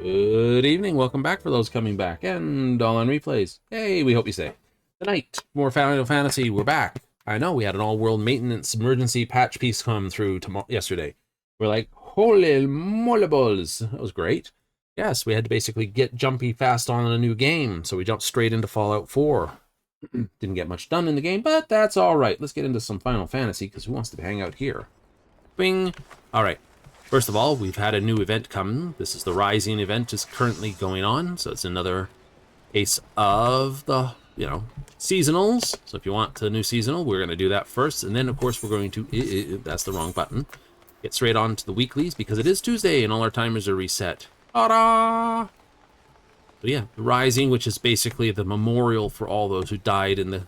Good evening. Welcome back for those coming back and all on replays. Hey, we hope you stay. Tonight, more Final Fantasy. We're back. I know we had an all-world maintenance emergency patch piece come through yesterday. We're like, holy moly balls. That was great. Yes, we had to basically get jumpy fast on a new game, so we jumped straight into Fallout 4. Didn't get much done in the game, but that's all right. Let's get into some Final Fantasy, because who wants to hang out here? Bing. All right. First of all, we've had a new event come. This is the Rising event is currently going on, so it's another case of the, seasonals. So if you want the new seasonal, we're going to do that first, and then, of course, we're going to, that's the wrong button, get straight on to the weeklies, because it is Tuesday, and all our timers are reset. Ta-da! So yeah, the Rising, which is basically the memorial for all those who died in the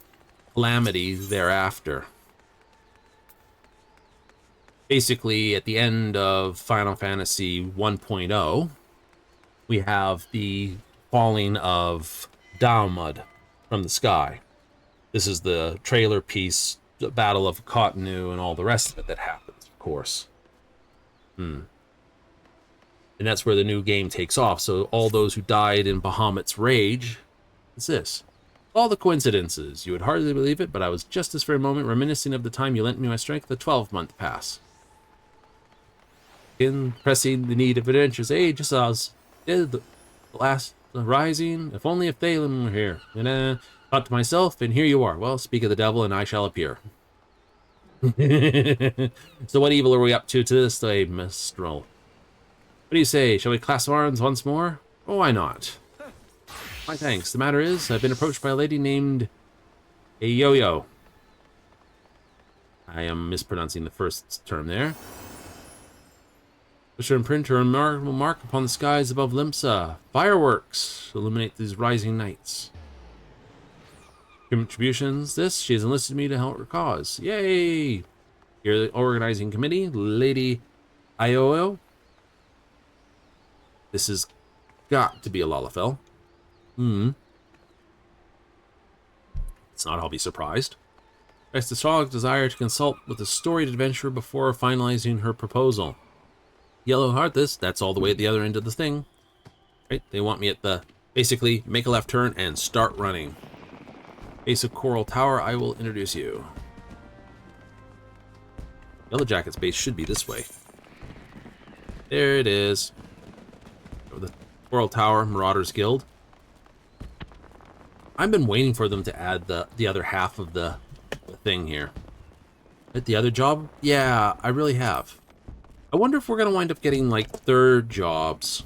calamity thereafter. Basically, at the end of Final Fantasy 1.0, we have the falling of Daumud from the sky. This is the trailer piece, the Battle of Cotonou, and all the rest of it that happens, of course. And that's where the new game takes off. So all those who died in Bahamut's rage, it's this. All the coincidences. You would hardly believe it, but I was just this very moment reminiscing of the time you lent me my strength, the 12-month pass. In pressing the need of adventures age as did the last rising, if only if Thalen were here. And thought to myself, and here you are. Well, speak of the devil, and I shall appear. So what evil are we up to this day, Mistral? What do you say? Shall we clasp arms once more? Oh, why not? My thanks. The matter is, I've been approached by a lady named a Yo-Yo. I am mispronouncing the first term there. Wish to imprint a remarkable mark upon the skies above Limsa. Fireworks illuminate these rising nights. Contributions. She has enlisted me to help her cause. Yay! You're the organizing committee, Lady Ioyo. This has got to be a Lalafell. It's not, I'll be surprised. Expressed a strong desire to consult with the storied adventurer before finalizing her proposal. Yellow heart this, that's all the way at the other end of the thing. Right, they want me at the, basically, make a left turn and start running. Base of Coral Tower, I will introduce you. Yellow Jacket's base should be this way. There it is. The Coral Tower, Marauders Guild. I've been waiting for them to add the other half of the thing here. At the other job? Yeah, I really have. I wonder if we're going to wind up getting, like, third jobs.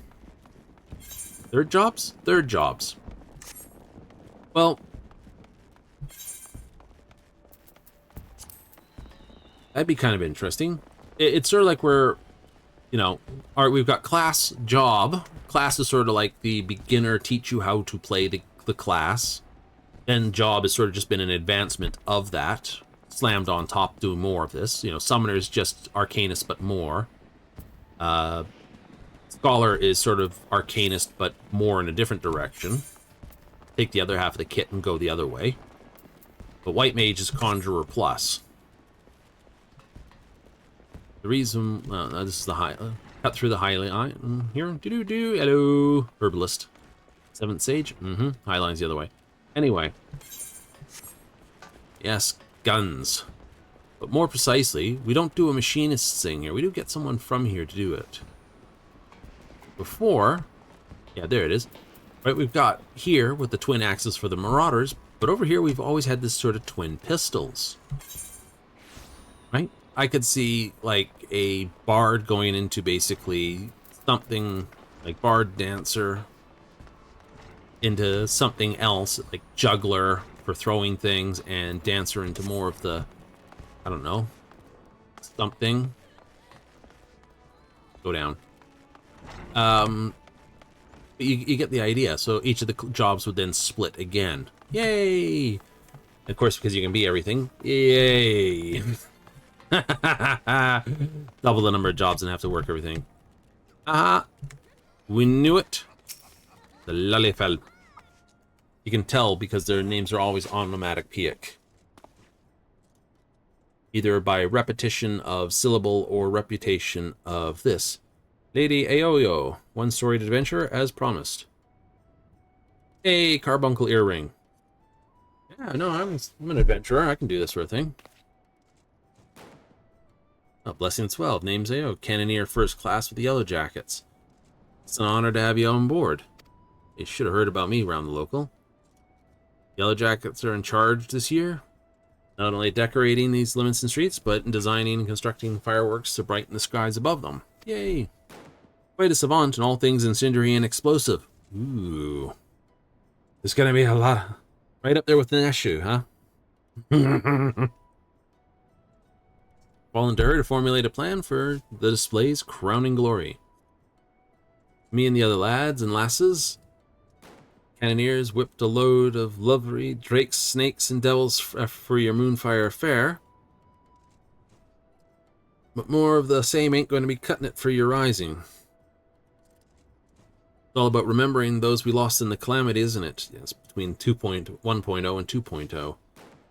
Third jobs? Third jobs. Well, that'd be kind of interesting. It's sort of like we're, all right, we've got class, job. Class is sort of like the beginner, teach you how to play the class. Then job has sort of just been an advancement of that. Slammed on top, doing more of this. Summoner's just Arcanist, but more. Scholar is sort of Arcanist, but more in a different direction. Take the other half of the kit and go the other way. But White Mage is Conjurer Plus. The reason, this is the high, cut through the highlight here. Hello, Herbalist. Seventh Sage. Highline's the other way. Anyway. Yes, guns. But more precisely, we don't do a machinist thing here. We do get someone from here to do it. Before, yeah, there it is. Right, we've got here with the twin axes for the Marauders, but over here we've always had this sort of twin pistols. Right? I could see, like, a bard going into basically something like bard dancer into something else, like juggler for throwing things, and dancer into more of the, I don't know, something. Go down. You get the idea. So each of the jobs would then split again. Yay! And of course, because you can be everything. Yay! Double the number of jobs and have to work everything. We knew it. The Lalafell. You can tell because their names are always onomatopoeic. Either by repetition of syllable or reputation of this. Lady Aoyo, one-storied adventure as promised. A carbuncle earring. Yeah, no, I'm an adventurer. I can do this sort of thing. Oh, Blessing 12, name's AO, Cannoneer First Class with the Yellow Jackets. It's an honor to have you on board. You should have heard about me around the local. Yellow Jackets are in charge this year, not only decorating these Livingston streets, but designing and constructing fireworks to brighten the skies above them. Yay! Quite a savant in all things incendiary and explosive. Ooh. There's gonna be a lot of... Right up there with the Neshu, huh? Fallen to her to formulate a plan for the display's crowning glory. Me and the other lads and lasses, cannoneers, whipped a load of lovely drakes, snakes, and devils for your Moonfire affair. But more of the same ain't going to be cutting it for your rising. It's all about remembering those we lost in the calamity, isn't it? Yes, between 1.0 and 2.0.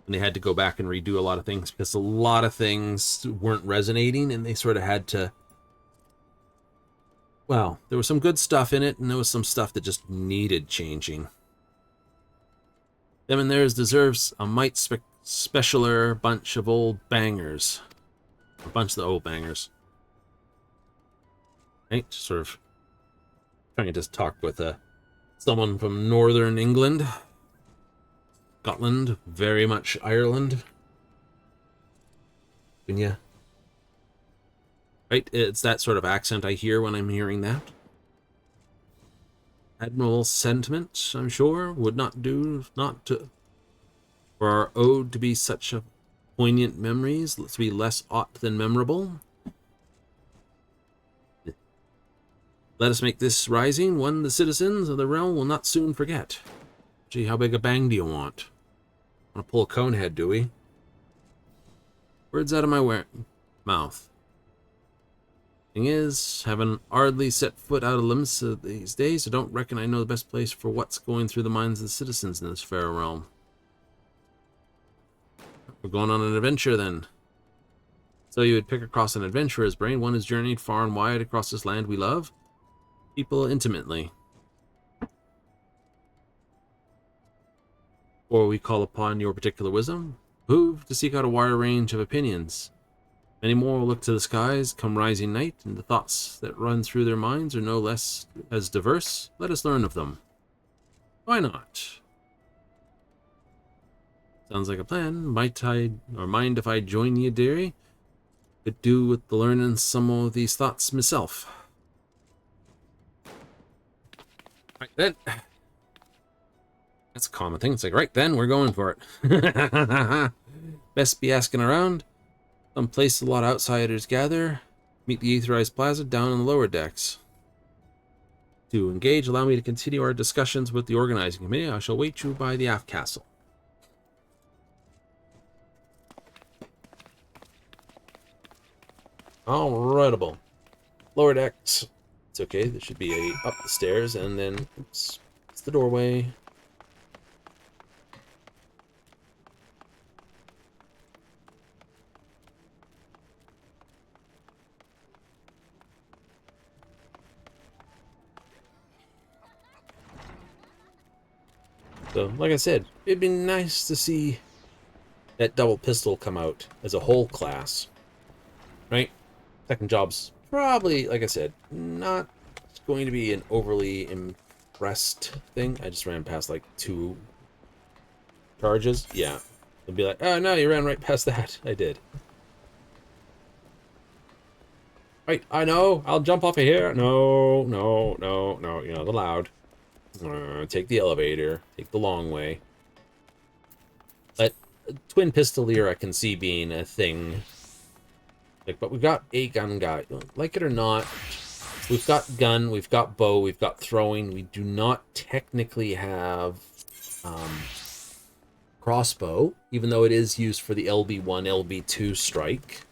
And they had to go back and redo a lot of things because a lot of things weren't resonating, and they sort of had to... Well, there was some good stuff in it, and there was some stuff that just needed changing. Them and theirs deserves a mite specialer bunch of old bangers. A bunch of the old bangers. Right? Sort of trying to just talk with someone from northern England. Scotland, very much Ireland. Can you? Right? It's that sort of accent I hear when I'm hearing that. Admirable sentiment, I'm sure, would not do not to for our ode to be such a poignant memories, to be less aught than memorable. Let us make this rising one the citizens of the realm will not soon forget. Gee, how big a bang do you want? Want to pull a cone head, do we? Words out of my mouth. Thing is, haven't hardly set foot out of limits these days, so don't reckon I know the best place for what's going through the minds of the citizens in this fair realm. We're going on an adventure, then. So you would pick across an adventurer's brain. One has journeyed far and wide across this land we love. People intimately. Or we call upon your particular wisdom. Who to seek out a wider range of opinions. Many more will look to the skies come rising night, and the thoughts that run through their minds are no less as diverse. Let us learn of them. Why not? Sounds like a plan. Might I, or mind if I join you, dearie? Could do with the learning some of these thoughts myself. Right then. That's a common thing. It's like, right then, we're going for it. Best be asking around. Some place a lot of outsiders gather. Meet the Aetherized Plaza down in the lower decks. To engage, allow me to continue our discussions with the organizing committee. I shall wait you by the aft castle. Alrightable. Lower decks. It's okay. There should be a up the stairs, and then oops, it's the doorway. So, like I said, it'd be nice to see that double pistol come out as a whole class. Right? Second job's probably, like I said, not going to be an overly impressed thing. I just ran past like 2 charges. Yeah. They'll be like, oh no, you ran right past that. I did. Right, I know. I'll jump off of here. No, no, no, no. You're not allowed. Take the elevator. Take the long way. But twin pistolier I can see being a thing. Like, but we've got a gun guy. Like it or not, we've got gun, we've got bow, we've got throwing. We do not technically have crossbow, even though it is used for the LB1, LB2 strike.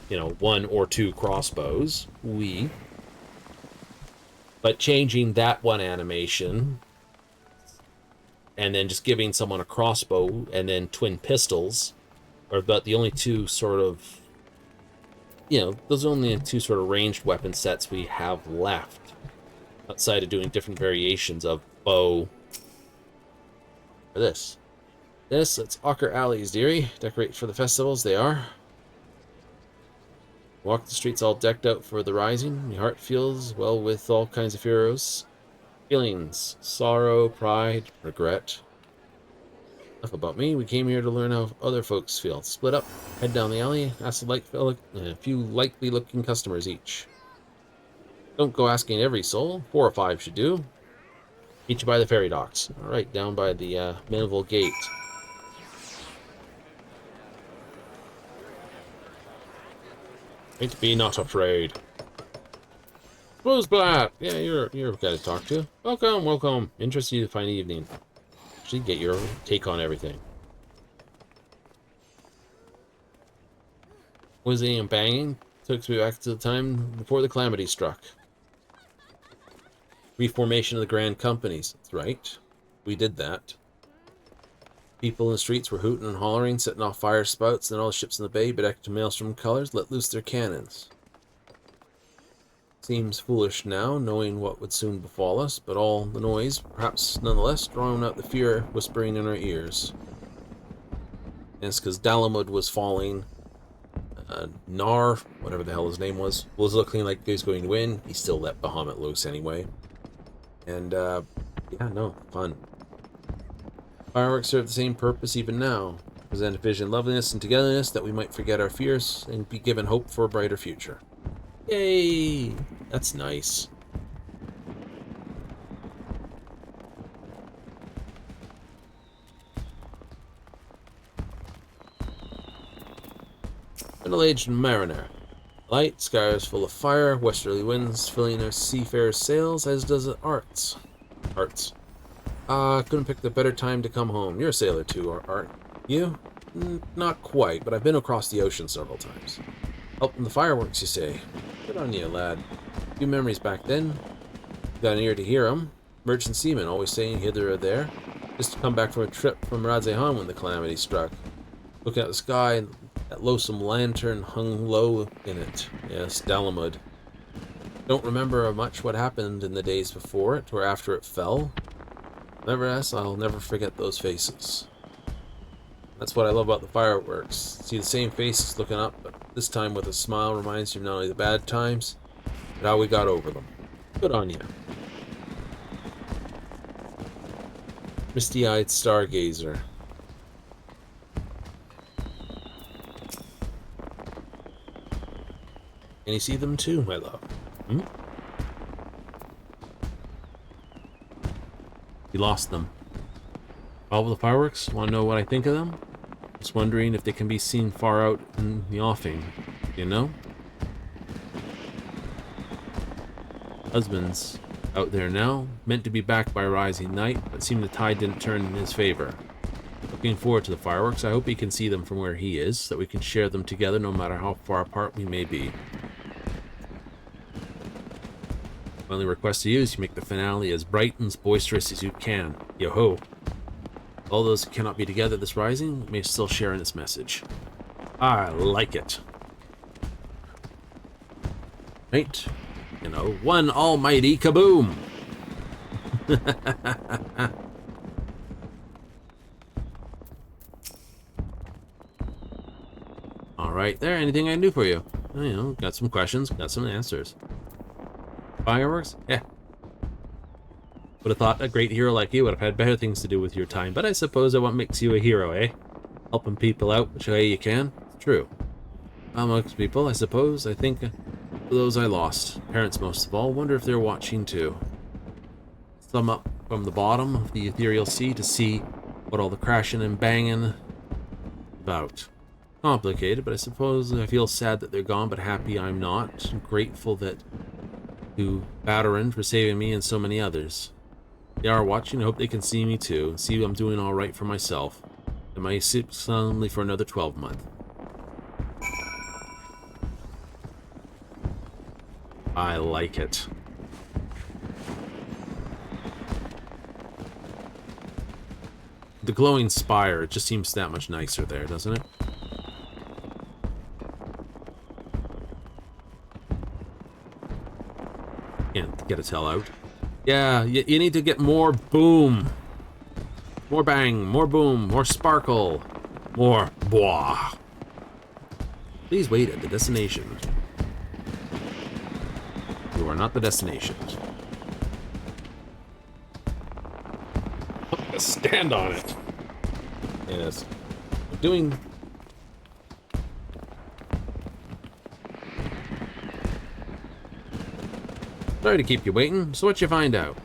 You know, 1 or 2 crossbows. But changing that one animation and then just giving someone a crossbow and then twin pistols are about the only 2 sort of You know, those are only the two sort of ranged weapon sets we have left, outside of doing different variations of bow. For this. Let's Ocker Alleys, dearie. Decorate for the festivals, they are. Walk the streets all decked out for the rising. My heart feels well with all kinds of heroes. Feelings, sorrow, pride, regret. Enough about me. We came here to learn how other folks feel. Split up, head down the alley, ask a few likely looking customers each. Don't go asking every soul. 4 or 5 should do. Meet you by the ferry docks. Alright, down by the Manville Gate. Be not afraid. Roseblatt! Yeah, you're a guy to talk to. Welcome, welcome. Interested you to find evening. Actually, get your take on everything. Whizzing and banging took me back to the time before the calamity struck. Reformation of the grand companies. That's right. We did that. People in the streets were hooting and hollering, setting off fire spouts, and all the ships in the bay, bedecked in maelstrom colors, let loose their cannons. Seems foolish now, knowing what would soon befall us, but all the noise, perhaps nonetheless, drowned out the fear whispering in our ears. And it's because Dalamud was falling. Nar, whatever the hell his name was looking like he was going to win. He still let Bahamut loose anyway. And, yeah, no, fun. Fireworks serve the same purpose even now. Present a vision of loveliness and togetherness that we might forget our fears and be given hope for a brighter future. Yay! That's nice. Middle-aged mariner. Light, skies full of fire, westerly winds filling our seafarers' sails, as does it Arts. Couldn't pick the better time to come home. You're a sailor too, Art. You? Not quite, but I've been across the ocean several times. Helping the fireworks, you say? Good on you, lad. Few memories back then. Got an ear to hear 'em. Merchant seamen always saying hither or there. Just to come back from a trip from Radzehan when the calamity struck. Looking at the sky, and that loathsome lantern hung low in it. Yes, Dalamud. Don't remember much what happened in the days before it, or after it fell. Nevertheless, I'll never forget those faces. That's what I love about the fireworks. See the same faces looking up, but this time with a smile reminds you of not only the bad times, but how we got over them. Good on you. Misty-eyed stargazer. And you see them too, my love. You lost them. All the fireworks? Want to know what I think of them? Just wondering if they can be seen far out in the offing. You know? Husband's out there now, meant to be back by rising night, but seemed the tide didn't turn in his favor. Looking forward to the fireworks. I hope he can see them from where he is, so that we can share them together no matter how far apart we may be. My only request to you is you make the finale as bright and as boisterous as you can. Yo-ho! All those who cannot be together this rising may still share in its message. I like it. Right? You know, one almighty kaboom! Alright there, anything I can do for you? You know, got some questions, got some answers. Fireworks? Yeah. Would have thought a great hero like you would have had better things to do with your time, but I suppose that what makes you a hero, eh? Helping people out which way you can? It's true. Amongst people, I suppose, I think for those I lost, parents most of all, wonder if they're watching too. Thumb up from the bottom of the ethereal sea to see what all the crashing and banging about. Complicated, but I suppose I feel sad that they're gone, but happy I'm not. I'm grateful to Bateran for saving me and so many others. They are watching. I hope they can see me too, and see I'm doing all right for myself. And my sit soundly for another 12 months. I like it. The glowing spire, it just seems that much nicer there, doesn't it? Can't get a tell out. Yeah, you need to get more boom. More bang, more boom, more sparkle, more bwah. Please wait at the destination. You are not the destination. Stand on it. Yes. I'm doing... Sorry to keep you waiting, so what you find out?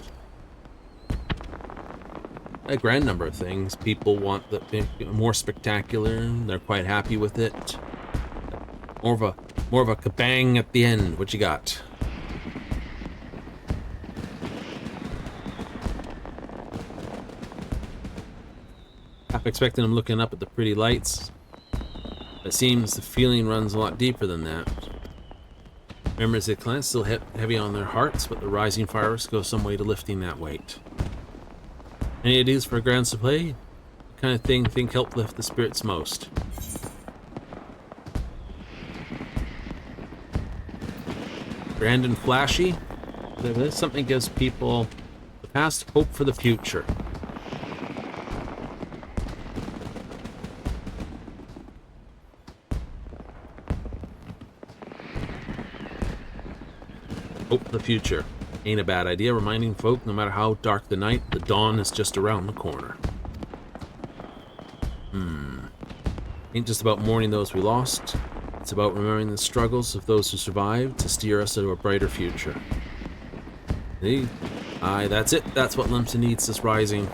A grand number of things. People want the more spectacular, they're quite happy with it. More of a kabang at the end. What you got? Half expecting I'm looking up at the pretty lights. It seems the feeling runs a lot deeper than that. Memories of the clients still heavy on their hearts, but the rising fireworks go some way to lifting that weight. Any ideas for a grand display? The kind of thing think help lift the spirits most. Grand and flashy. Something gives people the past hope for the future. Hope for the future. Ain't a bad idea, reminding folk no matter how dark the night, the dawn is just around the corner. Ain't just about mourning those we lost. It's about remembering the struggles of those who survived to steer us into a brighter future. See? Aye, that's it. That's what Lumpton needs this rising.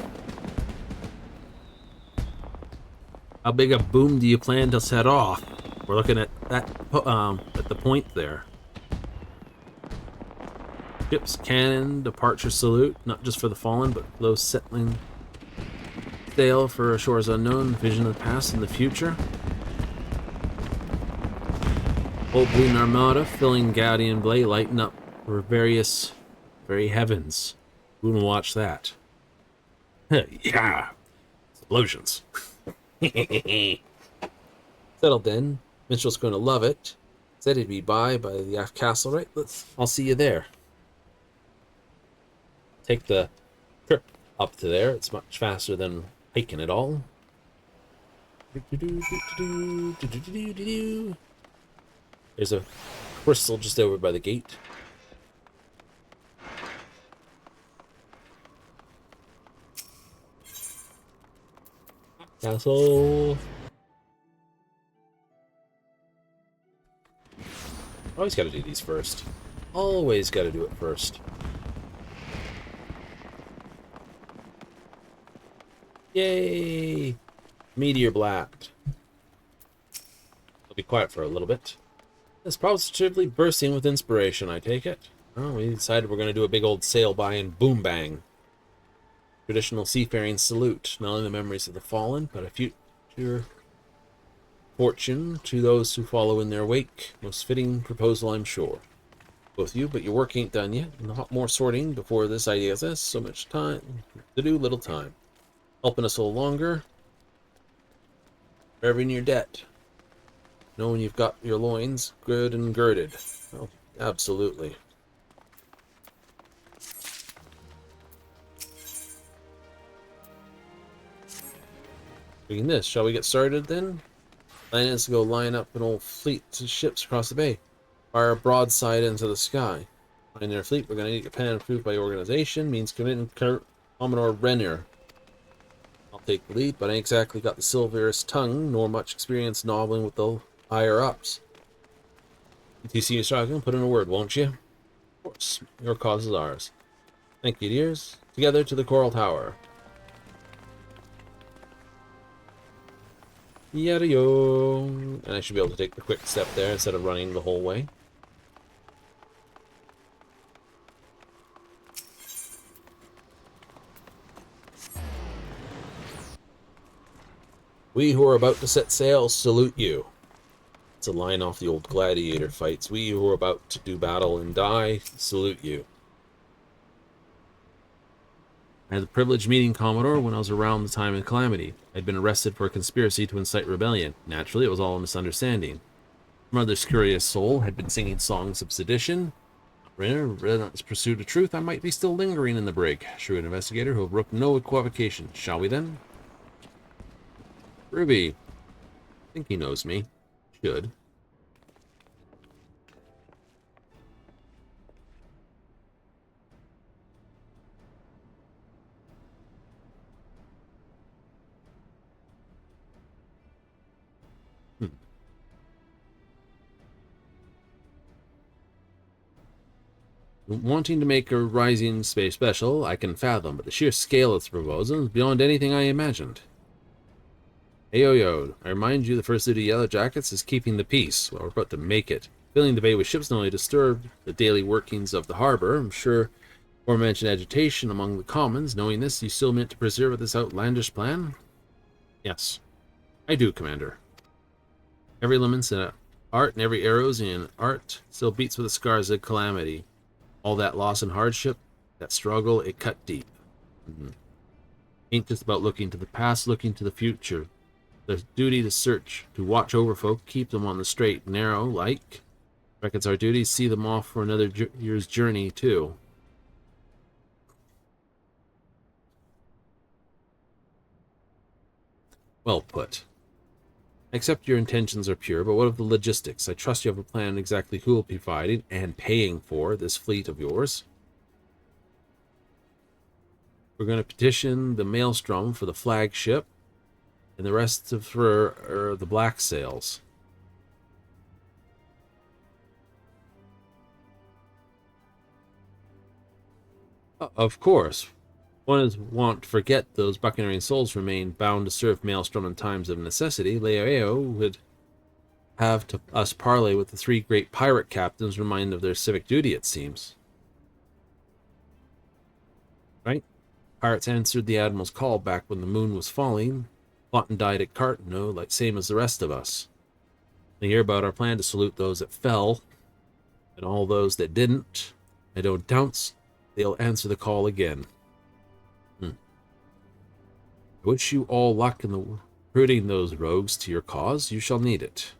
How big a boom do you plan to set off? We're looking at that at the point there. Ships, cannon, departure salute, not just for the fallen, but for those settling sail for shores unknown, vision of the past and the future. Old Balloon Armada, filling Gaudian Blade, lighten up for various very heavens. Who will watch that? Yeah! Explosions. Settled then. Mitchell's going to love it. Said he'd be by the aft castle, right? I'll see you there. Take the trip up to there. It's much faster than hiking it all. There's a crystal just over by the gate. Castle. Always got to do these first. Always got to do it first. Yay! Meteor Black. I'll be quiet for a little bit. It's positively bursting with inspiration, I take it. Oh, we decided we're going to do a big old sail by and boom bang. Traditional seafaring salute, not only the memories of the fallen, but a future fortune to those who follow in their wake. Most fitting proposal, I'm sure. Both you, but your work ain't done yet. A lot more sorting before this idea exists. So much time to do, little time. Helping us a little longer. Forever in your debt. Knowing you've got your loins good and girded. Oh, absolutely. Doing this, shall we get started then? Plan is to go line up an old fleet of ships across the bay. Fire a broadside into the sky. Find their fleet, we're going to need a pen approved by organization, means committing Commodore Renner. I'll take the lead, but I ain't exactly got the silverest tongue, nor much experience nobbling with the higher-ups. If you see you struggling, put in a word, won't you? Of course, your cause is ours. Thank you, dears. Together to the Coral Tower. Yada-yo. And I should be able to take the quick step there instead of running the whole way. We who are about to set sail salute you. It's a line off the old gladiator fights. We who are about to do battle and die salute you. I had the privilege of meeting Commodore when I was around the time of Calamity. I'd been arrested for a conspiracy to incite rebellion. Naturally, it was all a misunderstanding. My mother's curious soul had been singing songs of sedition. Relentless pursuit of truth, I might be still lingering in the brig. Shrewd investigator who will brook no equivocation. Shall we then? Ruby. I think he knows me. Should. Wanting to make a rising space special, I can fathom, but the sheer scale of the proposal is beyond anything I imagined. Ayo, I remind you the first duty of Yellow Jackets is keeping the peace. Well, we're about to make it. Filling the bay with ships not only disturbed the daily workings of the harbor. I'm sure aforementioned agitation among the commons. Knowing this, you still meant to preserve this outlandish plan? Yes, I do, Commander. Every element's in art and every arrow's in art still beats with the scars of calamity. All that loss and hardship, that struggle, it cut deep. Ain't just about looking to the past, looking to the future. The duty to search, to watch over folk, keep them on the straight and narrow, like. Reckons our duty, see them off for another year's journey, too. Well put. I accept your intentions are pure, but what of the logistics? I trust you have a plan exactly who will be providing and paying for this fleet of yours. We're going to petition the Maelstrom for the flagship, and the rest for the black sails. Of course. One is wont to forget those buccaneering souls remain bound to serve Maelstrom in times of necessity. Leao would have to us parley with the three great pirate captains, remind of their civic duty, it seems. Right? Pirates answered the Admiral's call back when the moon was falling. Fought and died at Cartano, like same as the rest of us. They hear about our plan to salute those that fell, and all those that didn't. I don't doubt they'll answer the call again. I wish you all luck in recruiting those rogues to your cause. You shall need it.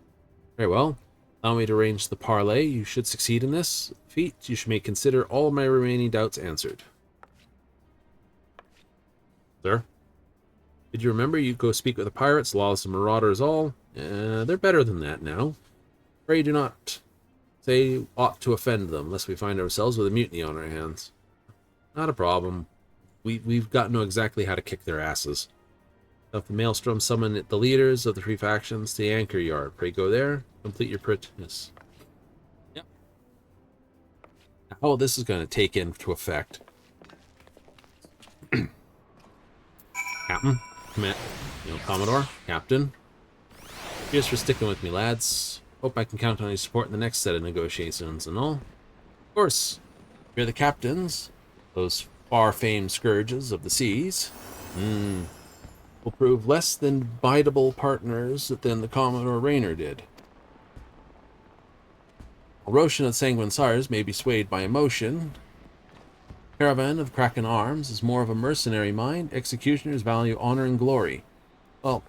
Very well. Allow me to arrange the parley. You should succeed in this feat. You may consider all my remaining doubts answered. Sir? Did you remember you go speak with the pirates, lawless and marauders all? They're better than that now. Pray do not say aught to offend them, lest we find ourselves with a mutiny on our hands. Not a problem. We've got to know exactly how to kick their asses. If the Maelstrom summon the leaders of the three factions to the anchor yard, pray go there, complete your practice. Yep. How this is going to take into effect. Captain, Commodore, Captain. Cheers for sticking with me, lads. Hope I can count on your support in the next set of negotiations and all. Of course, you're the captains, those far-famed scourges of the seas. Will prove less than bidable partners than the Commodore Raynor did. While Roshan of Sanguine Sires may be swayed by emotion, Caravan of Kraken Arms is more of a mercenary mind. Executioners value honor and glory. Well,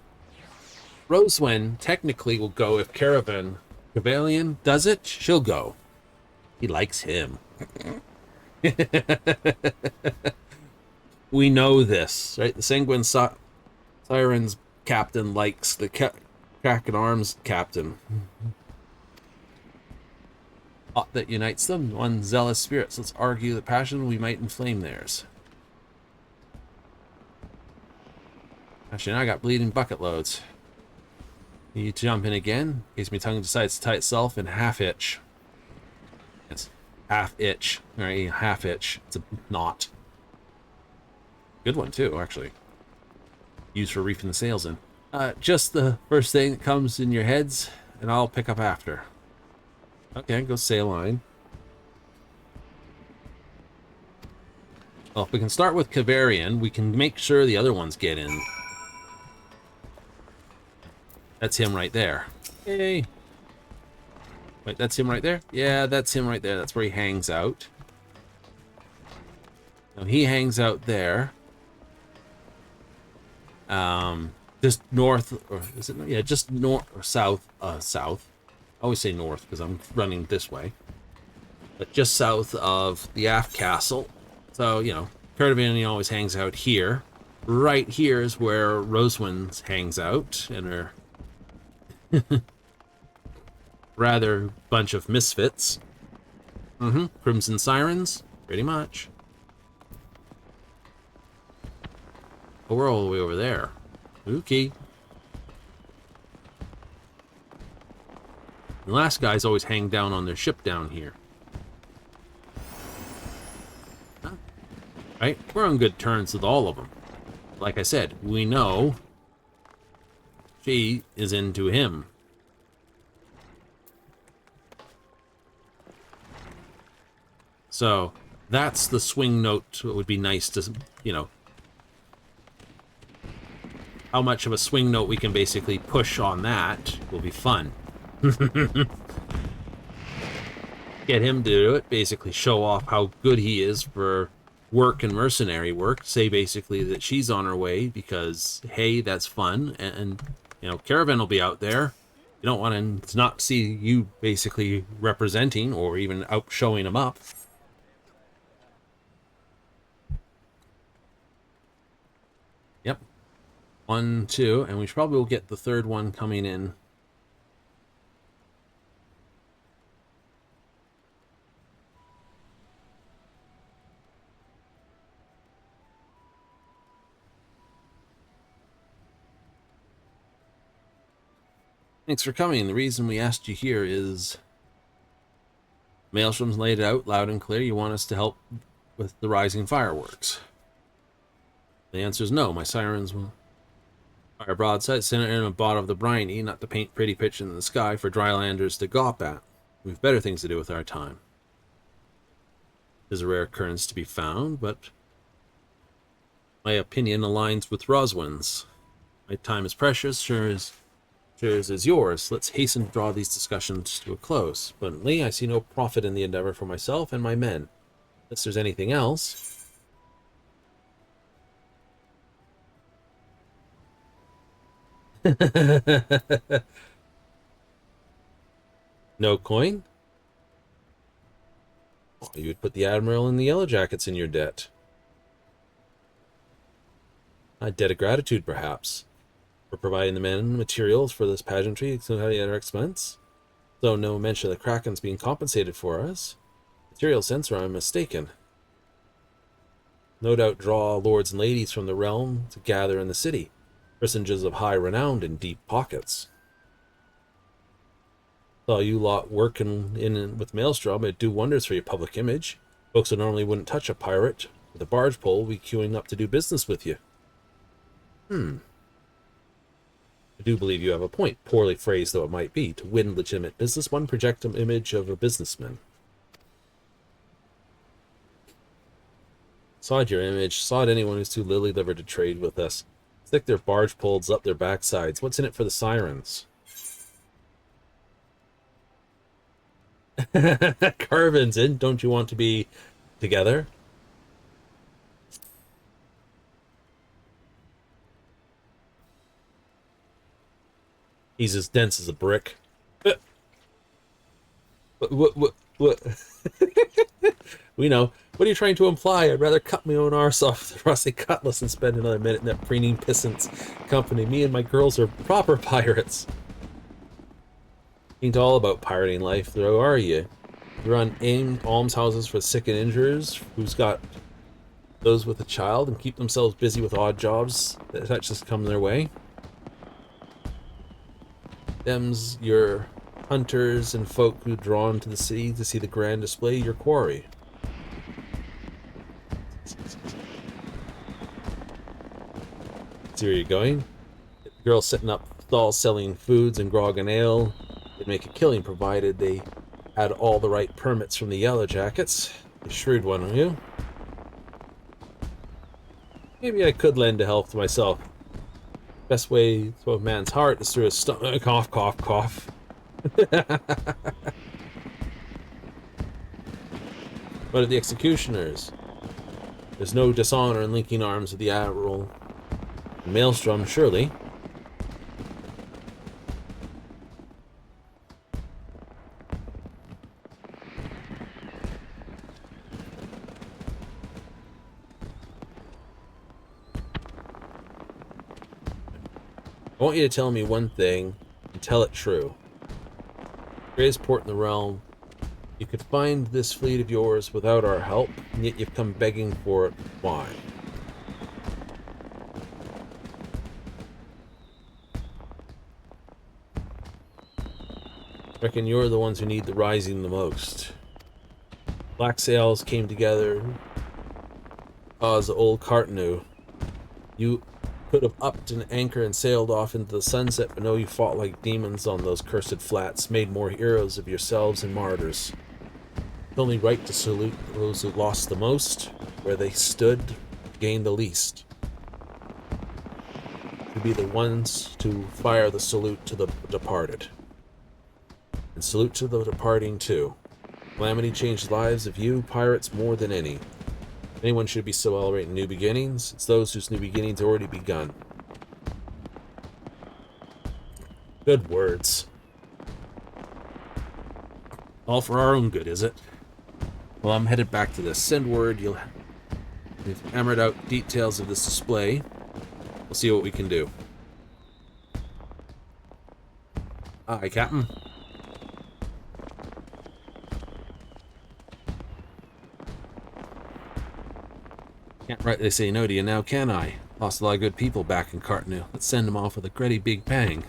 Roswin technically will go if Caravan Cavalian does it, she'll go. He likes him. We know this, right? The Sanguine Sirens captain likes the Kraken Arms captain. Aught that unites them, one zealous spirit. So let's argue the passion we might inflame theirs. Actually, now I got bleeding bucket loads. You jump in again, in case my tongue decides to tie itself in half itch. Yes, half itch. Alright, half itch. It's a knot. Good one too, actually. Used for reefing the sails in. Just the first thing that comes in your heads, and I'll pick up after. Okay, go sail line. Well, if we can start with Kavarian, we can make sure the other ones get in. That's him right there. Yay. Wait, that's him right there? Yeah, that's him right there. That's where he hangs out. Now, he hangs out there. Just north, or is it? Yeah, just north or south. South. I always say north because I'm running this way. but just south of the aft castle. So, you know, Caravan always hangs out here. Right here is where Rosewind hangs out, and her rather bunch of misfits. Crimson Sirens, pretty much. Oh, we're all the way over there. Okay. The last guys always hang down on their ship down here. Huh? Right? We're on good terms with all of them. Like I said, we know she is into him. So, that's the swing note. It would be nice to, you know, how much of a swing note we can basically push on that will be fun. Get him to do it, basically show off how good he is for work and mercenary work. Say basically that she's on her way because, hey, that's fun. And you know, Caravan will be out there. You don't want to not see you basically representing or even out showing him up. Yep. 1, 2, and we probably will get the third one coming in. Thanks for coming. The reason we asked you here is Maelstrom's laid it out loud and clear. You want us to help with the rising fireworks. The answer is no. My sirens will fire broadside, send it in a bot of the briny, not to paint pretty pictures in the sky for drylanders to gawp at. We've better things to do with our time. There's a rare occurrence to be found, but my opinion aligns with Roswin's. My time is precious, sure as is yours. Let's hasten to draw these discussions to a close. Bluntly, I see no profit in the endeavor for myself and my men. Unless there's anything else. No coin? Oh, you would put the Admiral and the Yellow Jackets in your debt. A debt of gratitude, perhaps, for providing the men materials for this pageantry at our expense. Though no mention of the Kraken's being compensated for us. Material sense, or I'm mistaken. No doubt draw lords and ladies from the realm to gather in the city. Personages of high renown and deep pockets. Saw you lot working in with Maelstrom, it'd do wonders for your public image. Folks who normally wouldn't touch a pirate with a barge pole will be queuing up to do business with you. I do believe you have a point, poorly phrased though it might be. To win legitimate business, one project an image of a businessman. Sod your image, sod anyone who's too lily-livered to trade with us. Stick their barge poles up their backsides. What's in it for the sirens? Carvin's in. Don't you want to be together? He's as dense as a brick. What? We know. What are you trying to imply? I'd rather cut my own arse off the rusty cutlass and spend another minute in that preening pissant's company. Me and my girls are proper pirates. Ain't all about pirating life, though, are you? You run aimed almshouses for sick and injurers, who's got those with a child, and keep themselves busy with odd jobs that just come their way. Them's your hunters and folk who drawn to the sea to see the grand display of your quarry. See where you're going? Girls setting up stalls selling foods and grog and ale. They'd make a killing provided they had all the right permits from the Yellow Jackets. A shrewd one of you. Maybe I could lend a help to myself. Best way to a man's heart is through his stomach. Cough, cough, cough. But of the executioners, there's no dishonor in linking arms with the Admiral Maelstrom, surely. want you to tell me one thing, and tell it true. Greatest port in the realm. You could find this fleet of yours without our help, and yet you've come begging for it. Why? Reckon you're the ones who need the rising the most. Black sails came together, cause the old Cartanu. You could have upped an anchor and sailed off into the sunset, but no, you fought like demons on those cursed flats, made more heroes of yourselves and martyrs. It's only right to salute those who lost the most, where they stood, gained the least. To be the ones to fire the salute to the departed. And salute to the departing too. Calamity changed the lives of you pirates more than any. If anyone should be celebrating new beginnings, it's those whose new beginnings already begun. Good words. All for our own good, is it? Well, I'm headed back to this. Send word. We've hammered out details of this display. We'll see what we can do. Aye, Captain. Can't rightly say no to you now, can I? Lost a lot of good people back in Cartanu. Let's send them off with a gritty big bang.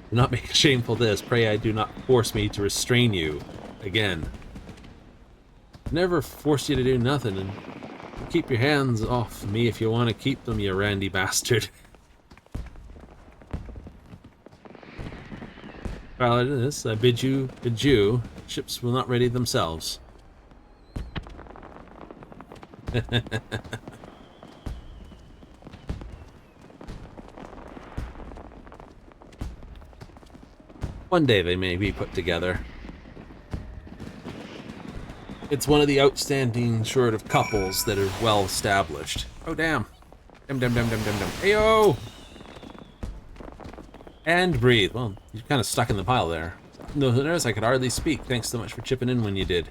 Do not make shameful this. Pray I do not force me to restrain you again. Never force you to do nothing, and keep your hands off me if you want to keep them, you randy bastard. Paladinus, I bid you adieu. Ships will not ready themselves. One day they may be put together. It's one of the outstanding sort of couples that are well established. Oh, damn. Damn. Ayo! And breathe. Well, you're kind of stuck in the pile there. Notice I could hardly speak. Thanks so much for chipping in when you did.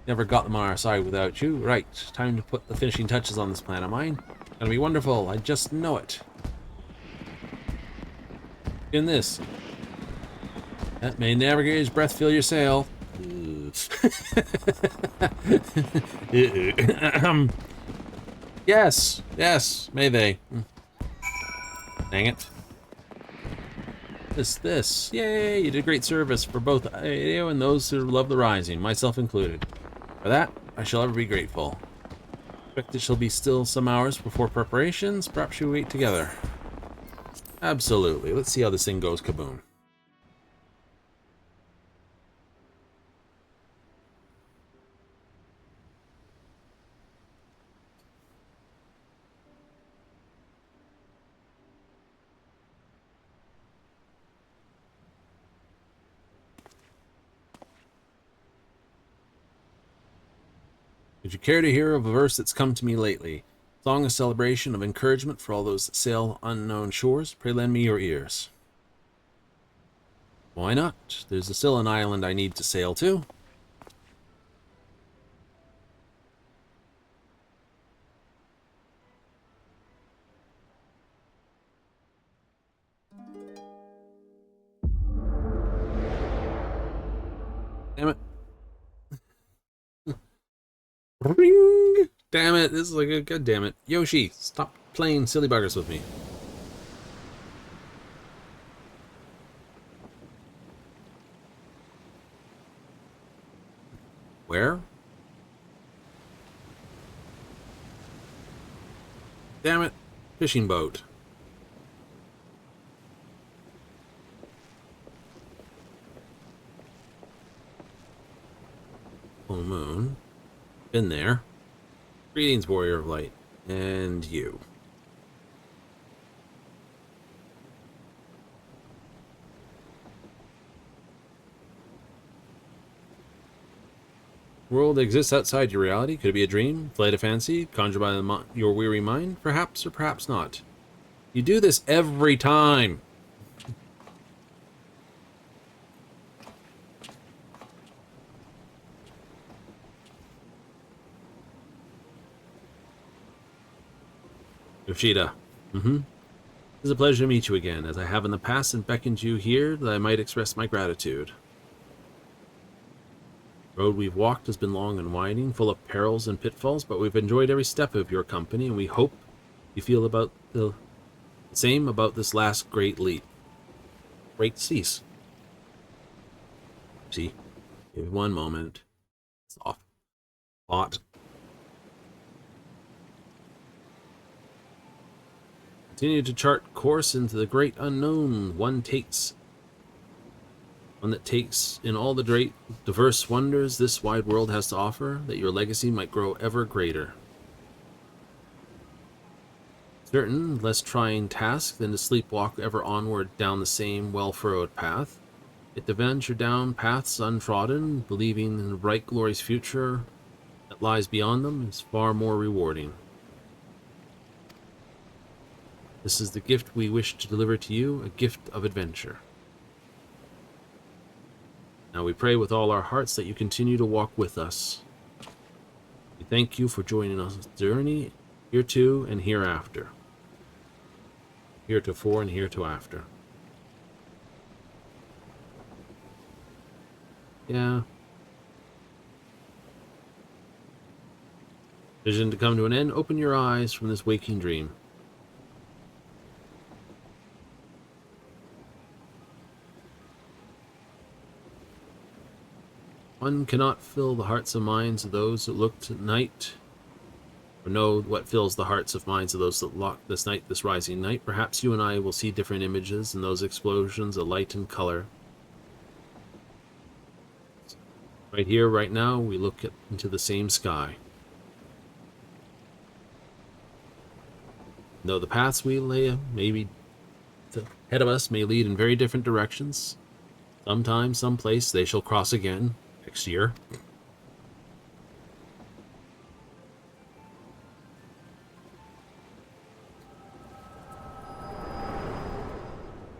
Never got them on our side without you. Right, time to put the finishing touches on this plan of mine. Gonna be wonderful. I just know it. In this. That may navigator's breath fill your sail. Yes, may they. Dang it. This. Yay, you did great service for both you and those who love the rising, myself included. For that, I shall ever be grateful. Expect it shall be still some hours before preparations. Perhaps we wait together. Absolutely. Let's see how this thing goes kaboom. Would you care to hear of a verse that's come to me lately? Song of celebration, of encouragement for all those that sail unknown shores. Pray lend me your ears. Why not? There's still an island I need to sail to. Damn it. Ring! Damn it, this is like a god damn it. Yoshi, stop playing silly buggers with me. Where? Damn it. Fishing boat. Full moon. Been there. Greetings, warrior of light. And you. World exists outside your reality. Could it be a dream, flight of fancy, conjured by your weary mind? Perhaps or perhaps not. You do this every time. Yoshida. Mm-hmm. It is a pleasure to meet you again, as I have in the past and beckoned you here that I might express my gratitude. The road we've walked has been long and winding, full of perils and pitfalls, but we've enjoyed every step of your company, and we hope you feel about the same about this last great leap. Great cease. See, give me one moment. It's off. Hot. Continue to chart course into the great unknown. One that takes in all the great diverse wonders this wide world has to offer, that your legacy might grow ever greater. Certain less trying task than to sleepwalk ever onward down the same well-furrowed path, yet to venture down paths untrodden, believing in the bright glorious future that lies beyond them, is far more rewarding. This is the gift we wish to deliver to you, a gift of adventure. Now we pray with all our hearts that you continue to walk with us. We thank you for joining us on this journey, hereto and hereafter. Heretofore and hereafter. Yeah. Vision to come to an end, open your eyes from this waking dream. One cannot fill the hearts and minds of those that looked at night, or know what fills the hearts of minds of those that lock this night, this rising night. Perhaps you and I will see different images in those explosions of light and color. Right here, right now, we look into the same sky. Though the paths we lay maybe ahead of us may lead in very different directions, sometime, someplace, they shall cross again next year.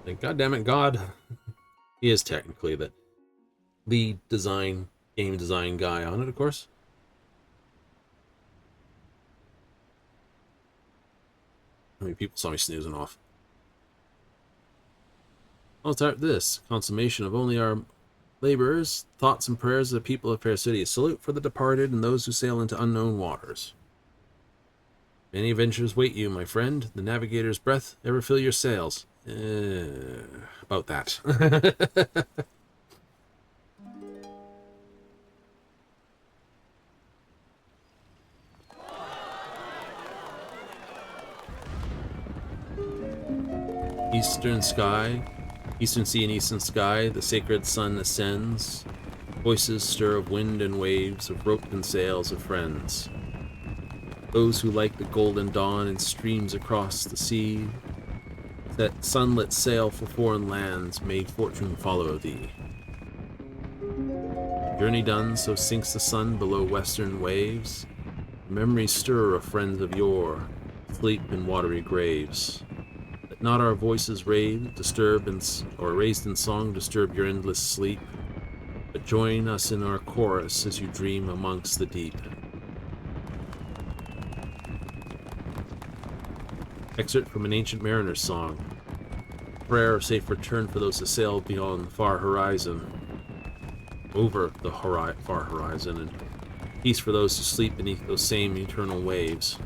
And goddammit, God, he is technically the lead game design guy on it, of course. How many people saw me snoozing off? I'll start this. Consummation of only our laborers, thoughts and prayers of the people of Fair City. A salute for the departed and those who sail into unknown waters. Many adventures wait you, my friend. The navigator's breath ever fill your sails. About that. Eastern sea and eastern sky, the sacred sun ascends. Voices stir of wind and waves, of roped and sails of friends. Those who like the golden dawn and streams across the sea, that sunlit sail for foreign lands, may fortune follow thee. Journey done, so sinks the sun below western waves. Memories stir of friends of yore, sleep in watery graves. Let not our voices raised in song disturb your endless sleep, but join us in our chorus as you dream amongst the deep. Excerpt from an ancient mariner's song. Prayer of safe return for those who sail beyond the far horizon. Over the far horizon, and peace for those who sleep beneath those same eternal waves.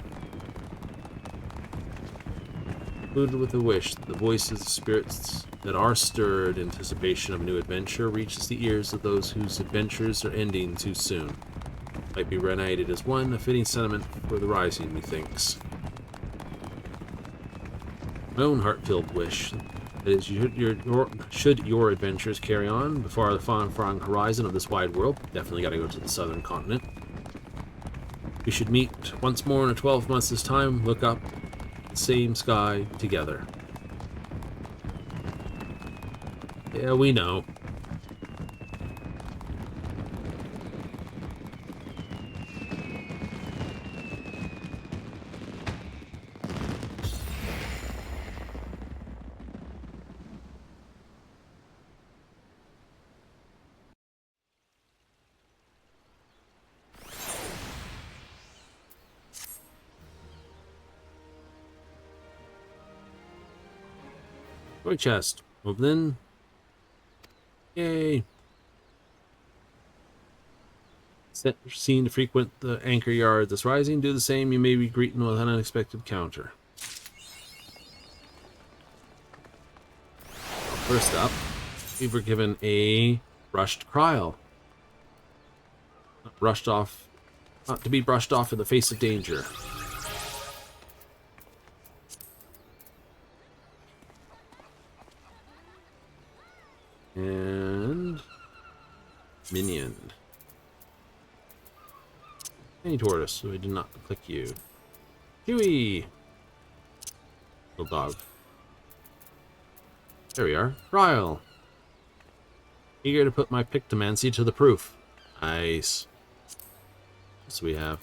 Concluded with a wish that the voices of spirits that are stirred in anticipation of a new adventure reaches the ears of those whose adventures are ending too soon. Might be reunited as one, a fitting sentiment for the rising, methinks. My own heart-filled wish that is, should your adventures carry on before the far horizon of this wide world, definitely got to go to the southern continent. We should meet once more in 12 months this time, look up the same sky together. Yeah, we know. Toy chest. Move in. Yay. Seen to frequent the anchor yard this rising. Do the same. You may be greeted with an unexpected counter. First up, we were given a brushed Kryl. Not to be brushed off in the face of danger. And minion. Any tortoise, so I did not click you. Chewy! Little dog. There we are. Kryl. Eager to put my pictomancy to the proof. Nice. So we have...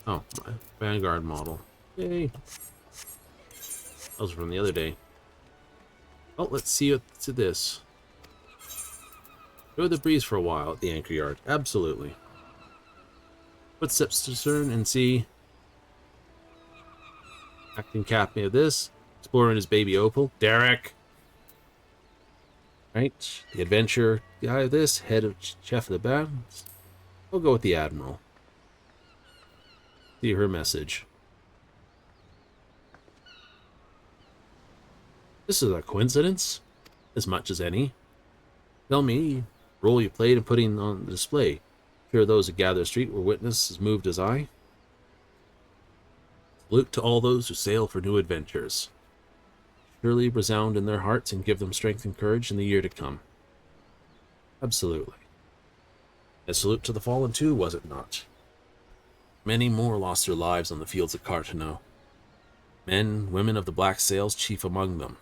Oh, my Vanguard model. Yay. Those were from the other day. Oh, let's see what's this. Go the breeze for a while at the anchor yard. Absolutely. Footsteps to discern and see. Acting captain of this. Exploring his baby opal. Derek! Right. The adventure guy of this. Head of chef of the band. We'll go with the admiral. See her message. This is a coincidence. As much as any. Tell me, role you played in putting on the display. Sure those at Gather Street were witness as moved as I. Salute to all those who sail for new adventures. Surely resound in their hearts and give them strength and courage in the year to come. Absolutely. A salute to the fallen too, was it not? Many more lost their lives on the fields of Carteneau. Men, women of the Black Sails, chief among them.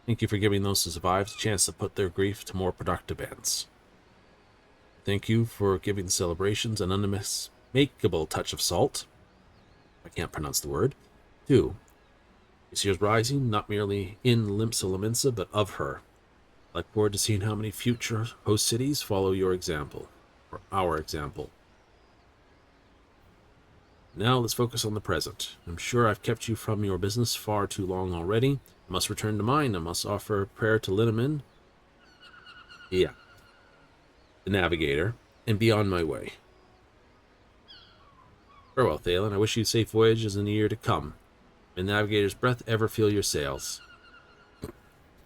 Thank you for giving those who survived a chance to put their grief to more productive ends. Thank you for giving the celebrations an unmistakable touch of salt. I can't pronounce the word. 2. This year's rising, not merely in Limpsa Laminsa, but of her. I look forward to seeing how many future host cities follow your example, or our example. Now let's focus on the present. I'm sure I've kept you from your business far too long already. I must return to mine. I must offer a prayer to Linneman. Yeah. The Navigator, and be on my way. Farewell, Thalen. I wish you safe voyages in the year to come. May the Navigator's breath ever fill your sails.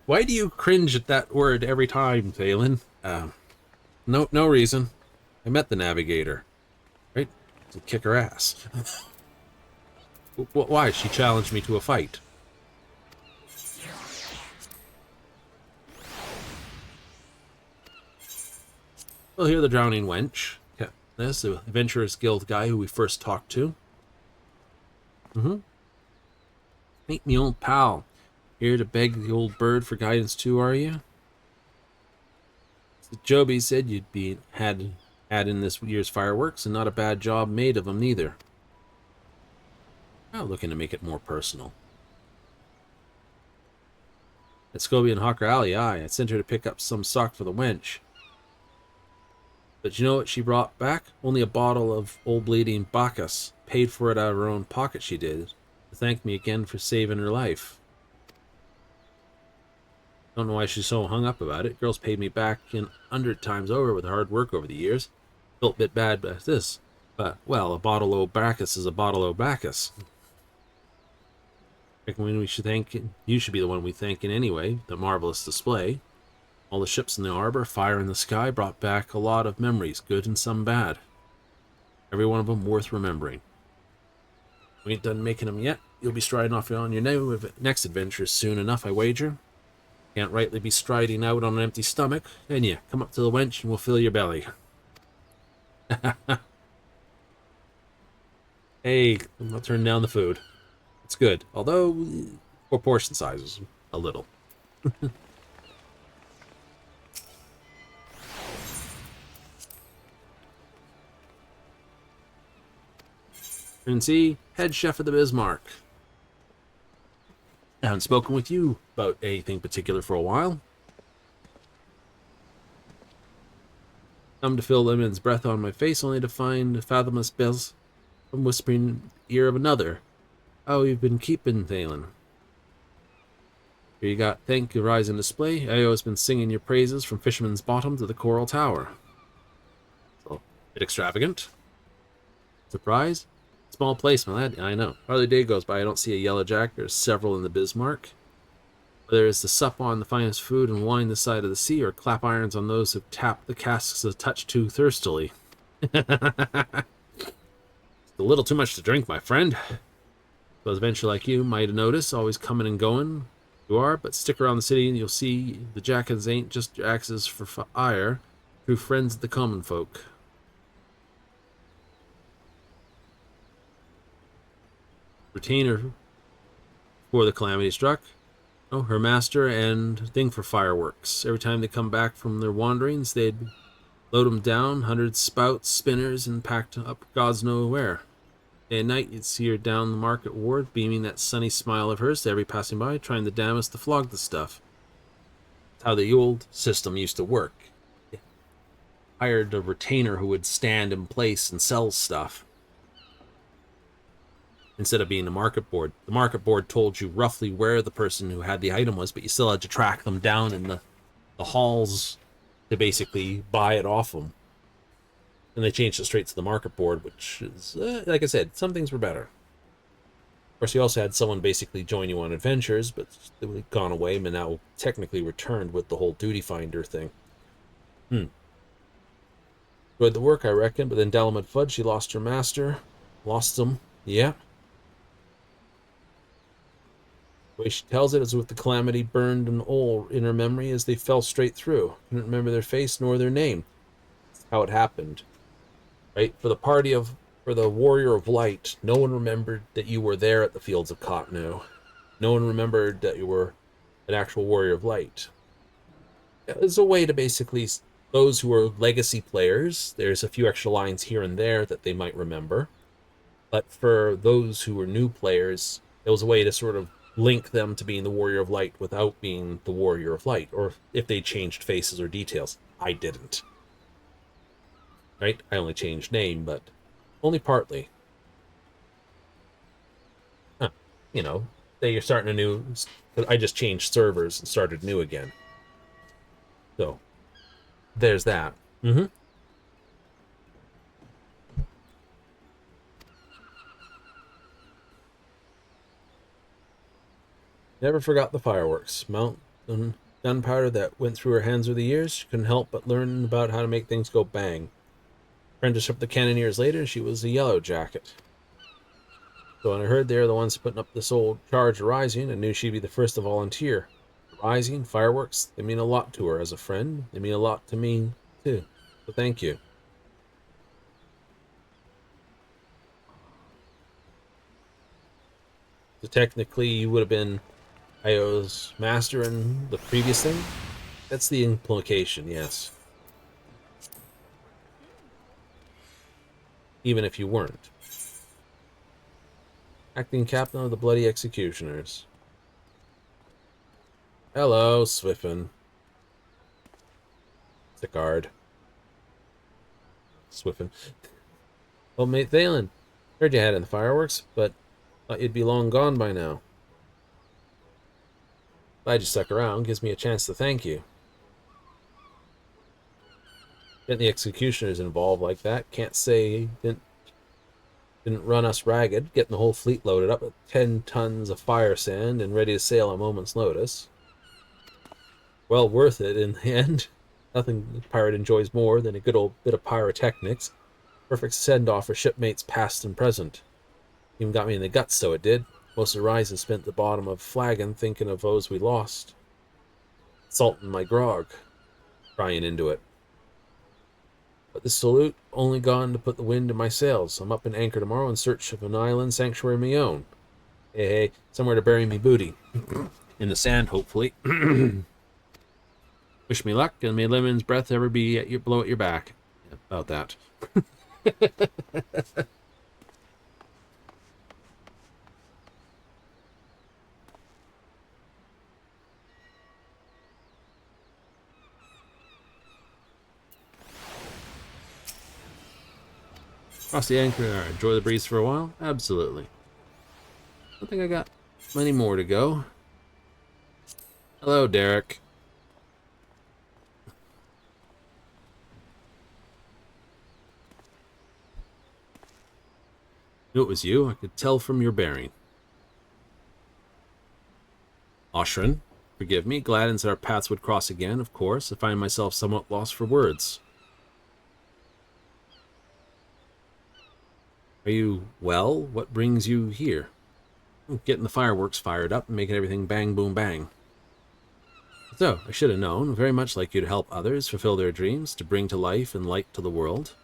Why do you cringe at that word every time, Thalen? No reason. I met the Navigator. Right? To kick her ass. Why? She challenged me to a fight. Well, here the drowning wench. Yeah, this the Adventurers Guild guy who we first talked to. Meet me old pal. Here to beg the old bird for guidance too, are you? So Joby said you'd be had in this year's fireworks, and not a bad job made of them neither. I'm looking to make it more personal. At Scobie and Hawker Alley, I sent her to pick up some sock for the wench. But you know what she brought back? Only a bottle of old bleeding Bacchus. Paid for it out of her own pocket, she did. To thank me again for saving her life. Don't know why she's so hung up about it. Girls paid me back in 100 times over with hard work over the years. Felt a bit bad about this. But, well, a bottle of Bacchus is a bottle of Bacchus. I reckon you should be the one we thanking anyway. The marvelous display. All the ships in the harbor, fire in the sky, brought back a lot of memories, good and some bad. Every one of them worth remembering. We ain't done making them yet. You'll be striding off on your next adventure soon enough, I wager. Can't rightly be striding out on an empty stomach, can you? Come up to the wench and we'll fill your belly. Hey, I'm not turning down the food. It's good, although for portion sizes, a little. And see, head chef of the Bismarck. I haven't spoken with you about anything particular for a while. Come to feel Lemon's breath on my face, only to find fathomless bells from whispering ear of another. Oh, you've been keeping, Thalen. Here you got Thank You Rise and Display. Io has been singing your praises from Fisherman's Bottom to the Coral Tower. So, a bit extravagant. Surprise? Small place, my lad. I know. Hardly a day goes by I don't see a yellow jack. There's several in the Bismarck. Whether it's to sup on the finest food and wine this side of the sea, or clap irons on those who tap the casks a touch too thirstily. It's a little too much to drink, my friend. Those venture like you might notice, always coming and going. You are, but stick around the city and you'll see the jackets ain't just axes for ire, true friends of the common folk. Retainer before the calamity struck. Oh, her master and thing for fireworks. Every time they come back from their wanderings, they'd load 'em down, 100 spouts, spinners, and packed up God's know where. Day and night, you'd see her down the market ward, beaming that sunny smile of hers to every passing by, trying the damnedest to flog the stuff. That's how the old system used to work. You hired a retainer who would stand in place and sell stuff, instead of being the market board. The market board told you roughly where the person who had the item was, but you still had to track them down in the halls to basically buy it off them. And they changed it straight to the market board, which is, like I said, some things were better. Of course, you also had someone basically join you on adventures, but they've gone away and now technically returned with the whole duty finder thing. Enjoyed the work, I reckon, but then Dalamud Fudge, she lost her master. Lost him, yeah. The way she tells it is with the calamity burned an hole in her memory as they fell straight through. Couldn't remember their face nor their name. That's how it happened. Right? For the Warrior of Light, no one remembered that you were there at the Fields of Cottonoo. No one remembered that you were an actual Warrior of Light. It was a way to basically, those who are legacy players, there's a few extra lines here and there that they might remember. But for those who were new players, it was a way to sort of link them to being the Warrior of Light without being the Warrior of Light, or if they changed faces or details. I didn't. Right? I only changed name, but only partly. You know, say you're starting a new... I just changed servers and started new again. So, there's that. Never forgot the fireworks. Mountain gunpowder that went through her hands over the years. She couldn't help but learn about how to make things go bang. Apprenticeship the Cannoneers later, she was a yellow jacket. So when I heard they're the ones putting up this old charge of Rising, I knew she'd be the first to volunteer. Rising, fireworks, they mean a lot to her as a friend. They mean a lot to me, too. So thank you. So technically, you would have been Io's master in the previous thing? That's the implication, yes. Even if you weren't. Acting captain of the Bloody Executioners. Hello, Swiffen. Sicard. Swiffen. Well, mate Thalen, heard you had in the fireworks, but thought you'd be long gone by now. Glad you stuck around. Gives me a chance to thank you. Getting the executioners involved like that, can't say didn't run us ragged. Getting the whole fleet loaded up with 10 tons of fire sand and ready to sail at a moment's notice. Well worth it in the end. Nothing the pirate enjoys more than a good old bit of pyrotechnics. Perfect send-off for shipmates past and present. Even got me in the guts, so it did. Most of the rise and spent at the bottom of flagon thinking of those we lost. Salting my grog. Crying into it. But this salute only gone to put the wind in my sails. I'm up in anchor tomorrow in search of an island sanctuary of my own. Hey, somewhere to bury me booty. In the sand, hopefully. Wish me luck, and may Lemon's breath ever be at blow at your back. Yeah, about that. Cross the anchor, enjoy the breeze for a while? Absolutely. I think I got many more to go. Hello, Derek. Knew it was you. I could tell from your bearing. Oshrin, forgive me. Gladdened that our paths would cross again, of course. I find myself somewhat lost for words. Are you well? What brings you here? Getting the fireworks fired up and making everything bang, boom, bang. So, I should have known. Very much like you to help others fulfill their dreams, to bring to life and light to the world.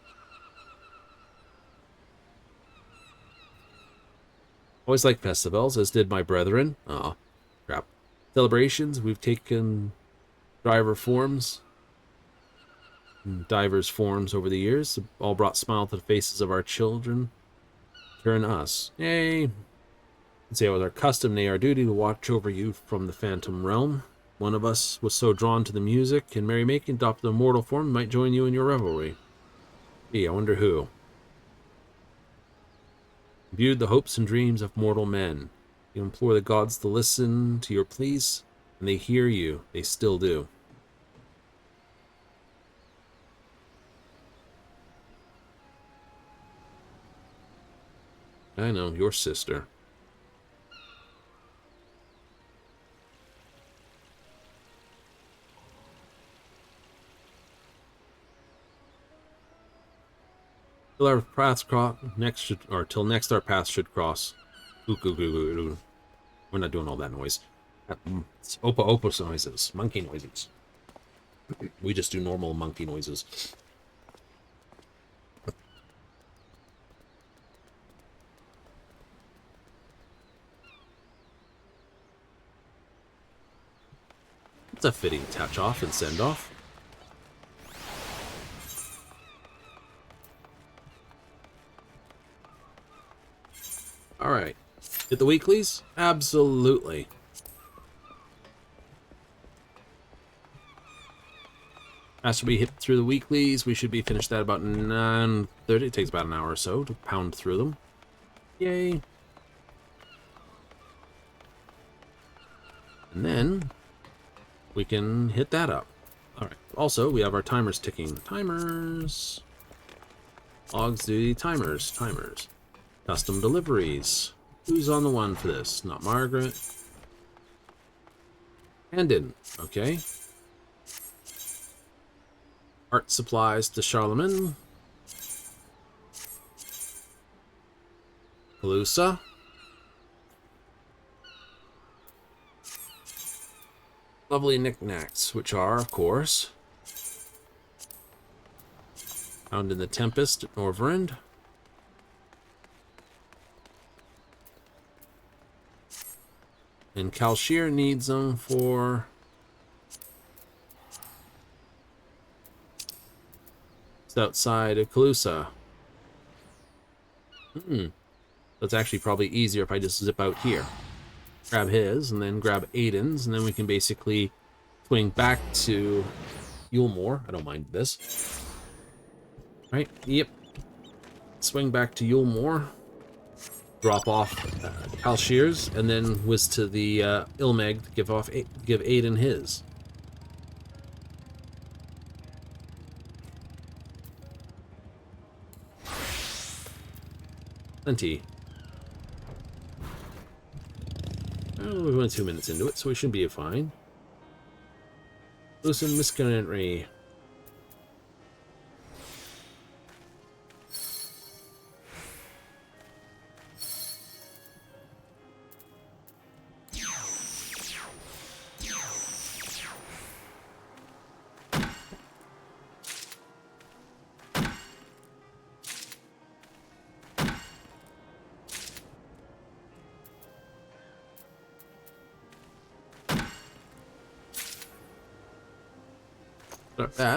Always liked festivals, as did my brethren. Aw, crap. Celebrations, we've taken divers forms over the years, all brought smile to the faces of our children. Turn us. Yay! Say it was our custom, nay our duty, to watch over you from the phantom realm. One of us was so drawn to the music and merrymaking, adopted a mortal form, might join you in your revelry. Gee, I wonder who. Viewed the hopes and dreams of mortal men. You implore the gods to listen to your pleas, and they hear you. They still do. I know, your sister. Till our paths cross next, till next our paths should cross. We're not doing all that noise. It's opa opa noises, monkey noises. We just do normal monkey noises. It's a fitting touch off and send off. All right. Hit the weeklies? Absolutely. After we hit through the weeklies, we should be finished at about 9:30. It takes about an hour or so to pound through them. Yay. And then we can hit that up. All right. Also, we have our timers ticking. Timers. Logs duty, timers. Custom deliveries. Who's on the one for this? Not Margaret. Handin. Okay. Art supplies to Charlemagne. Calusa. Lovely knickknacks, which are, of course, found in the Tempest at Norvrend. And Kalshir needs them for it's outside of Calusa. That's actually probably easier if I just zip out here. Grab his, and then grab Aiden's, and then we can basically swing back to Yulemore. I don't mind this. Right? Yep. Swing back to Yulemore. Drop off Kalshir's, and then whiz to the Ilmeg to give Aiden his. Plenty. Oh, we went 2 minutes into it, so we should be fine. Loosen miscreantry.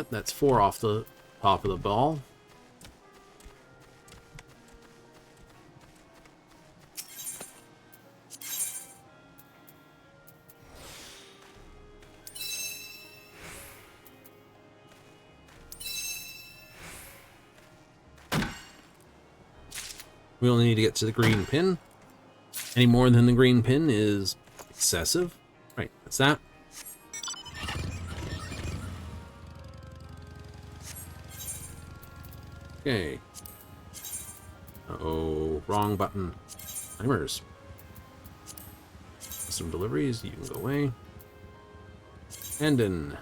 That's 4 off the top of the ball. We only need to get to the green pin. Any more than the green pin is excessive. Right, that's that. Okay. Uh-oh, wrong button. Timers. Some deliveries, you can go away. Endin.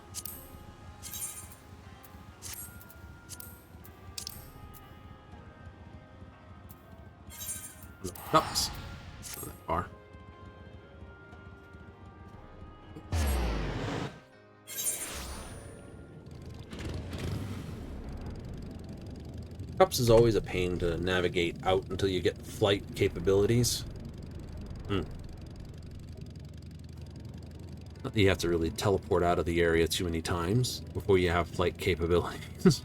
Cups. Not that far. Cups is always a pain to navigate out until you get flight capabilities. Not that you have to really teleport out of the area too many times before you have flight capabilities.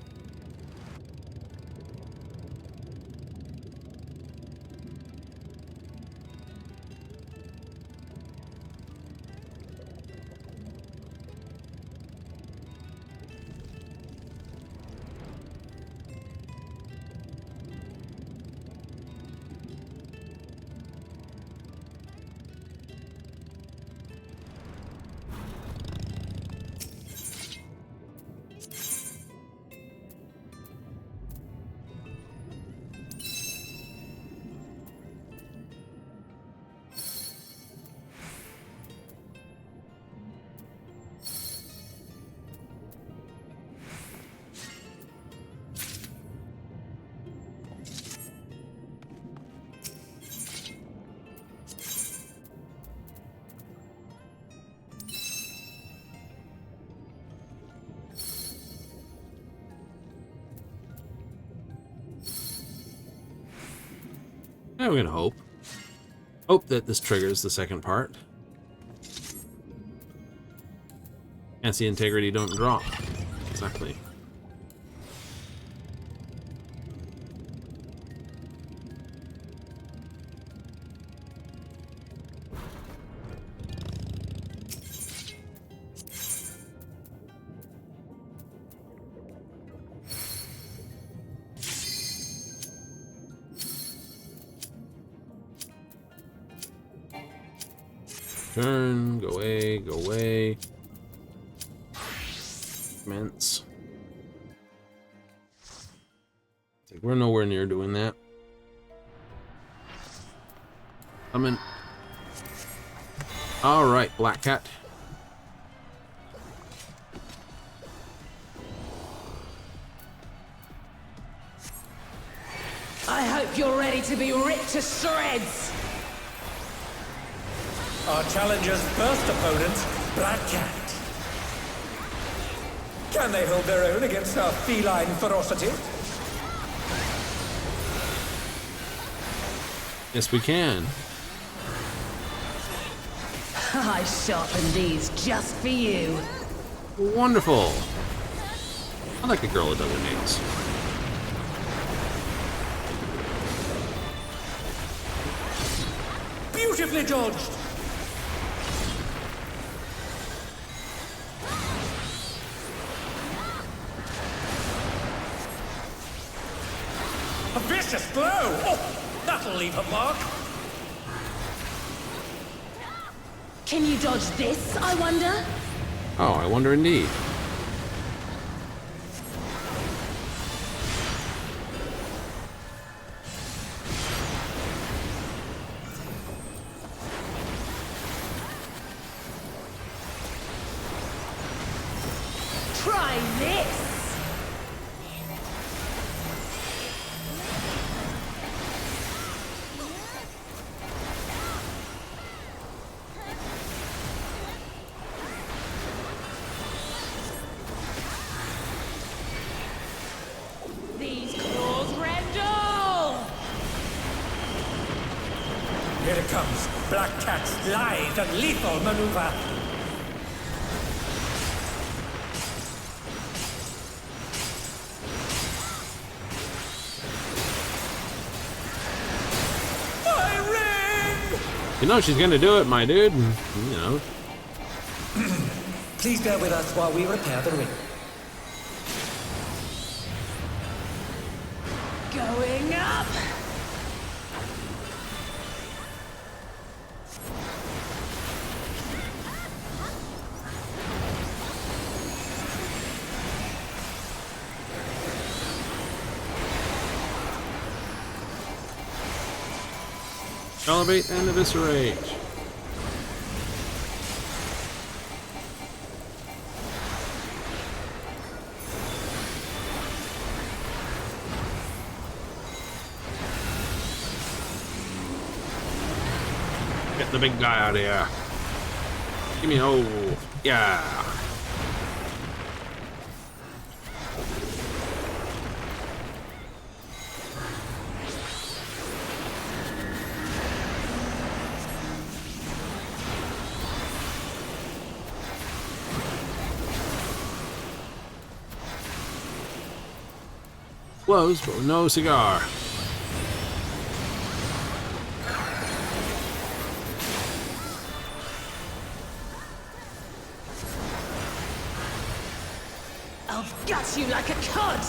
Yeah, we're gonna hope. Hope that this triggers the second part. Can't see integrity don't drop. Exactly. Turn, go away, go away. Commence. Like, we're nowhere near doing that. I'm in. Alright, Black Cat. I hope you're ready to be ripped to shreds! Our challenger's first opponent, Black Cat. Can they hold their own against our feline ferocity? Yes, we can. I sharpened these just for you. Wonderful. I like a girl who does her nails. Beautifully dodged! A vicious blow! Oh, that'll leave a mark. Can you dodge this, I wonder? Oh, I wonder indeed. Try this! These claws rendle! Here it comes. Black Cat's lithe and lethal maneuver. My ring! You know she's gonna do it, my dude. You know. Please bear with us while we repair the ring. Going up! Elevate and eviscerate. Get the big guy out of here. Give me oh yeah. Close, but no cigar. I'll gut you like a cod!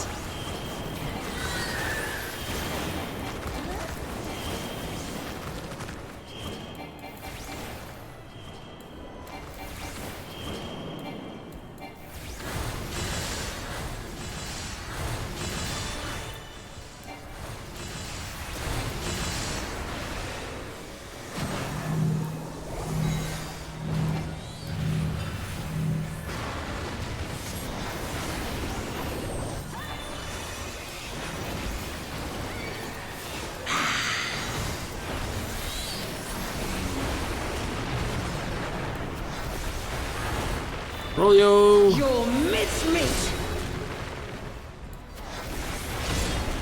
Rollio! You're mincemeat!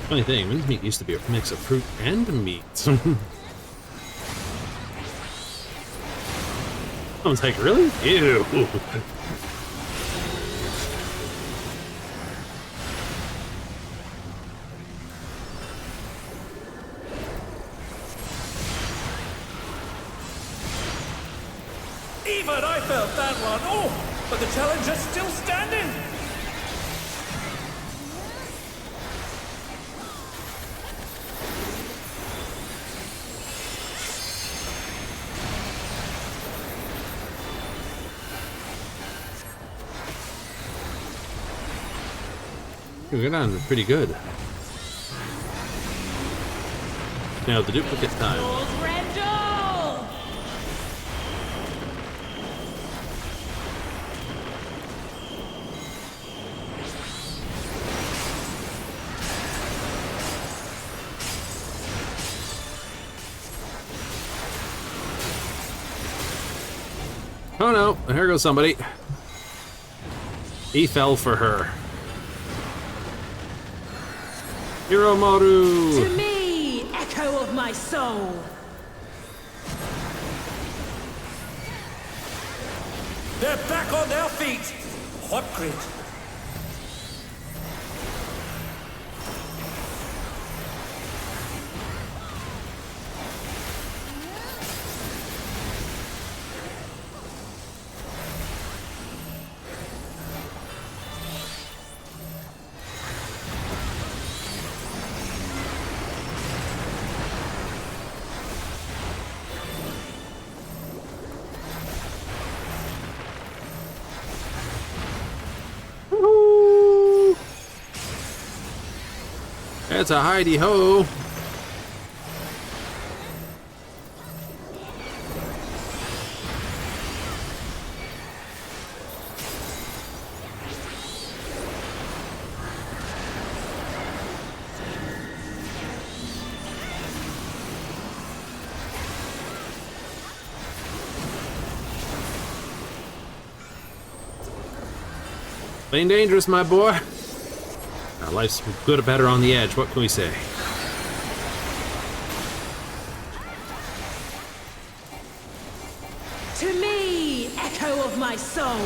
Funny thing, mincemeat used to be a mix of fruit and meat. I was like, really? Ew. Even I felt that one. Oh, but the challenger's still standing. We're down pretty good. Now the duplicate time. Lord Randall! Oh no, here goes somebody. He fell for her. Hiromaru! To me, echo of my soul! They're back on their feet. Hot grit. Woohoo! That's a hidey ho. Playing dangerous, my boy. Our life's good or better on the edge. What can we say? To me, echo of my soul!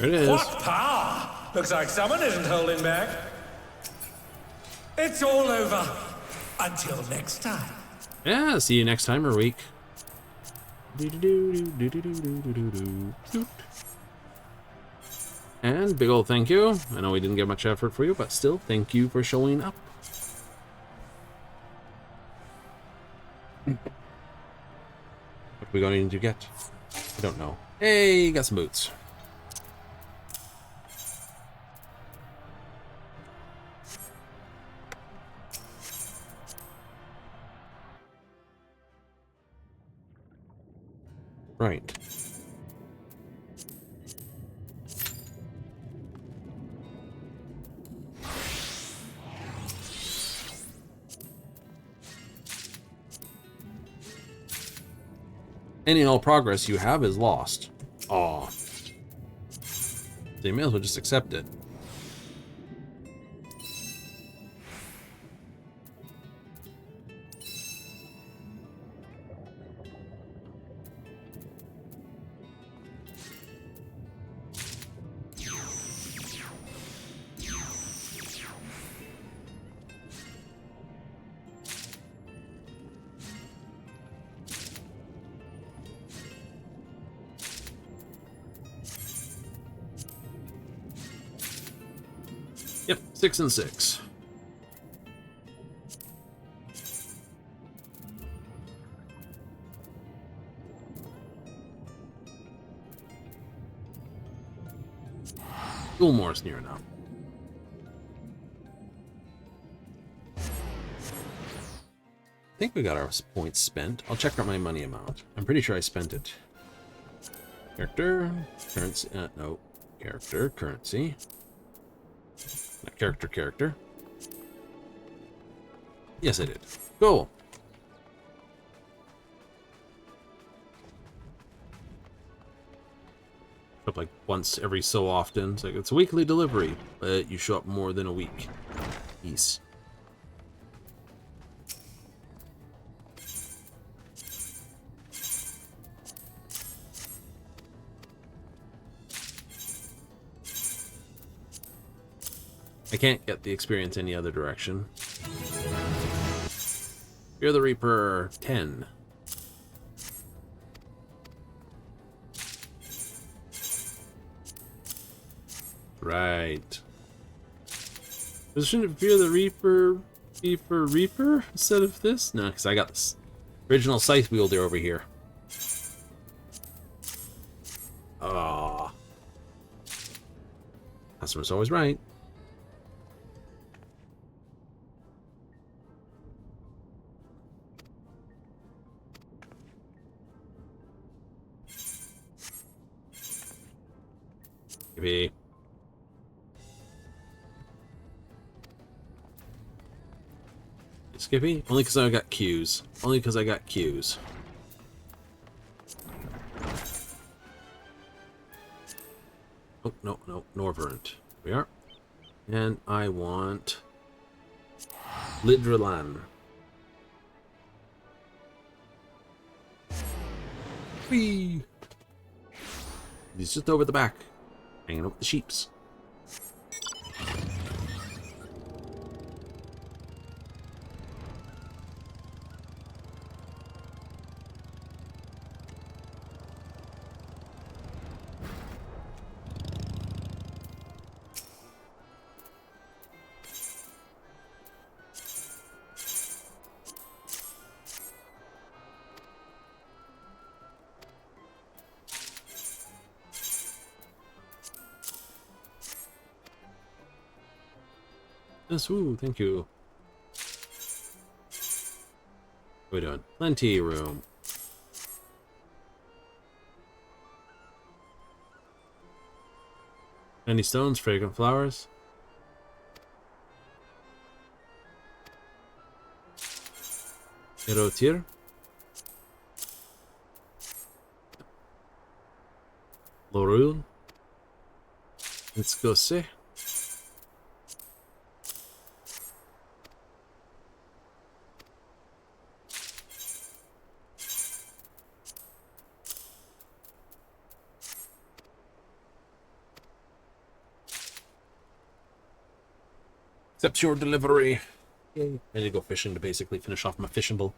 There it is. What power! Looks like someone isn't holding back. It's all over. Until next time. Yeah, see you next time or week. And big old thank you. I know we didn't get much effort for you, but still, thank you for showing up. What are we going to get? I don't know. Hey, got some boots. Right. Any and all progress you have is lost. Aw. So you may as well just accept it. Yep, 6 and 6. Gilmore's near enough. I think we got our points spent. I'll check out my money amount. I'm pretty sure I spent it. Character, currency, no. Character, currency. Not character. Yes, I did. Cool. Up like once every so often. It's like it's a weekly delivery, but you show up more than a week. Peace. I can't get the experience any other direction. Fear the Reaper 10. Right. Shouldn't Fear the Reaper be for Reaper instead of this? No, because I got this original scythe wielder over here. Ah. Customer's always right. Maybe. Skippy? Only because I got Qs. Only because I got Qs. Oh, no, Norverent. We are. And I want Lidralan. Whee! He's just over the back, hanging out with the sheeps. Yes, woo, thank you. What are we doing? Plenty of room. Any stones, fragrant flowers? Erotir? Lorul? Let's go see. Accepts your delivery. Yay. I need to go fishing to basically finish off my fishing bowl.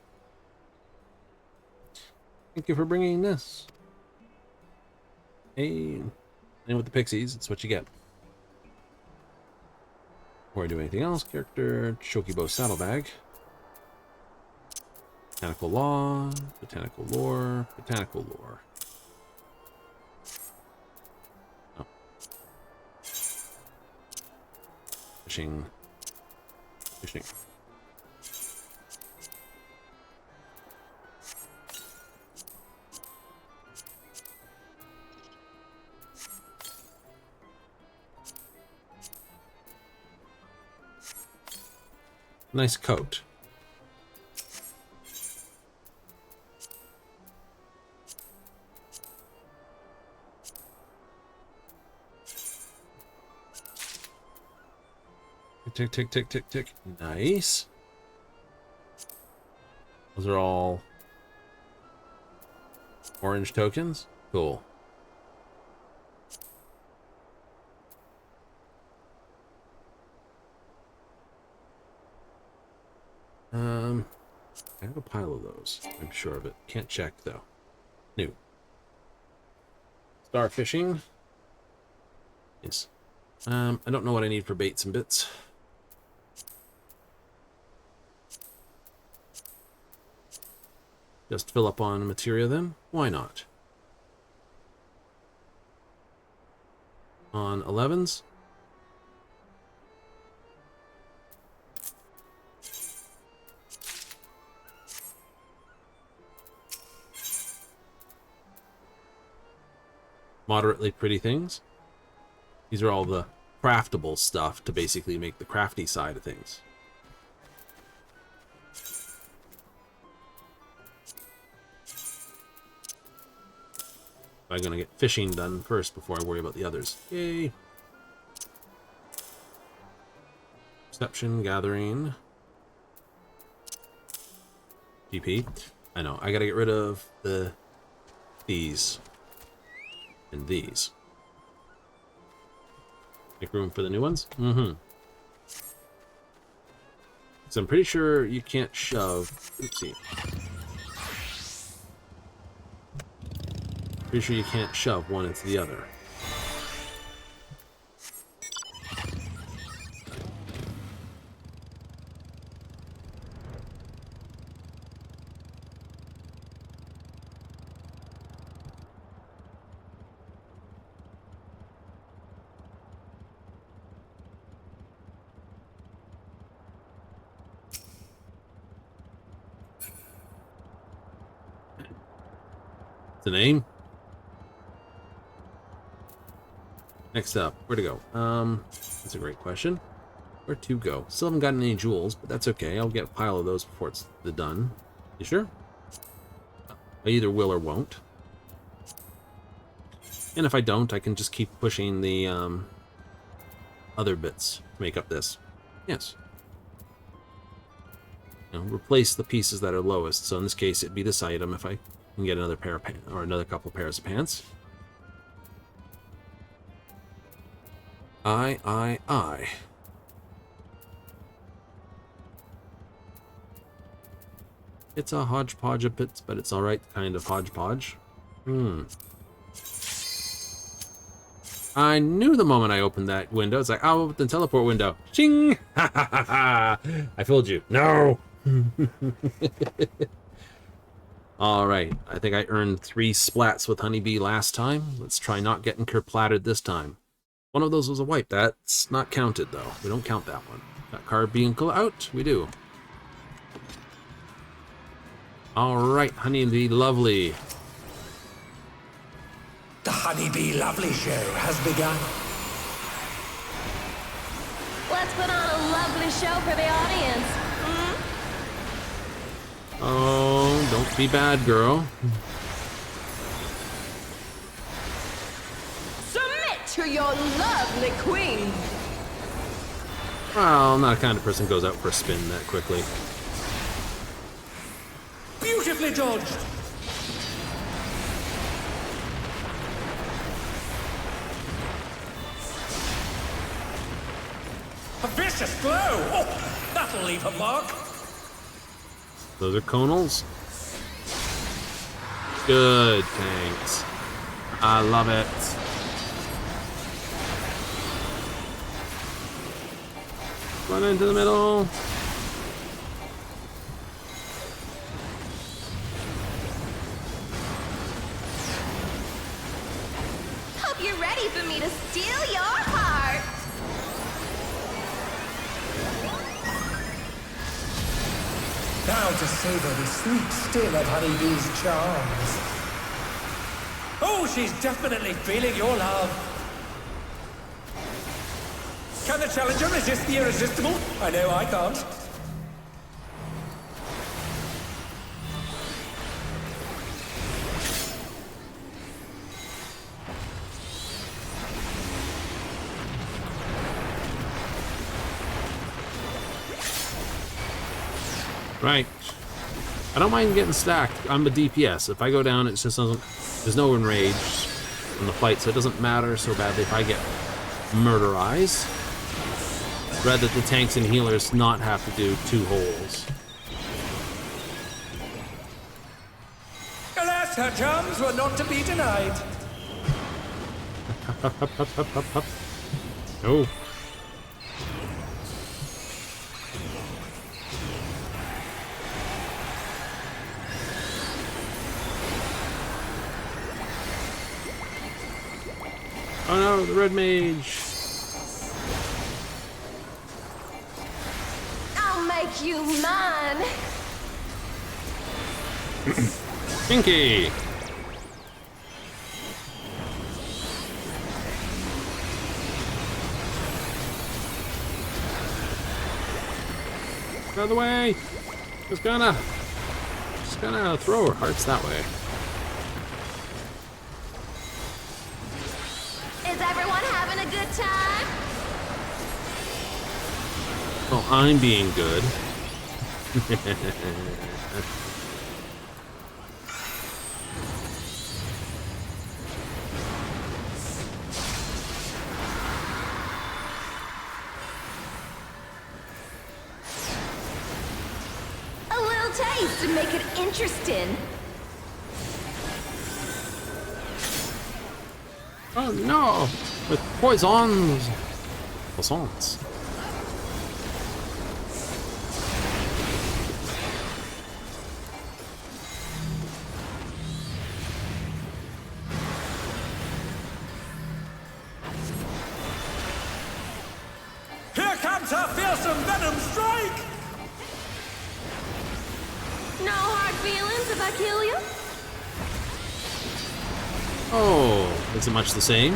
Thank you for bringing this. Hey, and with the pixies, it's what you get. Before I do anything else, character, Chocobo saddlebag. Botanical law, botanical lore, botanical lore. Oh. Fishing. Fishing. Nice coat. Tick, tick, tick, tick, tick. Nice. Those are all orange tokens. Cool. I have a pile of those. I'm sure of it. Can't check though. New. Star fishing. Yes. I don't know what I need for baits and bits. Just fill up on materia then? Why not? On 11s? Moderately pretty things. These are all the craftable stuff to basically make the crafty side of things. I'm gonna get fishing done first before I worry about the others. Yay! Perception, gathering. GP. I know, I gotta get rid of these. And these. Make room for the new ones? Mm-hmm. So I'm pretty sure you can't shove... Oopsie. Pretty sure you can't shove one into the other. The name? Next up, where to go? That's a great question. Where to go? Still haven't gotten any jewels, but that's okay. I'll get a pile of those before it's done. You sure? I either will or won't. And if I don't, I can just keep pushing the other bits to make up this. Yes. You know, replace the pieces that are lowest. So in this case, it'd be this item if I can get another pair of pants or another couple pairs of pants. I. It's a hodgepodge of bits, but it's alright kind of hodgepodge. I knew the moment I opened that window. It's like, I'll open the teleport window. Ching! Ha ha ha ha! I fooled you. No! Alright, I think I earned 3 splats with Honeybee last time. Let's try not getting kerplattered this time. One of those was a wipe. That's not counted, though. We don't count that one. That card being out? We do. Alright, Honeybee Lovely. The Honeybee Lovely show has begun. Let's put on a lovely show for the audience. Oh, don't be bad, girl. Submit to your lovely queen. Well, I'm not the kind of person who goes out for a spin that quickly. Beautifully dodged. A vicious blow! Oh, that'll leave a mark. Those are conals. Good tanks. I love it. Run into the middle. Hope you're ready for me to steal your heart. Now to savor the sweet sting of Honeybee's charms. Oh, she's definitely feeling your love. Can the challenger resist the irresistible? I know I can't. Right. I don't mind getting stacked. I'm a DPS. If I go down, it just doesn't... There's no enrage on the fight, so it doesn't matter so badly if I get murderized. I'd rather the tanks and healers not have to do 2 holes. Alas, her charms were not to be denied. Oh. Oh no, the red mage. I'll make you mine. Pinky. Out of the way. Just gonna throw her hearts that way. Is everyone having a good time? Oh, I'm being good. A little taste to make it interesting. Oh no! With poisons! Poisons. Here comes her fearsome venom strike! No hard feelings if I kill you? Oh, is it much the same?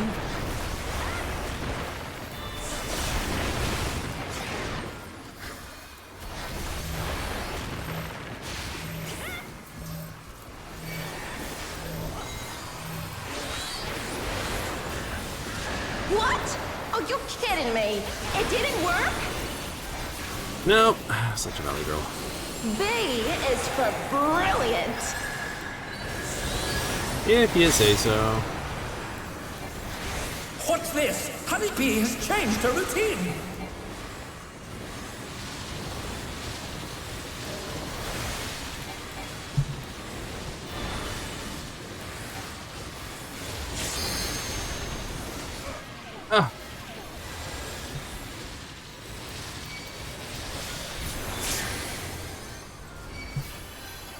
What? Oh, you kidding me? It didn't work? Nope. Such a valley girl. B is for brilliant. If you say so. What's this? Honeybee has changed her routine. Ah.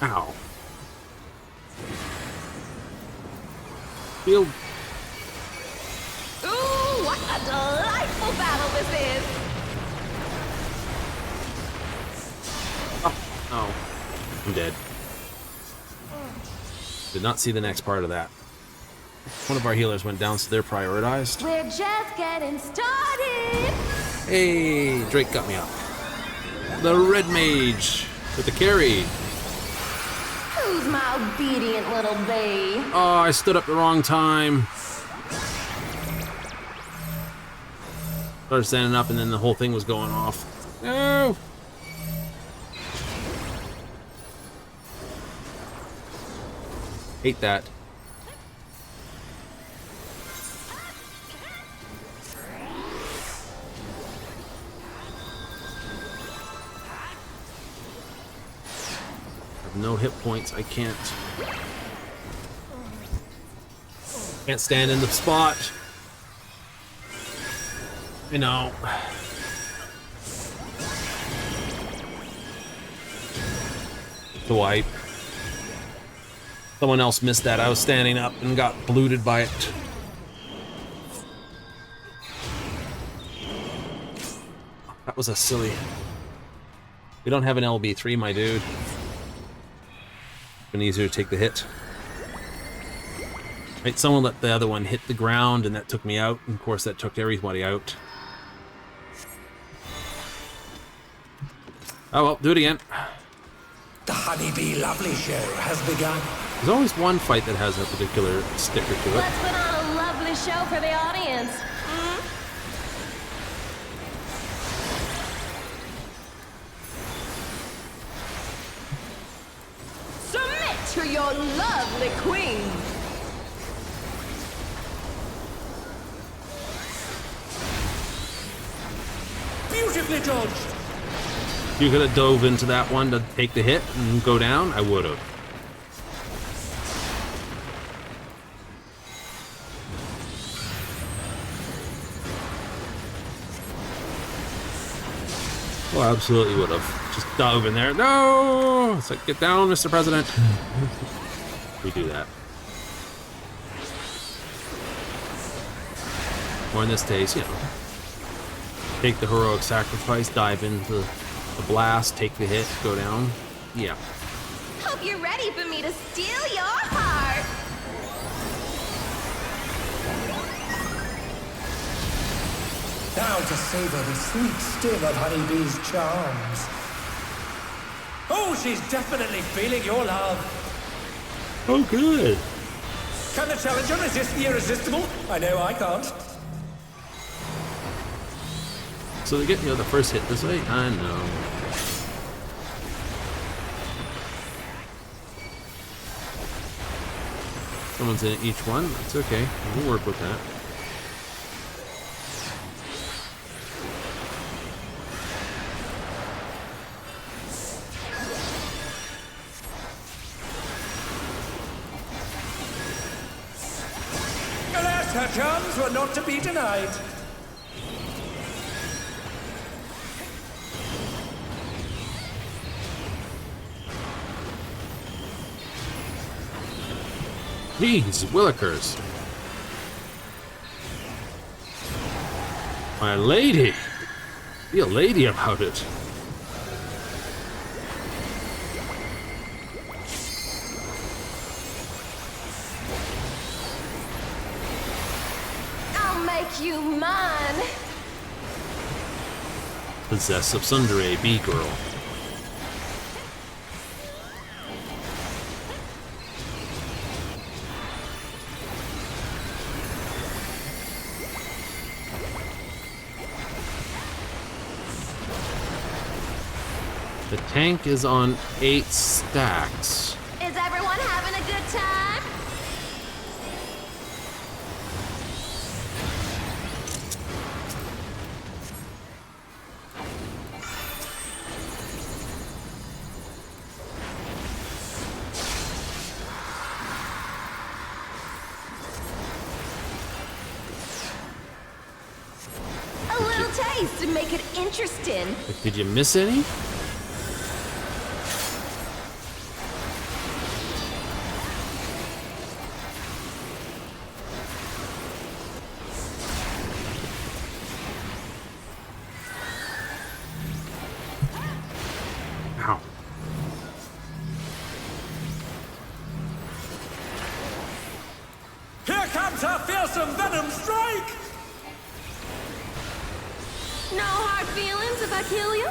Ow. Feel. Ooh, what a delightful battle this is. Oh. I'm dead. Did not see the next part of that. One of our healers went down, so they're prioritized. We're just getting started. Hey, Drake got me up. The red mage with the carry. Who's my obedient little bee? Oh, I stood up the wrong time. Started standing up and then the whole thing was going off. No! Hate that. No hit points. I can't stand in the spot. You know. The wipe. Someone else missed that. I was standing up and got bluted by it. That was a silly. We don't have an LB3, my dude. Been easier to take the hit. Right, someone let the other one hit the ground, and that took me out. And of course, that took everybody out. Oh well, do it again. The Honeybee Lovely Show has begun. There's always one fight that has a particular sticker to it. Let's put on a lovely show for the audience. Submit to your lovely queen. Beautifully dodged. If you could have dove into that one to take the hit and go down, I would have. Oh, absolutely would have. Just dove in there. No! It's like, get down, Mr. President. We do that. Or in this case, you know, take the heroic sacrifice, dive into the blast, take the hit, go down. Yeah. Hope you're ready for me to steal your heart. Now to savor the sweet sting of Honeybee's charms. Oh, she's definitely feeling your love. Oh, good. Can the challenger resist the irresistible? I know I can't. So they get, you know, the first hit this way? I know. Someone's in each one. That's okay. We'll work with that. Alas, her charms were not to be denied. Jeez, Willikers. My lady. Be a lady about it. I'll make you mine. Possess of Sundere, bee girl. The tank is on 8 stacks. Is everyone having a good time? A little taste to make it interesting. Did you miss any? Ow. Here comes her fearsome venom strike! No hard feelings if I kill you?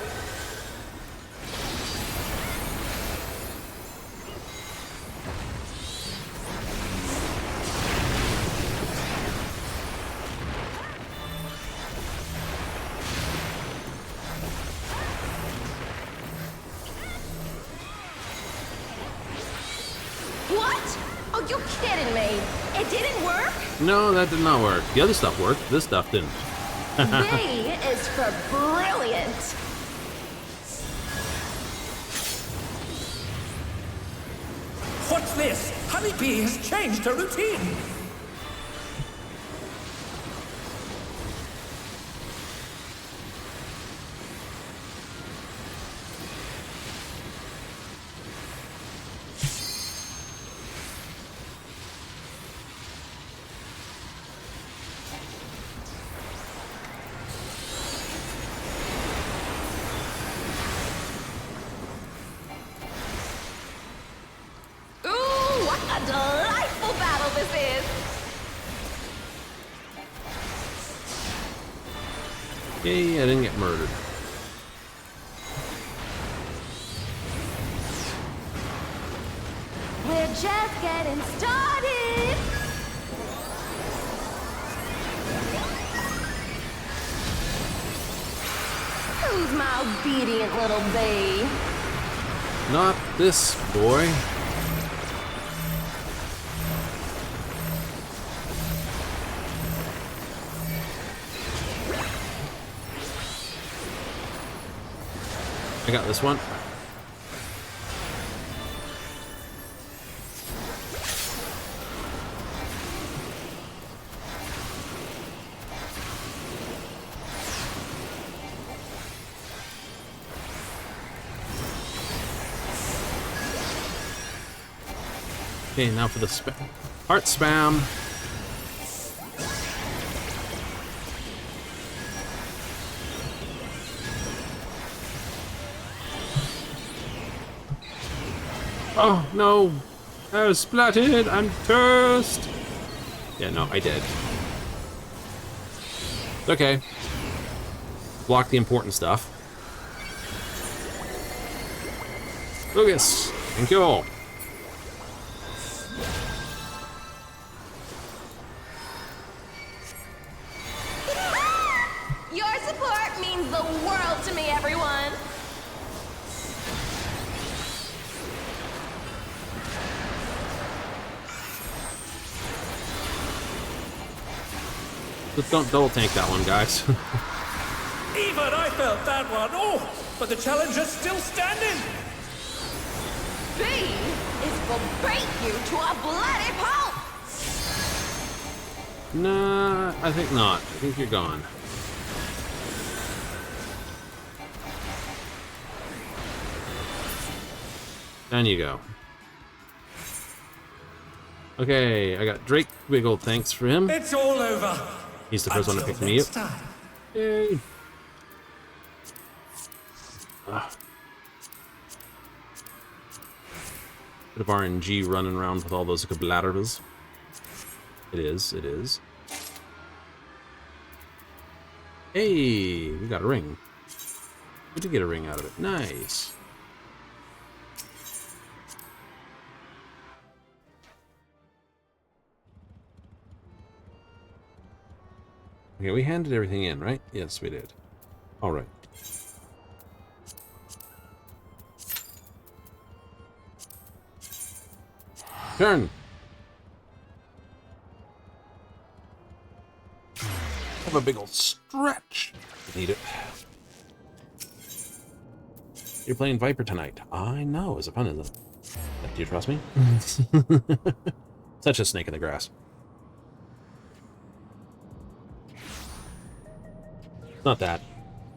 What? Oh, you're kidding me. It didn't work? No, that did not work. The other stuff worked. This stuff didn't. B is for brilliant. this? Honeybee has changed her routine. Ooh, what a delightful battle this is! Yay, I didn't get murdered. We're just getting started. Who's my obedient little bee? Not this boy. I got this one. Okay, now for the heart spam. Oh no! I was splatted! I'm cursed! Yeah, no, I did. It's okay. Block the important stuff. Lucas! Thank you all. Your support means the world to me, everyone! Just don't double tank that one, guys. Even I felt that one. Oh, but the challenger's still standing. B is will break you to a bloody pulp! Nah, I think not. I think you're gone. Down you go. Okay, I got Drake Wiggle. Thanks for him. It's all over. He's the first one to Until pick me up. next time. Yay. Ugh. Bit of RNG running around with all those kablatters. It is, it is. Hey, we got a ring. We did get a ring out of it. Nice. Okay, we handed everything in, right? Yes, we did. All right. Turn. Have a big old stretch. Need it. You're playing Viper tonight. I know. Is it fun, isn't it? Do you trust me? Such a snake in the grass. Not that.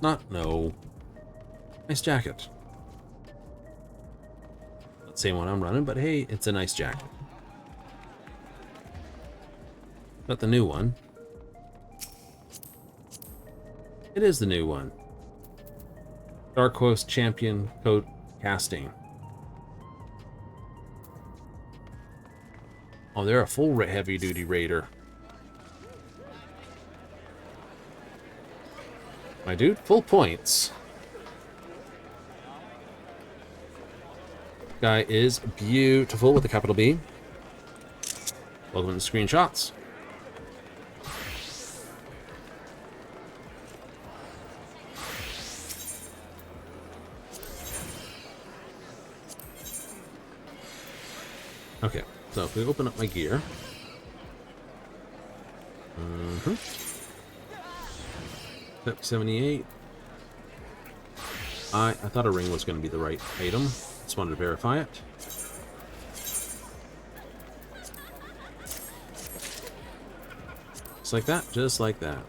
No. Nice jacket. Not the same one I'm running, but hey, it's a nice jacket. Not the new one. It is the new one. Dark Horse Champion Coat Casting. Oh, they're a full heavy-duty raider. My dude, full points. Guy is beautiful with a capital B. Welcome to screenshots. Okay, so if we open up my gear. Step 78. I thought a ring was going to be the right item. Just wanted to verify it. Just like that, just like that.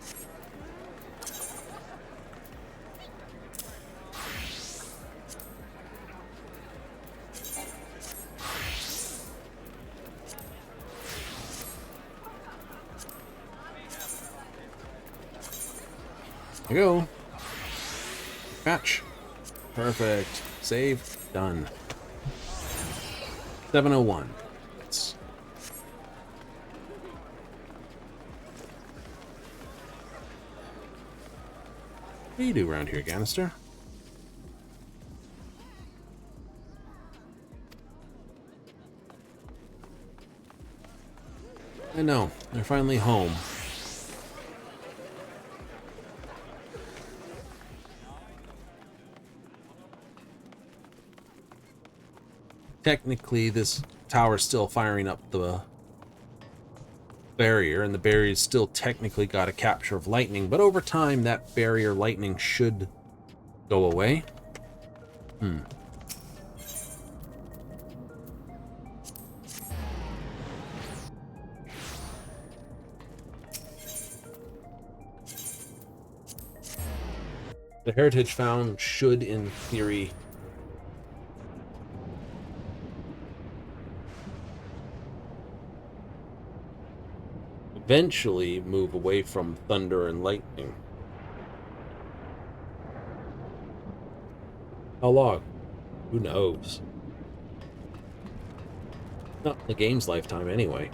There you go. Catch. Perfect. Save. Done. 701. What do you do around here, Ganister? I know. They're finally home. Technically, this tower's still firing up the barrier, and the barrier's still technically got a capture of lightning, but over time, that barrier lightning should go away. The heritage found should, in theory, eventually move away from thunder and lightning. How long? Who knows? Not in the game's lifetime, anyway.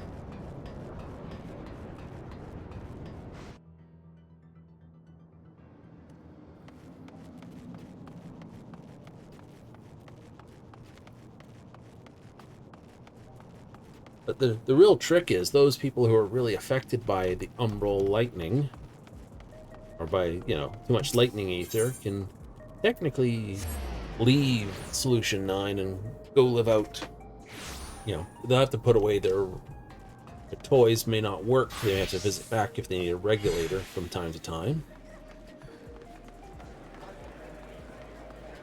But the real trick is those people who are really affected by the umbral lightning, or by, you know, too much lightning ether, can technically leave Solution 9 and go live out. You know, they'll have to put away their toys, may not work. They have to visit back if they need a regulator from time to time.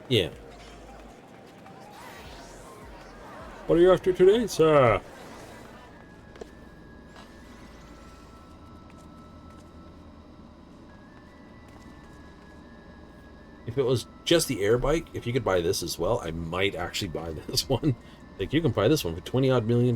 Yeah. What are you after today, sir? If it was just the air bike, if you could buy this as well, I might actually buy this one. Like, you can buy this one for $20-odd million.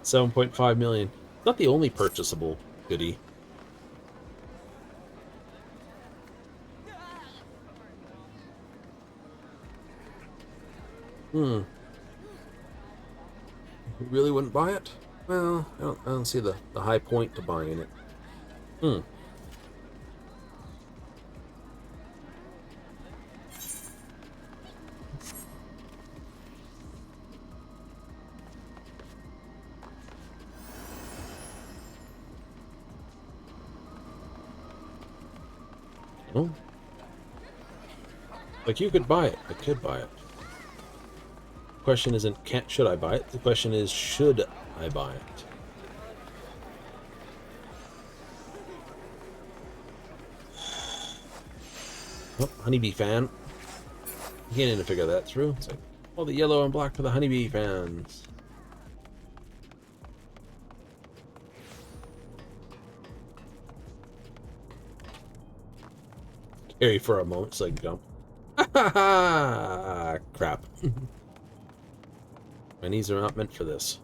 $7.5 million. It's not the only purchasable goodie. You really wouldn't buy it? Well, I don't see the high point to buying it. Well, like, you could buy it. I could buy it. The question isn't should I buy it? The question is, should I buy it? Oh, honeybee fan. Beginning to figure that through. It's like, all the yellow and black for the honeybee fans. Scary for a moment, so I can jump. Crap. My knees are not meant for this.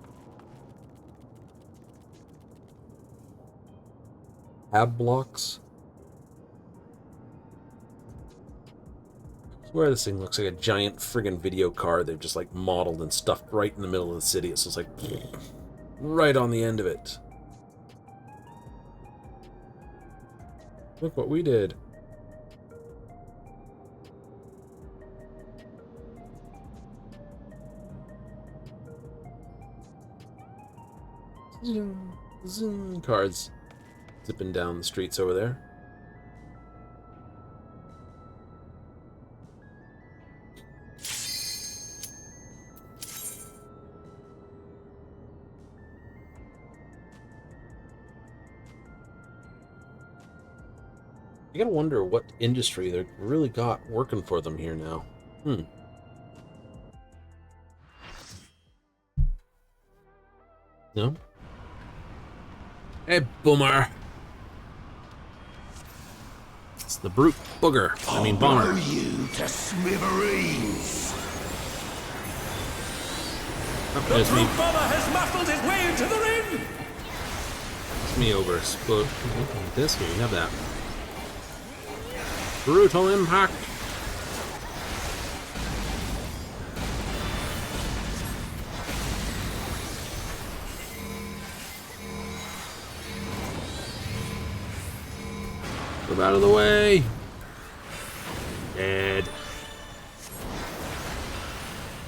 Ab blocks. I swear this thing looks like a giant friggin' video card they've just like modeled and stuffed right in the middle of the city. It's just like right on the end of it. Look what we did. Zoom, zoom, cards zipping down the streets over there. You gotta wonder what industry they've really got working for them here now. No? Hey, Boomer! It's the brute booger. I mean, bomber. Blow you to smithereens. Oh, The there's me. brute bomber has muscled his way into the ring! It's me over. Explode. This here, you have that. Brutal impact. Move out of the way. Dead.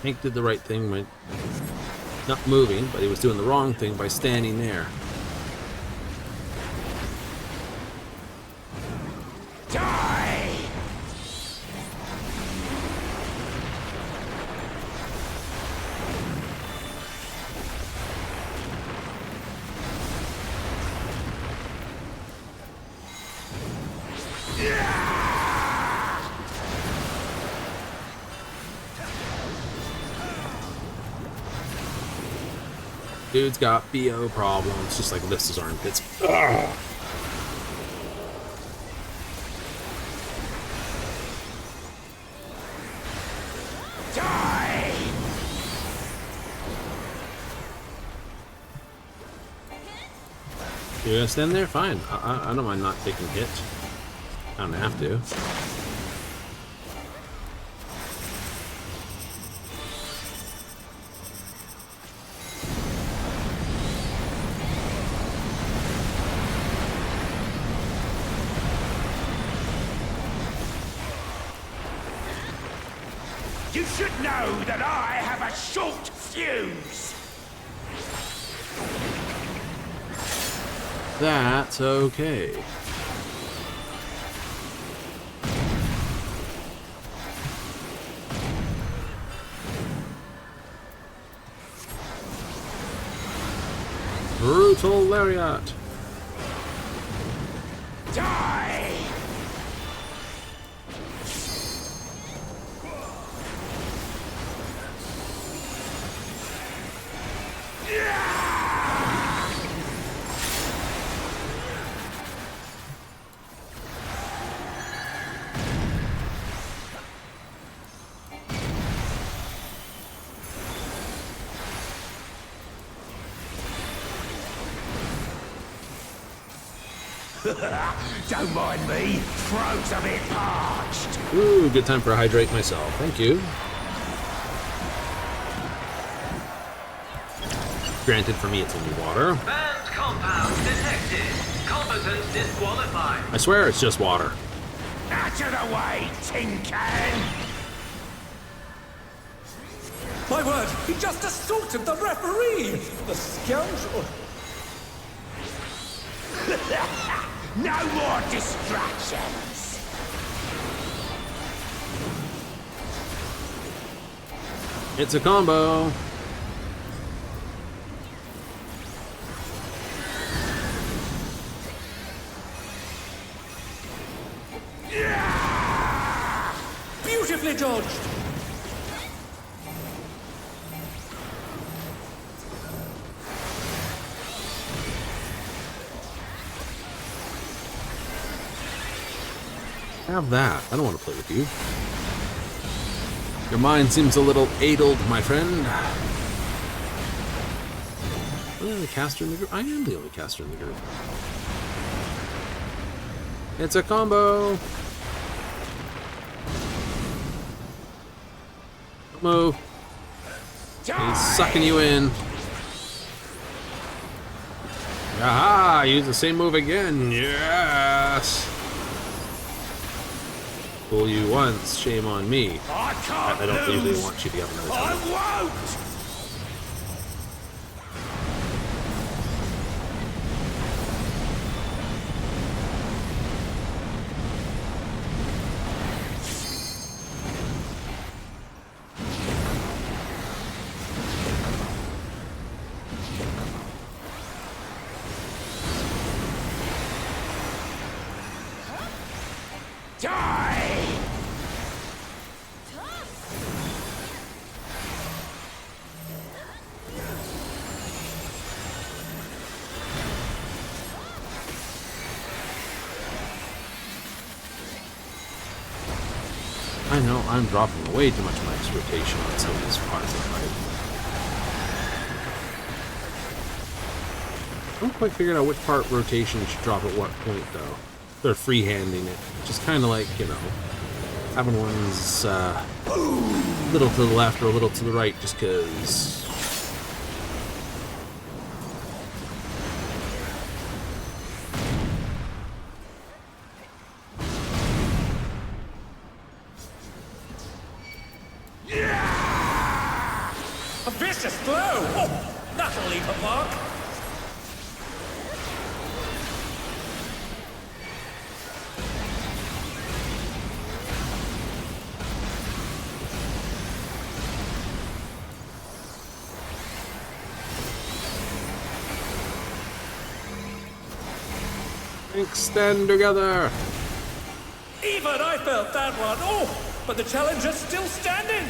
Hank did the right thing by not moving, but he was doing the wrong thing by standing there. Die! Dude's got BO problems, just like lifts his armpits. Ugh. Die! You gonna stand there? Fine. I don't mind not taking hit. I don't have to. You should know that I have a short fuse. That's okay. Brutal lariat. Die! Don't mind me, throat's a bit parched. Ooh, good time for a hydrate myself. Thank you. Granted, for me, it's only water. Banned compound detected. Competent disqualified. I swear it's just water. Out of the way, tin can! My word, he just assaulted the referee! The scoundrel! No more distractions! It's a combo. Beautifully dodged! Have that. I don't want to play with you. Your mind seems a little addled, my friend. Am I the only caster in the group? I am the only caster in the group. It's a combo. Don't move. He's sucking you in. Aha! Use the same move again. Yes. Fool you once, shame on me. I can't I don't usually lose. want you to have another I time. won't! Die! I know I'm dropping way too much max rotation on some of these parts of the fight. I haven't quite figured out which part rotation should drop at what point, though. They're freehanding it. Just kind of like, you know, having ones a little to the left or a little to the right just because... A vicious blow! Oh, that'll leave a mark. Extend together! Even I felt that one. Oh, but the challenger's still standing.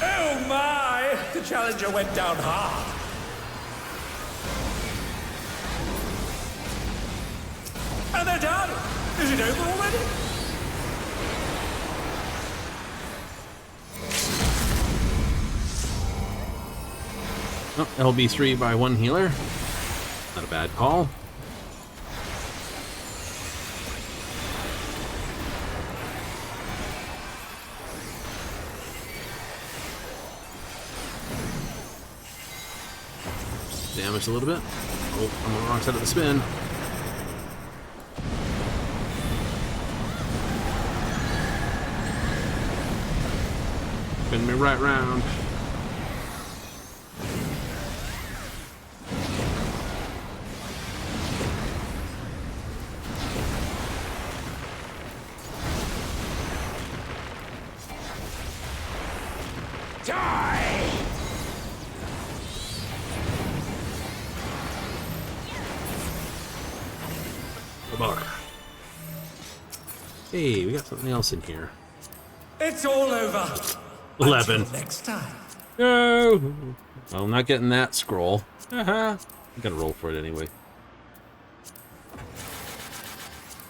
Oh my! The challenger went down hard. And they're done! Is it over already? Oh, LB3 by one healer. Not a bad call. Damaged a little bit. Oh, I'm on the wrong side of the spin. Spin me right round. Die! Hey, we got something else in here. It's all over. 11. Until next time. No! Well, I'm not getting that scroll. I'm gonna roll for it anyway.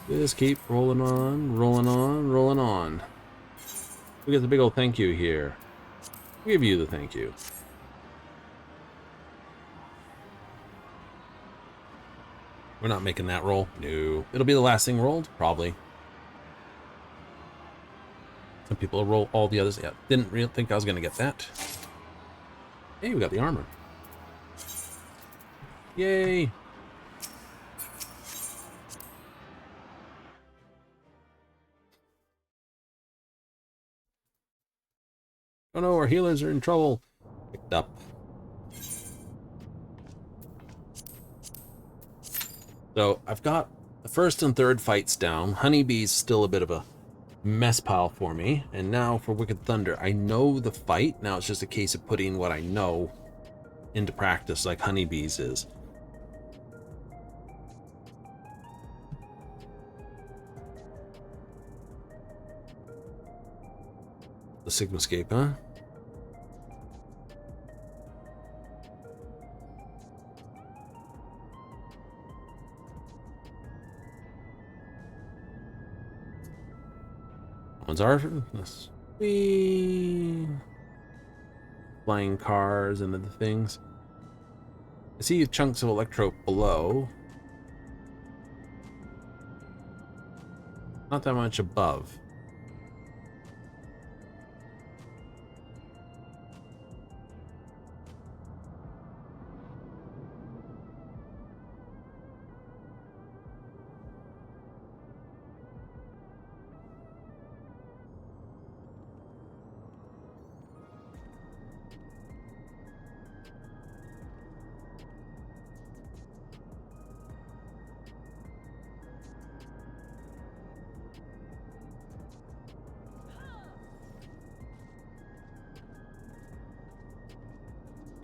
Just keep rolling on, rolling on, rolling on. We get the big old thank you here. I'll give you the thank you. We're not making that roll. No. It'll be the last thing rolled? Probably. Some people roll all the others. Yeah, didn't really think I was going to get that. Hey, we got the armor. Yay. Oh no, our healers are in trouble. Picked up. So I've got the first and third fights down. Honeybee's still a bit of a mess pile for me. And now for Wicked Thunder. I know the fight. Now it's just a case of putting what I know into practice like Honeybee's is. The Sigmascape, huh? Ones are flying cars and other things. I see chunks of electro below. Not that much above.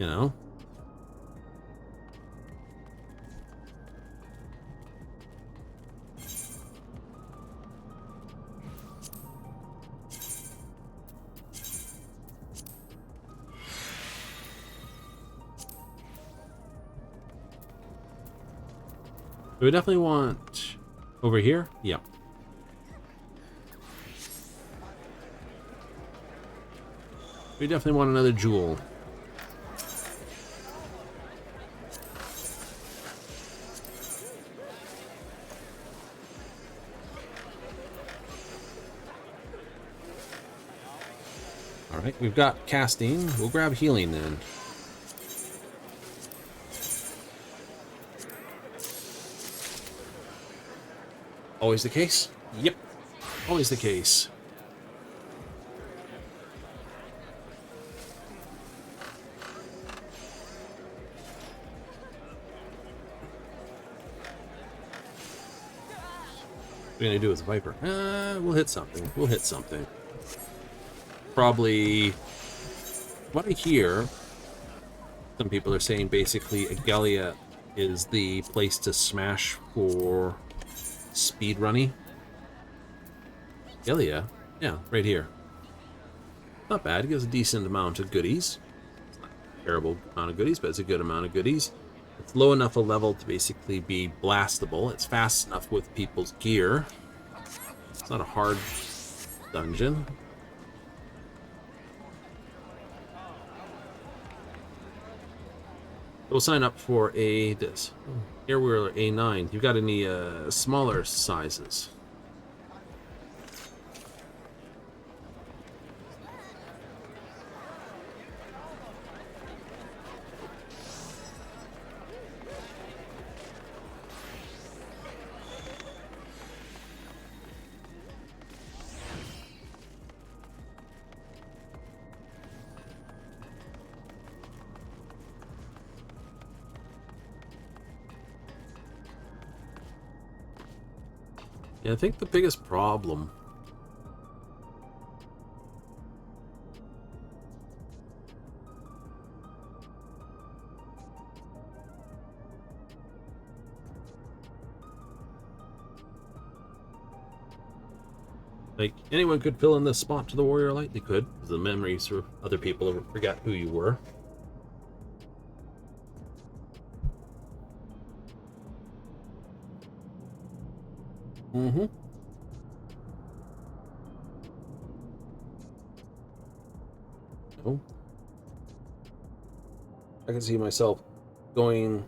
You know? We definitely want over here. Yeah. We definitely want another jewel. All right, we've got casting. We'll grab healing then. Always the case? Yep. Always the case. What are we gonna do with the Viper? We'll hit something. We'll hit something. Probably what I hear, some people are saying basically Agelia is the place to smash for speed running. Agelia? Yeah, right here. Not bad. It gives a decent amount of goodies. It's not a terrible amount of goodies, but it's a good amount of goodies. It's low enough a level to basically be blastable. It's fast enough with people's gear. It's not a hard dungeon. We'll sign up for this. Here we're A9. You got any smaller sizes? Yeah, I think the biggest problem like anyone could fill in this spot to the warrior light. They could. The memories for other people who forgot who you were. Mm-hmm. No. I can see myself going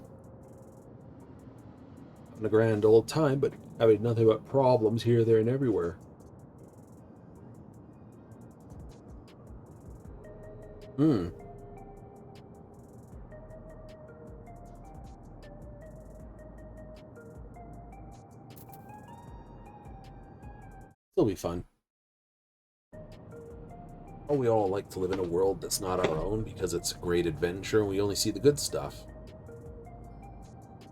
on a grand old time, but having nothing but problems here, there, and everywhere. Hmm. It'll be fun. Oh, we all like to live in a world that's not our own because it's a great adventure and we only see the good stuff.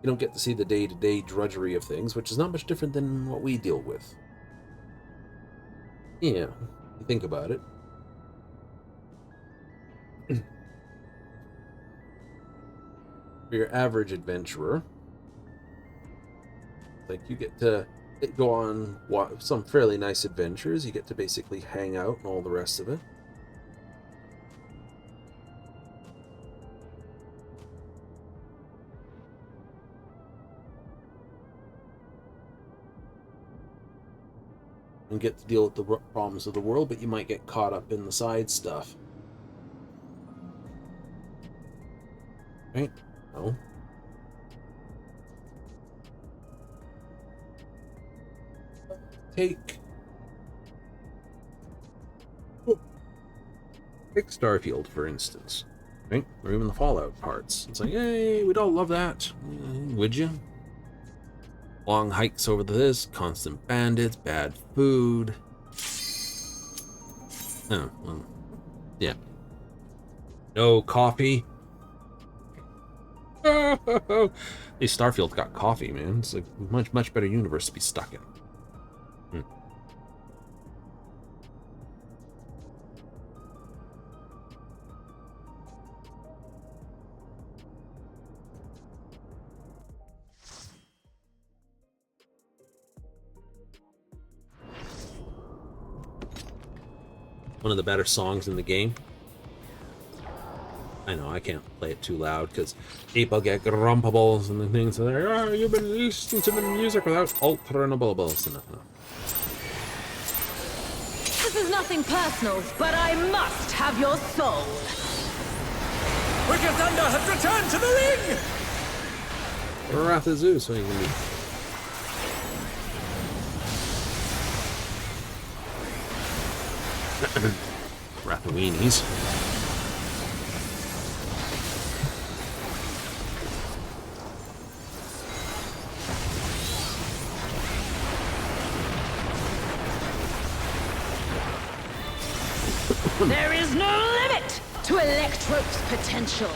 You don't get to see the day-to-day drudgery of things, which is not much different than what we deal with. Yeah, you think about it. For your average adventurer, like you get to go on some fairly nice adventures. You get to basically hang out and all the rest of it. And get to deal with the problems of the world, but you might get caught up in the side stuff. Right? No. Take Starfield, for instance. Right? Or even the Fallout parts. It's like, hey, we'd all love that. Would you? Long hikes over to this, constant bandits, bad food. Oh, well, yeah. No coffee. At least Starfield got coffee, man. It's a much better universe to be stuck in. one of the better songs in the game. I know I can't play it too loud because people get grumpables and the things like, oh, you've been listening to the music without alterables. No. This is nothing personal, but I must have your soul. Wicked Thunder has returned to the ring! Wrath of Zeus, so you can do. Wrath of Weenies. There is no limit to Electrope's potential.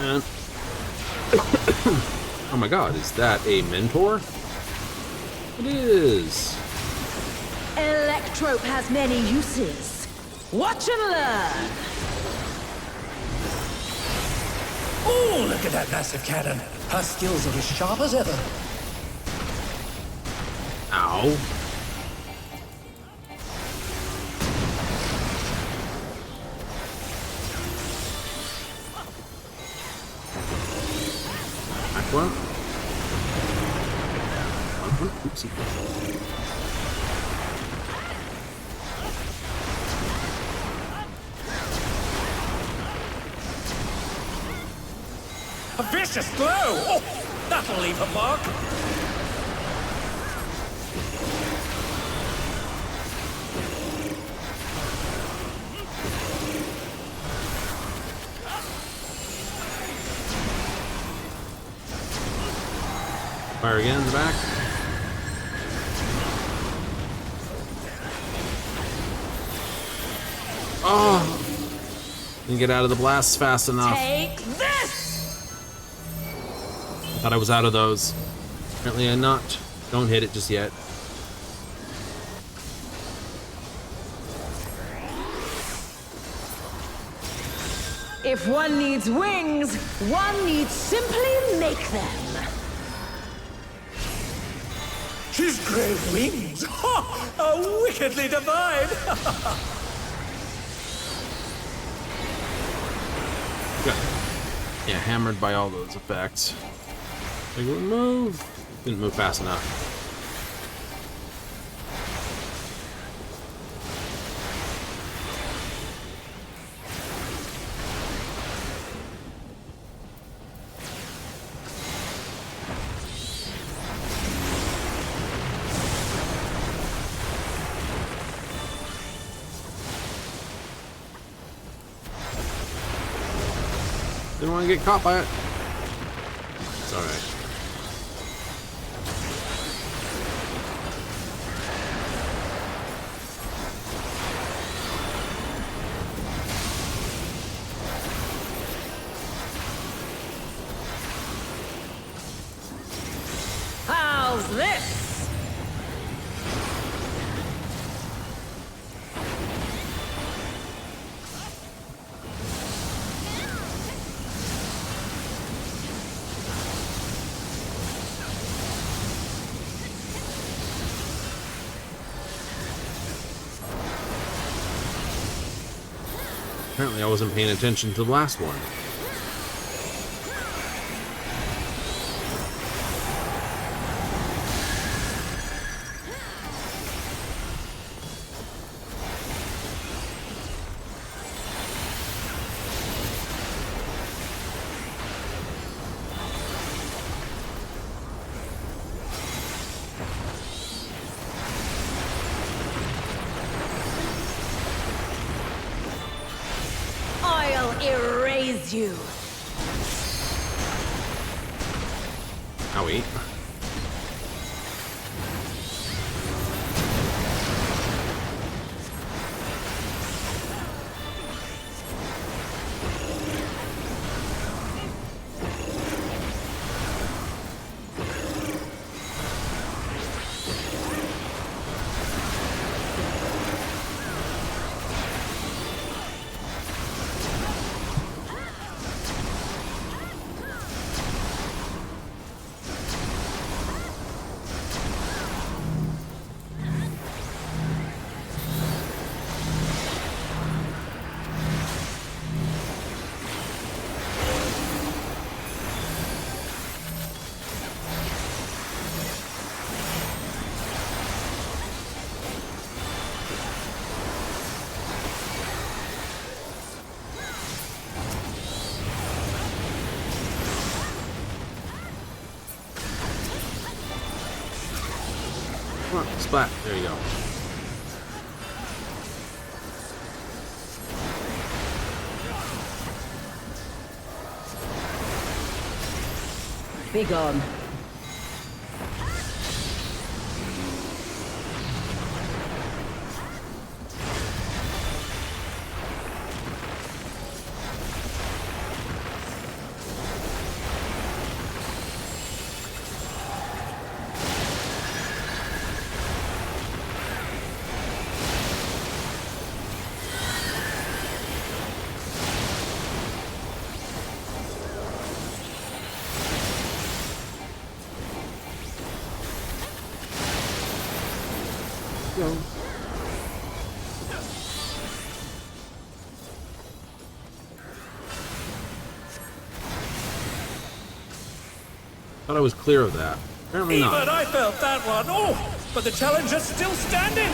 And oh my god, is that a mentor? It is. Electrope has many uses. Watch and learn. Oh, look at that massive cannon. Her skills are as sharp as ever. Ow. Aqua. Oopsie. A vicious blow! Oh, that'll leave a mark. Fire again in the back. Oh! Didn't get out of the blasts fast enough. Take this! Thought I was out of those. Apparently I'm not. Don't hit it just yet. If one needs wings, one needs simply make them. His great wings! Ha! Are wickedly divine! Yeah, hammered by all those effects. Like, move! Didn't move fast enough. Didn't want to get caught by it. It's alright. How's this? Apparently I wasn't paying attention to the last one. I'll erase you. Owie. Splat. There you go. Be gone. Go. Thought I was clear of that. Apparently Even not. I felt that one. Oh, but the challenger's still standing.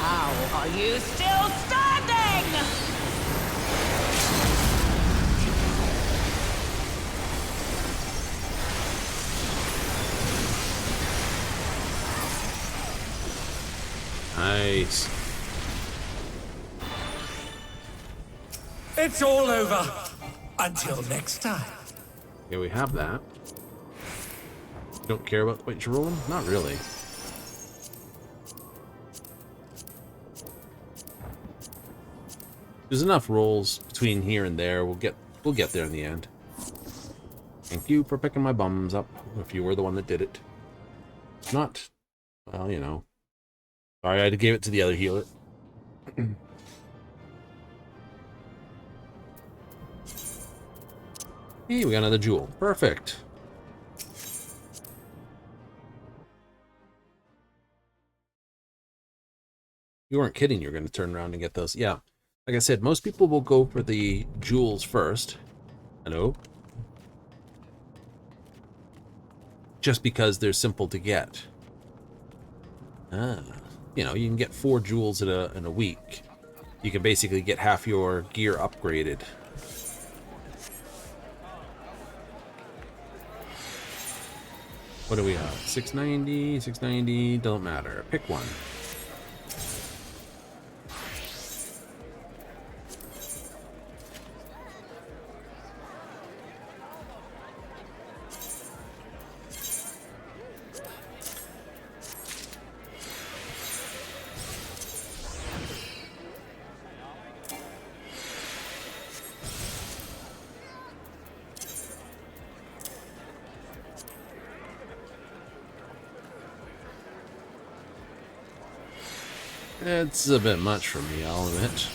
How are you still standing? Nice. It's all over. Until next time. Okay, we have that. Don't care about what you're rolling? Not really. There's enough rolls between here and there. We'll get there in the end. Thank you for picking my bums up, if you were the one that did it. If not, well, you know. Sorry, I gave it to the other healer. Hey, we got another jewel. Perfect. You weren't kidding you're going to turn around and get those. Yeah. Like I said, most people will go for the jewels first. Hello? Just because they're simple to get. You know, you can get 4 jewels in a week. You can basically get half your gear upgraded. What do we have? 690, 690, don't matter. Pick one. It's a bit much for me, I'll admit.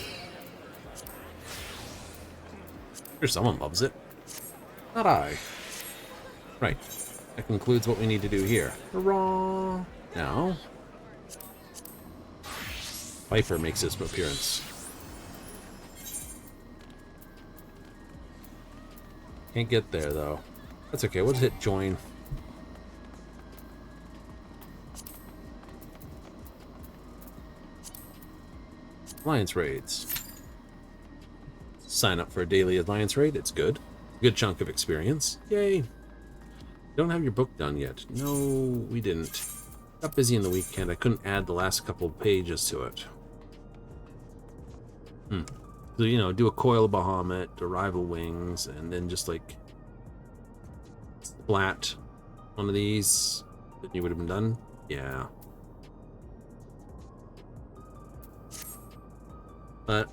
Sure, someone loves it. Not I. Right. That concludes what we need to do here. Hurrah! Now, Viper makes his appearance. Can't get there, though. That's okay, we'll just hit join. Alliance raids. Sign up for a daily alliance raid. It's good. Good chunk of experience. Yay. Don't have your book done yet. No, we didn't. Got busy in the weekend. I couldn't add the last couple pages to it. So, you know, do a Coil Bahamut, a Rival Wings, and then just like splat one of these. Then you would have been done. Yeah. But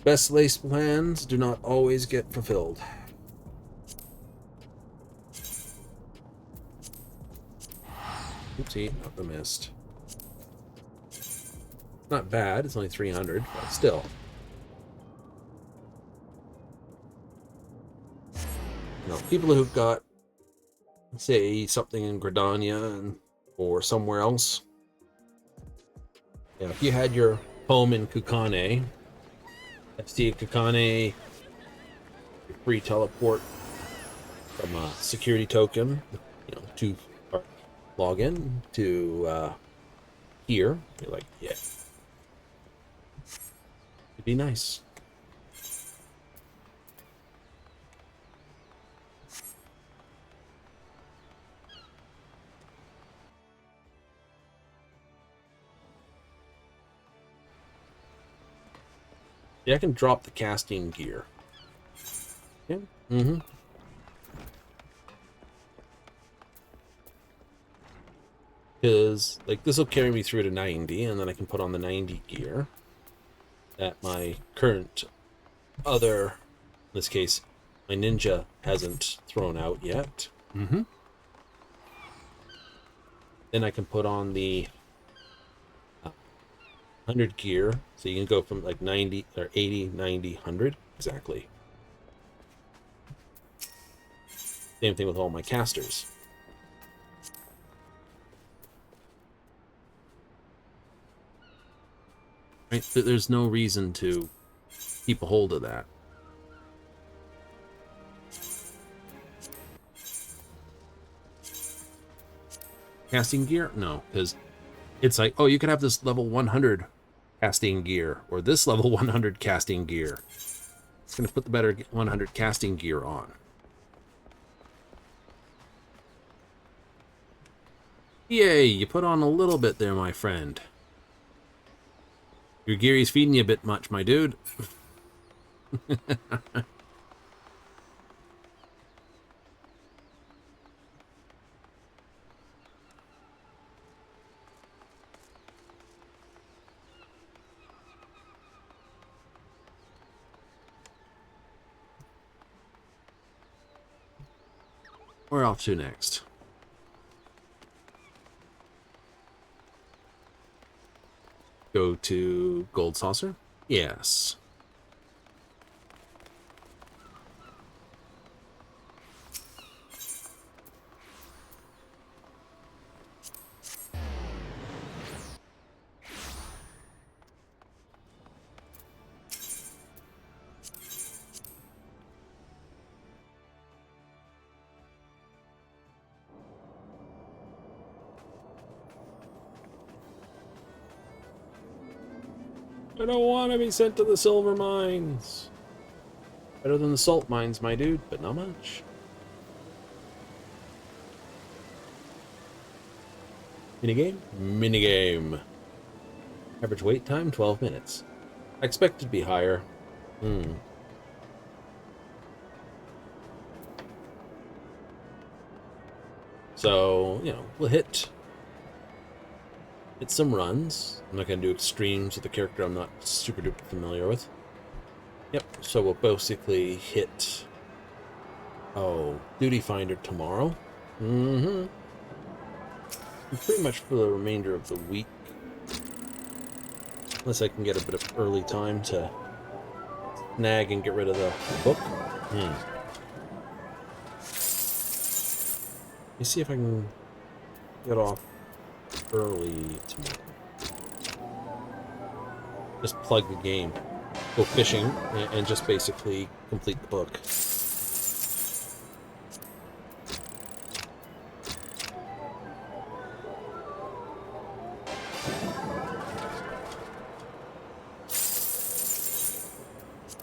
best lace plans do not always get fulfilled. Oopsie, not the mist. Not bad, it's only 300, but still. You know, people who've got say something in Gridania or somewhere else. Yeah, if you had your home in Kukane, FT Kukane, your free teleport from a security token, to log in to here. You're like, yeah, it'd be nice. Yeah, I can drop the casting gear. Yeah. Mm-hmm. Because, like, this will carry me through to 90, and then I can put on the 90 gear that my current other, in this case, my ninja hasn't thrown out yet. Mm-hmm. Then I can put on the 100 gear, so you can go from like 90 or 80, 90, 100 exactly. Same thing with all my casters. Right? There's no reason to keep a hold of that. Casting gear? No, because it's like, oh, you could have this level 100 casting gear or this level 100 casting gear. It's going to put the better 100 casting gear on. Yay, you put on a little bit there, my friend. Your geary's feeding you a bit much, my dude. Where off to next? Go to Gold Saucer? Yes. I don't want to be sent to the silver mines. Better than the salt mines, my dude, but not much. Minigame? Minigame. Average wait time, 12 minutes. I expect it to be higher. So, we'll hit some runs. I'm not going to do extremes with a character I'm not super duper familiar with. Yep, so we'll basically hit, Duty Finder tomorrow. And pretty much for the remainder of the week. Unless I can get a bit of early time to snag and get rid of the book. Let me see if I can get off early tomorrow. Just plug the game, go fishing, and just basically complete the book.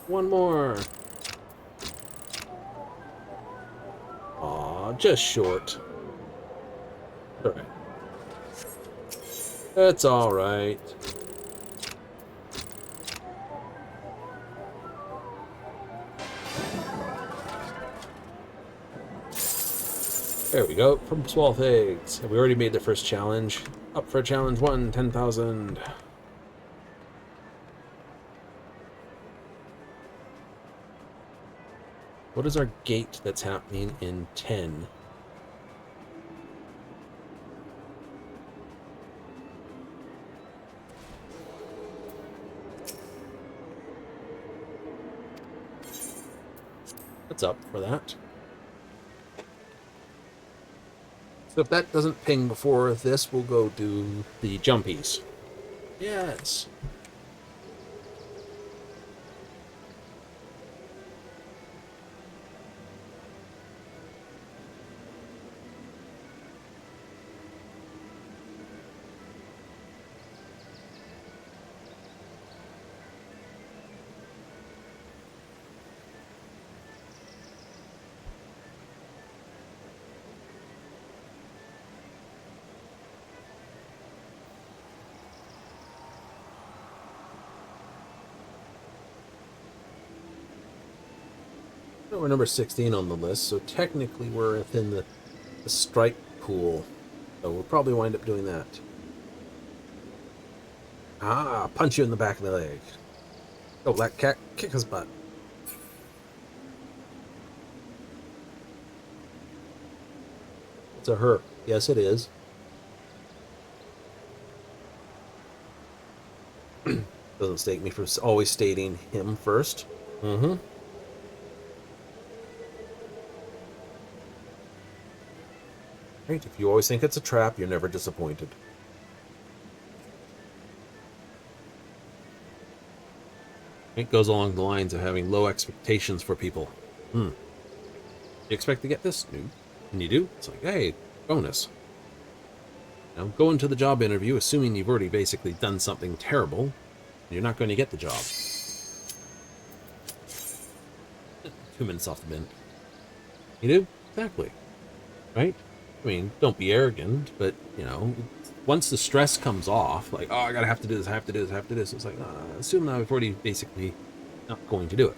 One more. Aw, just short. Alright. That's alright. There we go, from 12 eggs. We already made the first challenge. Up for challenge 1, 10,000. What is our gate that's happening in 10? What's up for that? So if that doesn't ping before this, we'll go do the jumpies. Yes. We're number 16 on the list, so technically we're within the strike pool. So we'll probably wind up doing that. Ah, punch you in the back of the leg. Oh, Black Cat, kick his butt. It's a her. Yes, it is. Doesn't stake me from always stating him first. Mm-hmm. Right, if you always think it's a trap, you're never disappointed. It goes along the lines of having low expectations for people. You expect to get this? No. And you do? It's like, hey, bonus. Now, go into the job interview assuming you've already basically done something terrible, and you're not going to get the job. 2 minutes off the bin. You do? Exactly. Right? I mean, don't be arrogant, but, you know, once the stress comes off, like, oh, I gotta have to do this, I have to do this, I have to do this, it's like, assume that I've already basically not going to do it.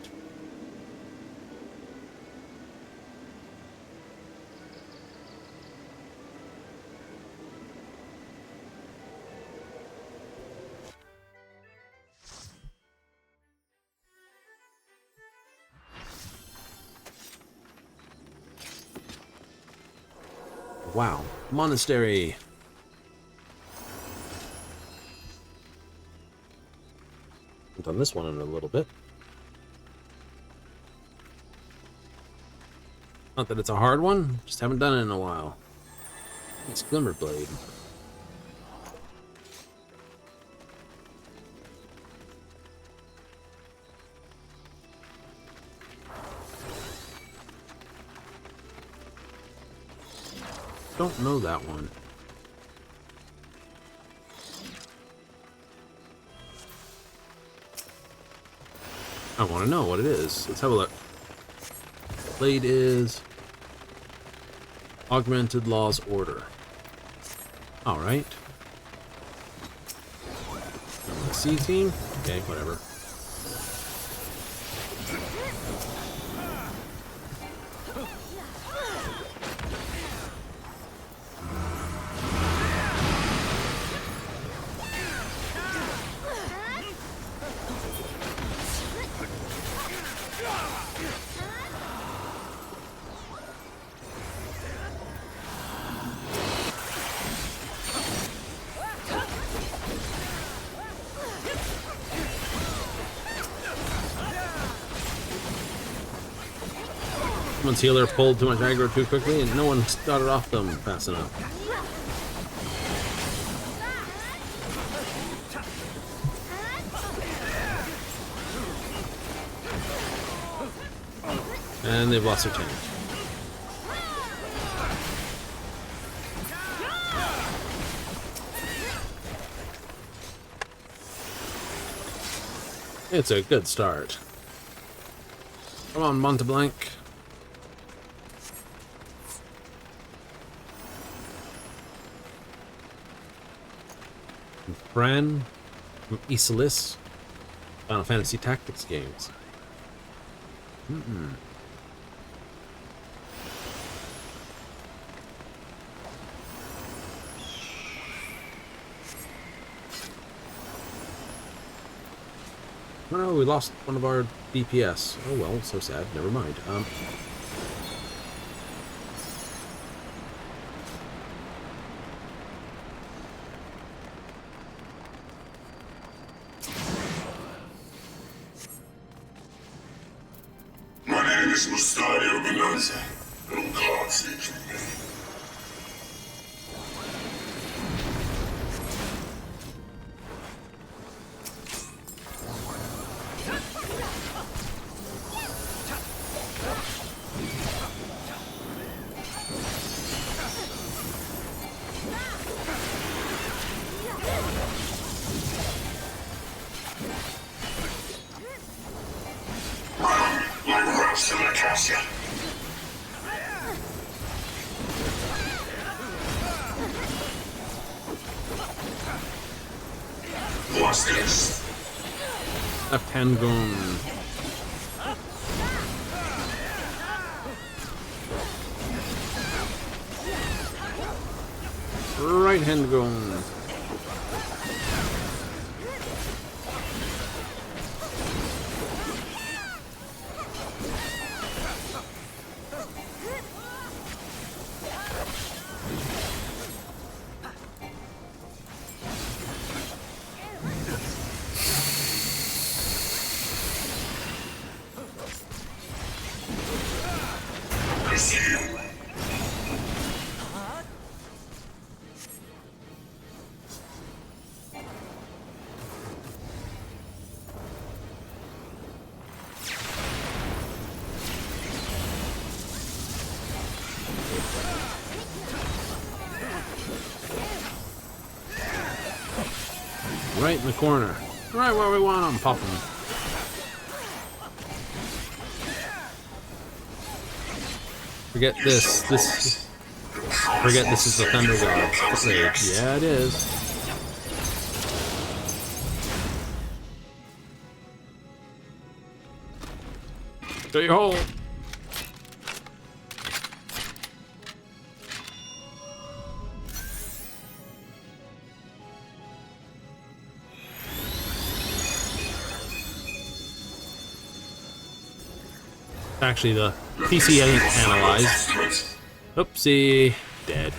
Wow. Monastery. I've done this one in a little bit. Not that it's a hard one, just haven't done it in a while. It's Glimmerblade. Don't know that one. I want to know what it is. Let's have a look. Blade is Augmented Laws Order. Alright. C team? Okay, whatever. Someone's healer pulled too much aggro too quickly, and no one started off them fast enough. And they've lost their tank. It's a good start. Come on, Monteblanc. Bran from Isolis, Final Fantasy Tactics games. Oh no, we lost one of our DPS. Oh well, so sad. Never mind. What's this? Left hand gun. Right hand gun. I see you. Right in the corner. Right where we want them. Pop them. Forget this. Forget this is the Thunder God. Yeah, it is. Show your hole. Actually, the PC hasn't analyzed. Oopsie. Dead.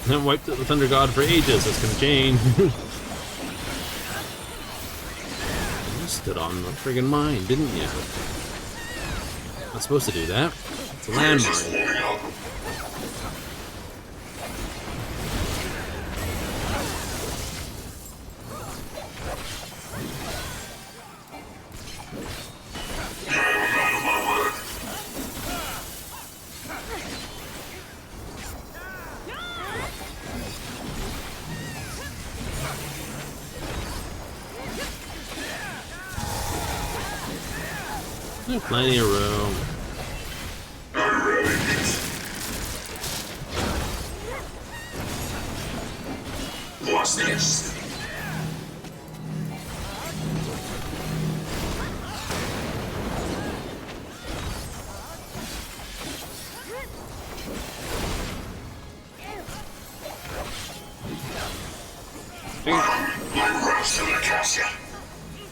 I haven't wiped out the Thunder God for ages. That's gonna change. You stood on the friggin' mine, didn't you? Not supposed to do that. It's a landmine. There's plenty of room. What's this?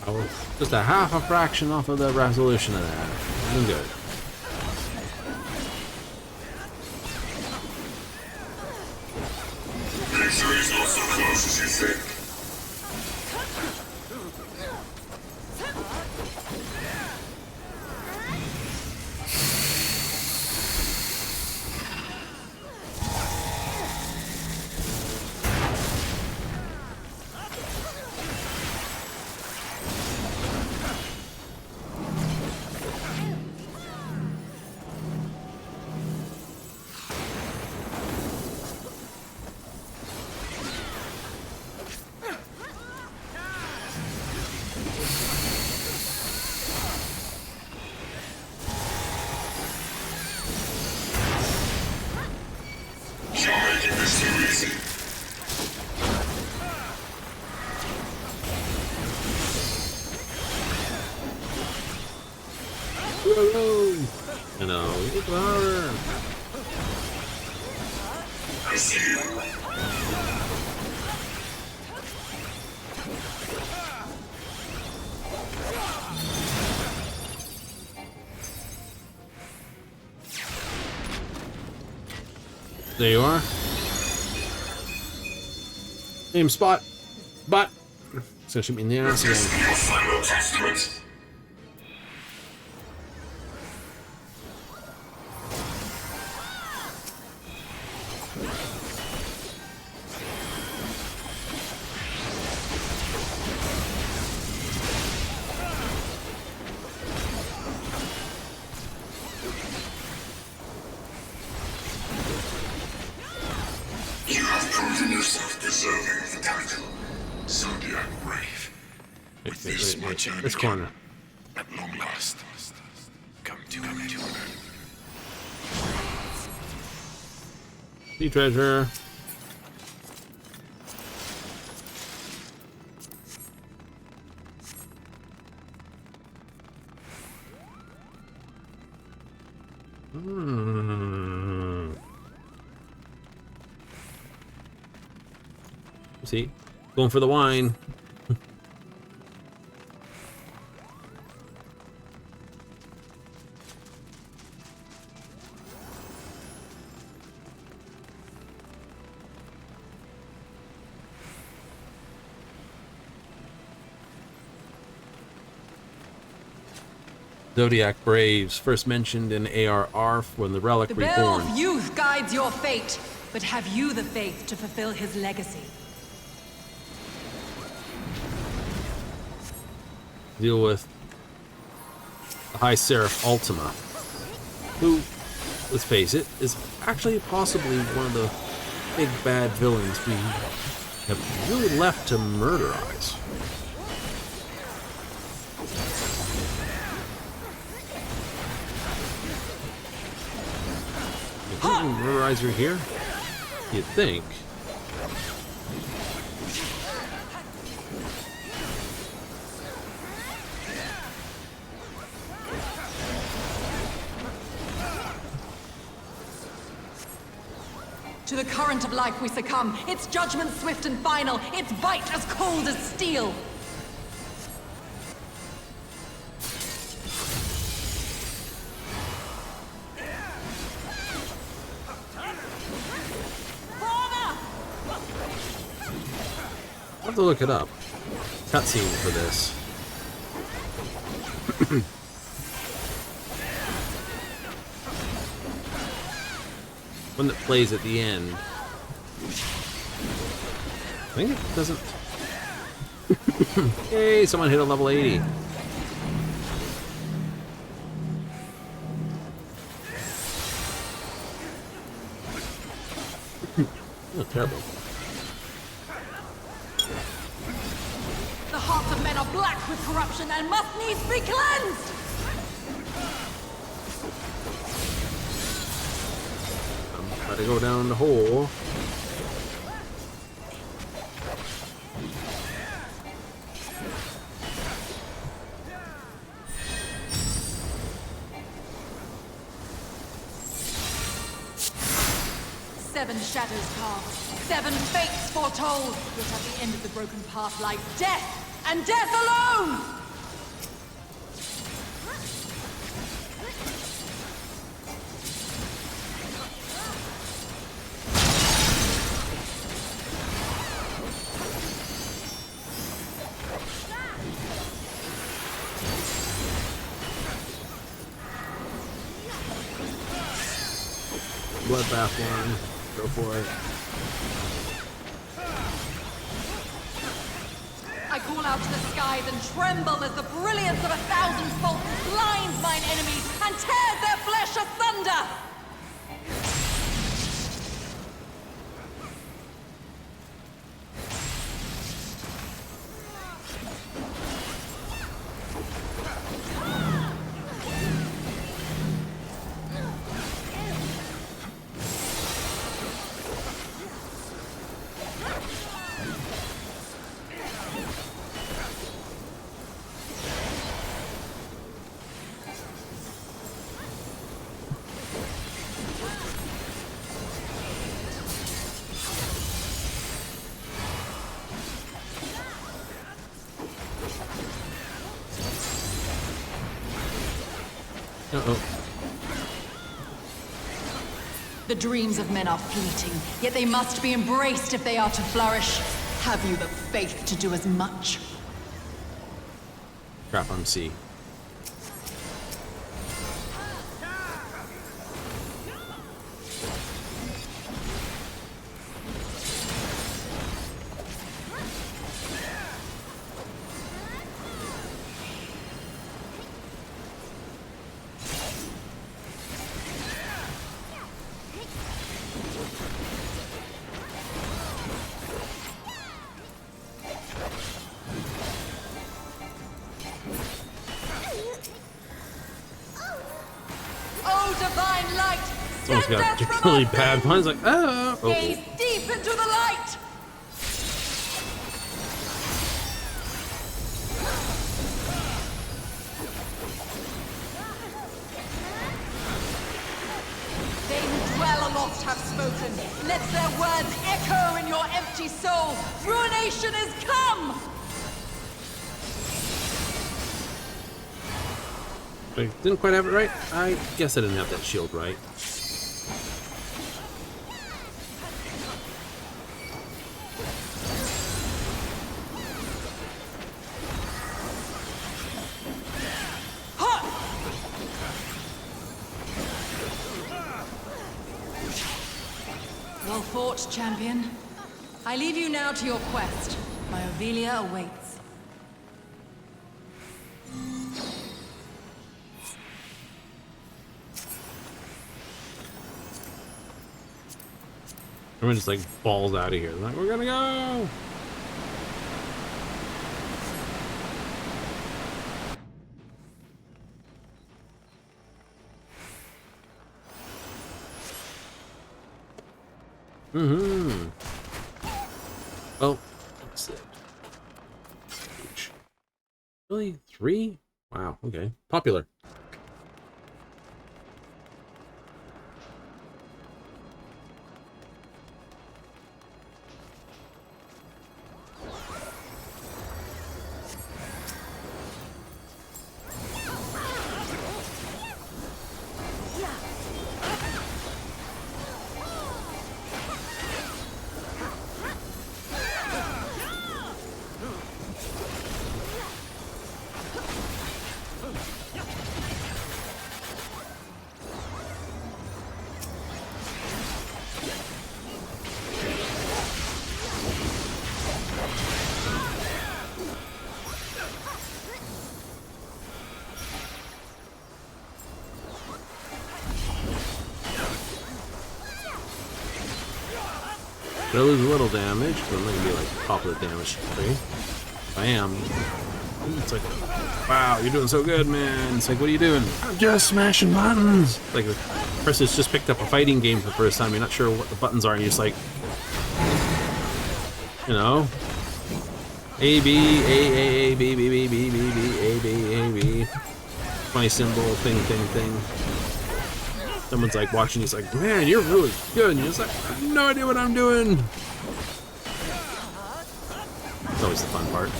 I was just a half a fraction off of the resolution of that. Doing good. Victory's not so close as you think. You're making this too easy. I know. It's harder. I see you. There you are. Same spot. But it's gonna shoot me in the ass This again. is your final testament. title, Zodiac Brave. With this, my journey This corner. can, at long last, come to an end. Sea treasure. See, going for the wine. Zodiac Braves, first mentioned in ARR when the Relic The bell Reborn. of youth guides your fate, but have you the faith to fulfill his legacy? Deal with the High Seraph Ultima, who, let's face it, is actually possibly one of the big bad villains we have really left to murderize. Murderizer here? You'd think. To the current of life we succumb, its judgment swift and final, its bite as cold as steel. I'll have to look it up. Cutscene for this. One that plays at the end. I think it doesn't. Hey, someone hit a level 80. Oh, terrible. The hearts of men are black with corruption and must needs be cleansed! Try to go down the hole. Seven shadows cast, seven fates foretold, yet at the end of the broken path lies death, and death alone! Bloodbath one. Go for it. I call out to the skies and tremble as the brilliance of 1,000 bolts blinds mine enemies and tears their flesh asunder! Uh-oh. The dreams of men are fleeting, yet they must be embraced if they are to flourish. Have you the faith to do as much? Crap, I'm C. Someone's got a Protect us from particularly our bad sins. one. It's like, oh. Gaze deep into the light. They who dwell aloft have spoken. Let their words echo in your empty soul. Ruination is come! I didn't quite have it right. I guess I didn't have that shield right. Well fought, champion. I leave you now to your quest. My Ovelia awaits. Everyone just like balls out of here. They're like, we're gonna go. Oh, what's it? Really? 3? Wow, okay. Popular. There was a little damage, but I'm not gonna be like popular damage. Okay. I am. It's like, wow, you're doing so good, man. It's like, what are you doing? I'm just smashing buttons. Like, the person's just picked up a fighting game for the first time. You're not sure what the buttons are, and you're just like, you know, A B A B B B B B B A B A B. Funny symbol thing. Someone's like watching, he's like, man, you're really good. And you're just like, I have no idea what I'm doing. It's always the fun part.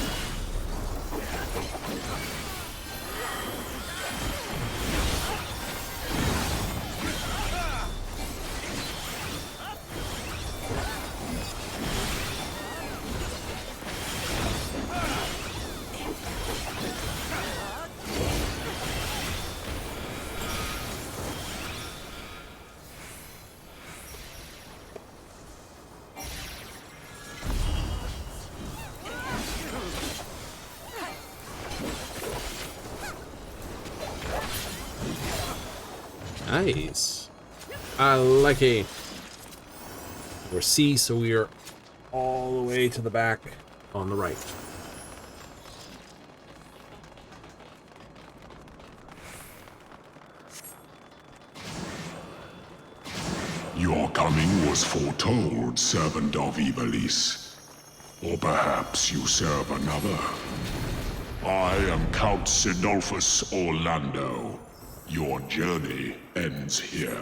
Nice. I like it. We're C, so we are all the way to the back on the right. Your coming was foretold, servant of Iblis. Or perhaps you serve another. I am Count Sidolphus Orlando. Your journey ends here.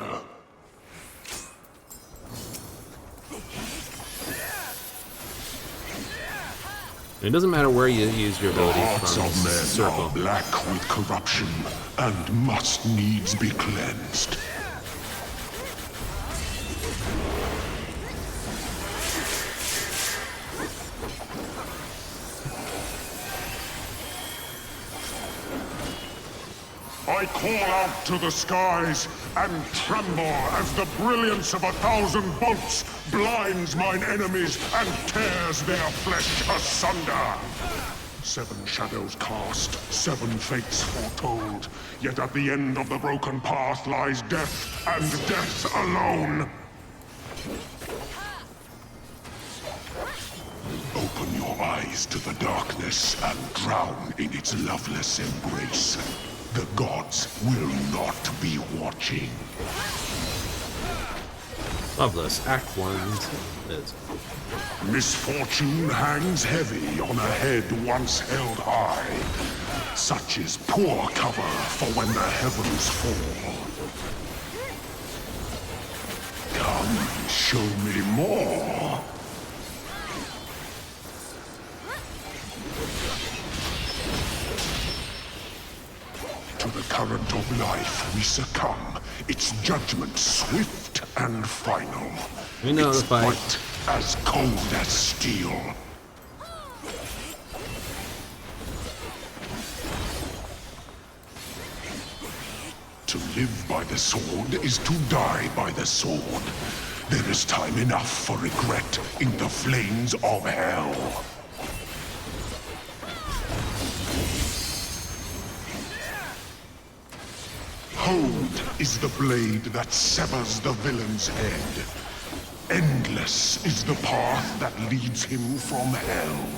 It doesn't matter where you use your The abilities hearts from. of men Circle. are black with corruption and must needs be cleansed. I call out to the skies and tremble as the brilliance of 1,000 bolts blinds mine enemies and tears their flesh asunder. 7 shadows cast, 7 fates foretold, yet at the end of the broken path lies death, and death alone. Open your eyes to the darkness and drown in its loveless embrace. The gods will not be watching. Loveless, Act 1. Liz. Misfortune hangs heavy on a head once held high. Such is poor cover for when the heavens fall. Come, show me more. To the current of life we succumb. Its judgment swift and final. We know its the fight. bite as cold as steel. To live by the sword is to die by the sword. There is time enough for regret in the flames of hell. Hold is the blade that severs the villain's head. Endless is the path that leads him from hell.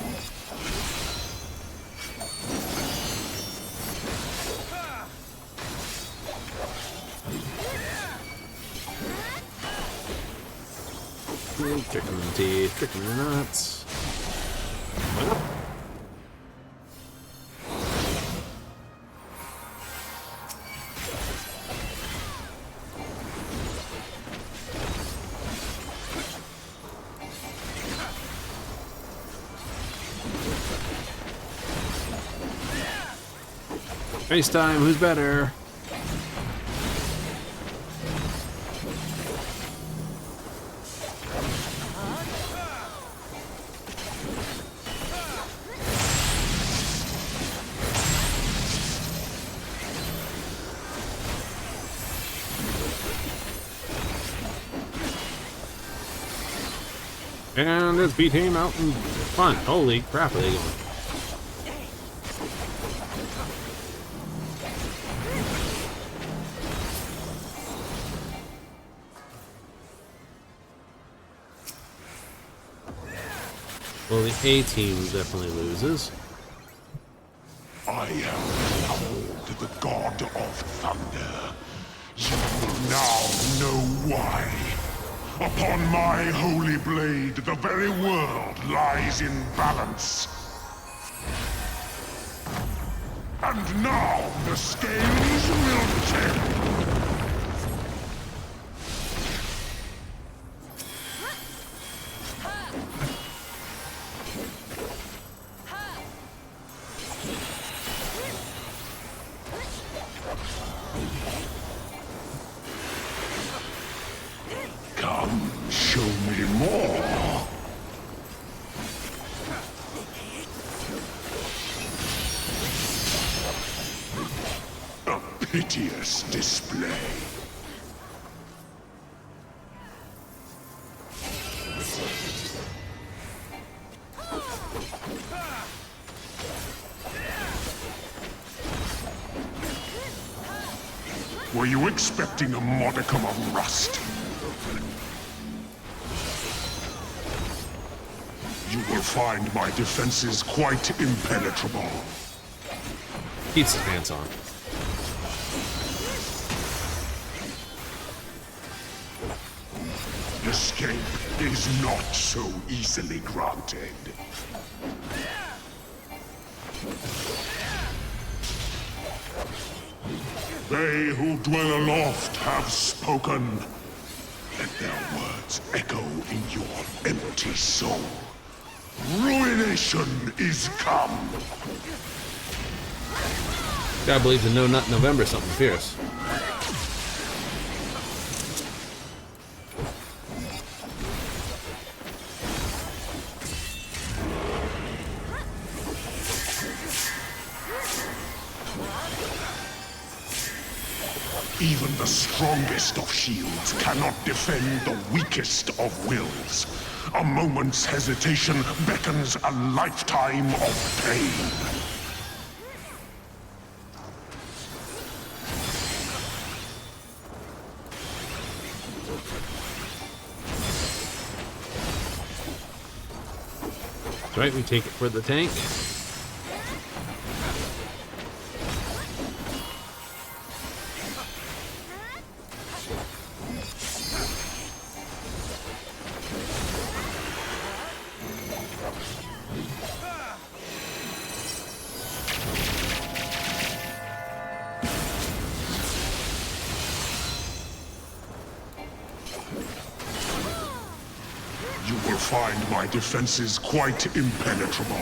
Kicking in the teeth, kicking in the nuts. FaceTime, who's better? And it's beat him out in front. Holy crap, are they going? Well, the A team definitely loses. I am called the God of Thunder. You will now know why. Upon my holy blade, the very world lies in balance. And now the scales will tip. Come, show me more. A piteous display. Were you expecting a modicum of rust? You will find my defenses quite impenetrable. Keeps his pants on. Escape is not so easily granted. They who dwell aloft have spoken. Let their words echo in your empty soul. Ruination is come. Gotta believe the No Nut November is something fierce. Even the strongest of shields cannot defend the weakest of wills. A moment's hesitation beckons a lifetime of pain. That's right, we take it for the tank. find my defenses quite impenetrable.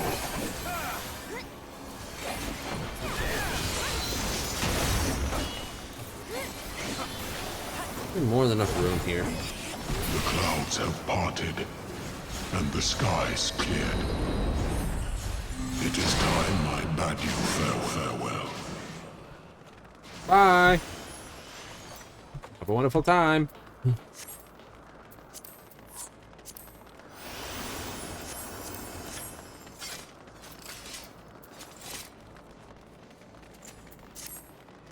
More than enough room here. The clouds have parted, and the skies cleared. It is time I bade you farewell. Bye. Have a wonderful time.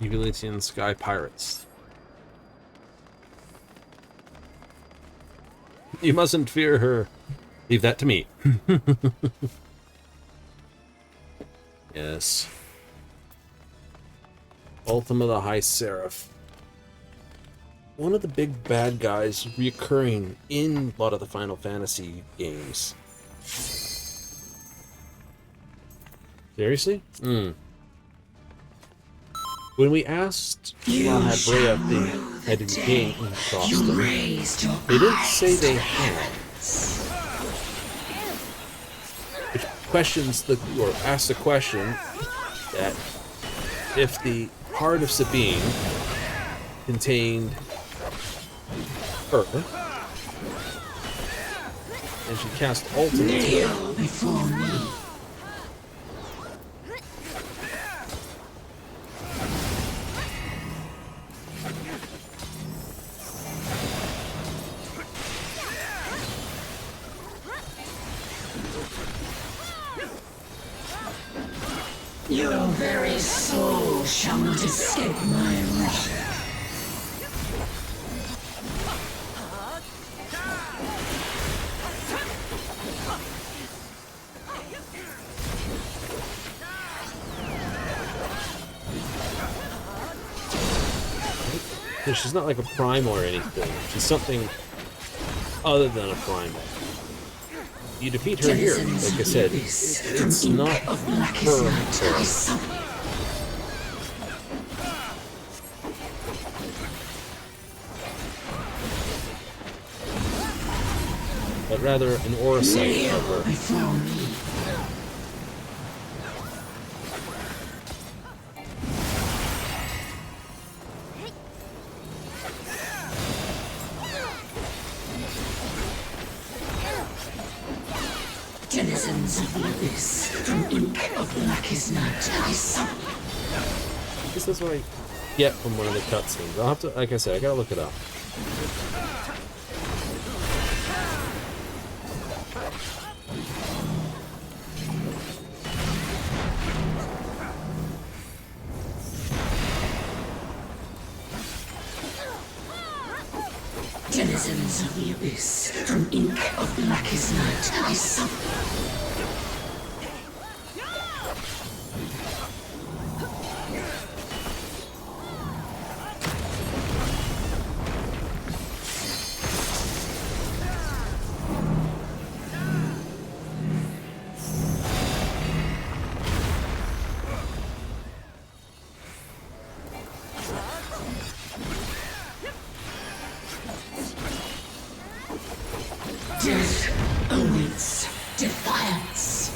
Evolution Sky Pirates. You mustn't fear her. Leave that to me. Yes. Ultima the High Seraph. One of the big bad guys reoccurring in a lot of the Final Fantasy games. Seriously? When we asked Brea if they had gained costume, they didn't say they had. Which questions or asks the question that if the heart of Sabine contained her, and she cast ultimate before me. Your very soul shall not escape my wrath. She's not like a primal or anything. She's something other than a primal. You defeat her here, like I said, it's not her. But rather an aura sight of her. Denizens of the abyss, from ink of blackest night, I summon. I guess that's what I get from one of the cutscenes. I'll have to, like I said, I gotta look it up. Denizens of the abyss, from ink of blackest night, I summon. Death awaits defiance.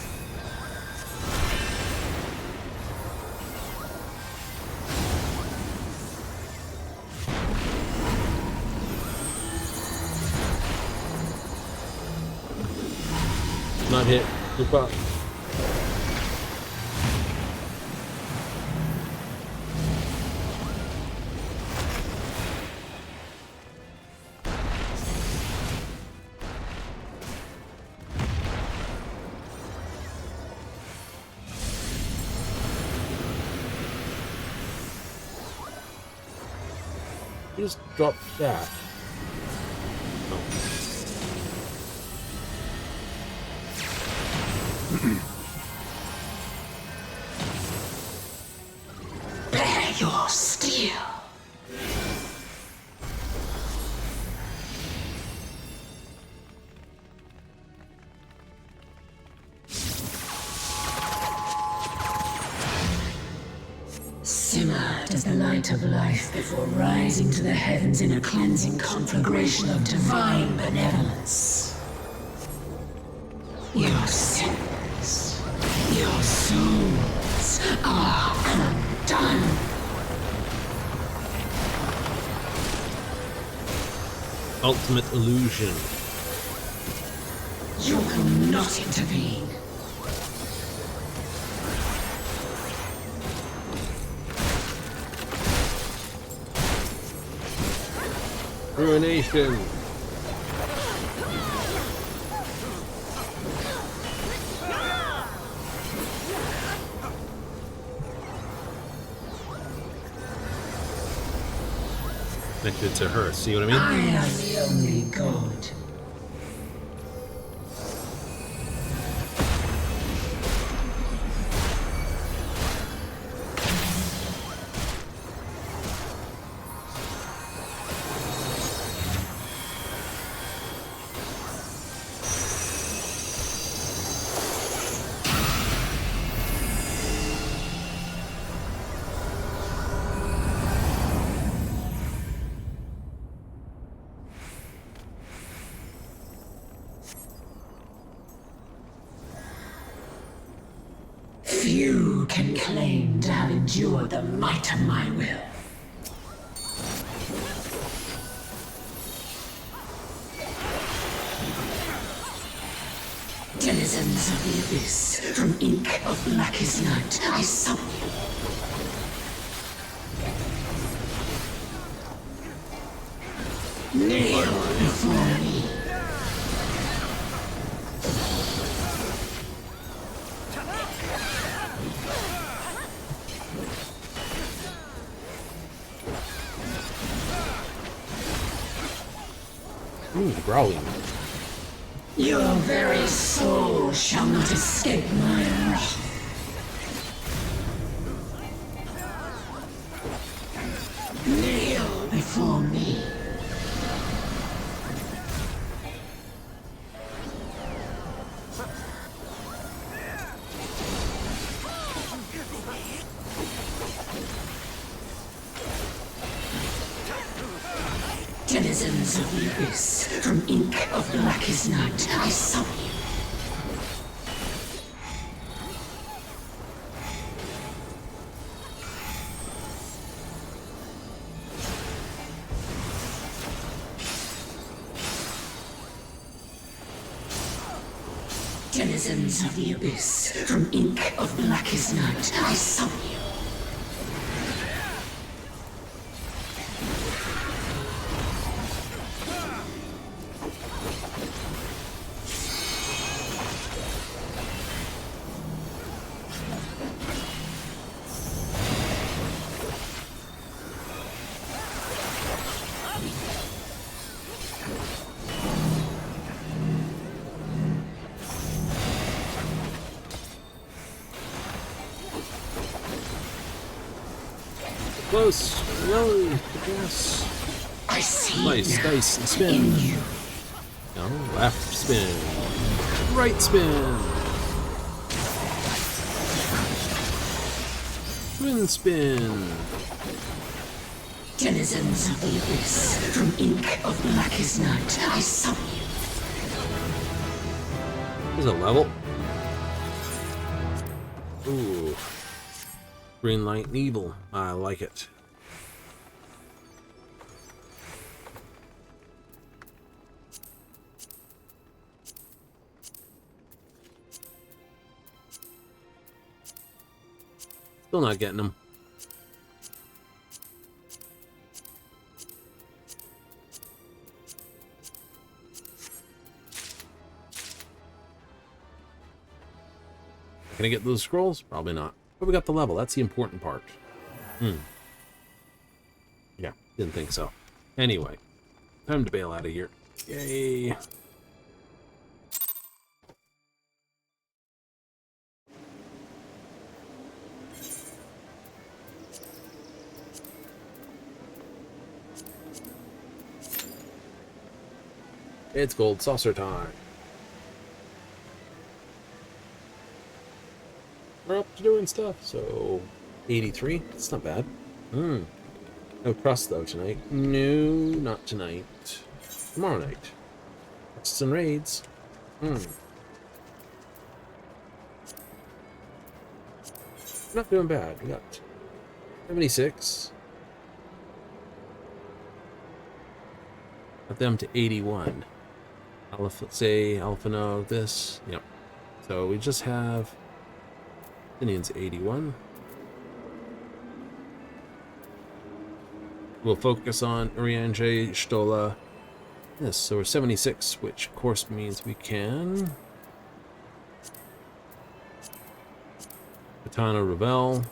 Not hit. Group up. Just drop that. Bear your steel. Simmer as the light of life before rising to the heavens in a cleansing conflagration of divine benevolence. Your sins, your souls are undone. Ultimate illusion. You will not intervene. Ruination. Connected to her, see what I mean? I am the only god. Few can claim to have endured the might of my will. Denizens of the abyss, from ink of blackest night, I summon you. Kneel before me. Ooh, growling. Your very soul shall not escape my wrath. Kneel before me. Denizens of the abyss, from ink of blackest night, I summon you. Denizens of the abyss, from ink of blackest night, I summon you. Close. Really? Yes. I see Slice, now dice, and spin. in you. No, left spin. Right spin. Twin spin. Denizens of the abyss, from ink of blackest night, I summon you. There's a level. Ooh. Green light and evil. I like it. Still not getting them. Can I get those scrolls? Probably not. But we got the level. That's the important part. Yeah, didn't think so. Anyway, time to bail out of here. Yay. It's gold saucer time. We're up to doing stuff, so 83. It's not bad. No trust though tonight. No, not tonight. Tomorrow night. Quests and raids. Not doing bad. We got 76. Got them to 81. Alpha this. Yep. So we just have Indians 81. We'll focus on Uriange, Stola. Yes, so we're 76, which of course means we can. Katana Revel.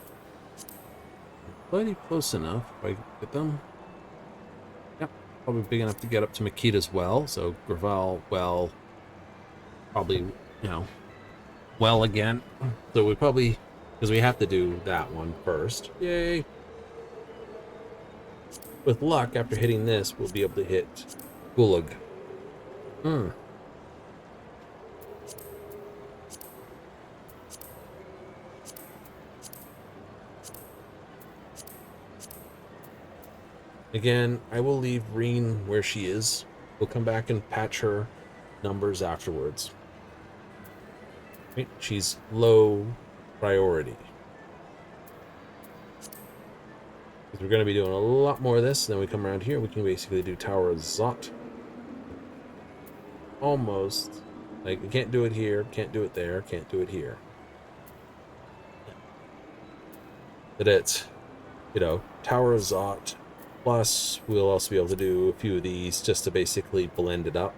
Plenty close enough if I get them. Yep, probably big enough to get up to Makita's well. So Gravel, well, probably, you know, well again. So we probably, because we have to do that one first. Yay! With luck, after hitting this, we'll be able to hit Gulag. Again, I will leave Reen where she is. We'll come back and patch her numbers afterwards. Right? She's low priority. Because we're going to be doing a lot more of this. Then we come around here, we can basically do Tower of Zot. Almost. Like, we can't do it here, can't do it there, can't do it here. But it's, you know, Tower of Zot. Plus, we'll also be able to do a few of these just to basically blend it up.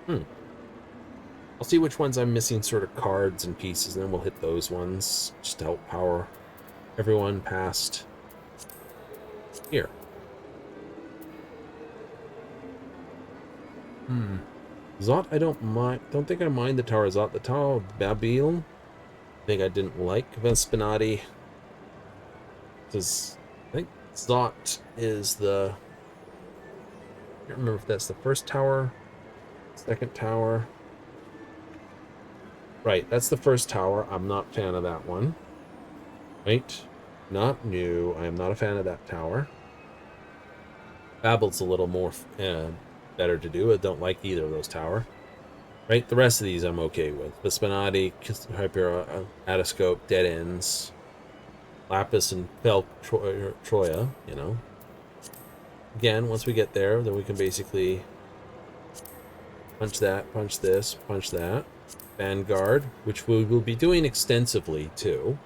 I'll see which ones I'm missing sort of cards and pieces, and then we'll hit those ones just to help power everyone past here. Zot, I don't think I mind the Tower of Zot. The Tower of Babil, I think I didn't like. Vespinati, because I think Zot is the, I can't remember if that's the first tower, second tower. Right, that's the first tower. I'm not a fan of that one. Right, not new. I am not a fan of that tower. Babel's a little more better to do. I don't like either of those tower. Right, the rest of these I'm okay with. Vespinati, Hypera, Adascope, Dead Ends, Lapis, and Fel Troya, you know. Again, once we get there, then we can basically punch that, punch this, punch that. Vanguard, which we will be doing extensively too.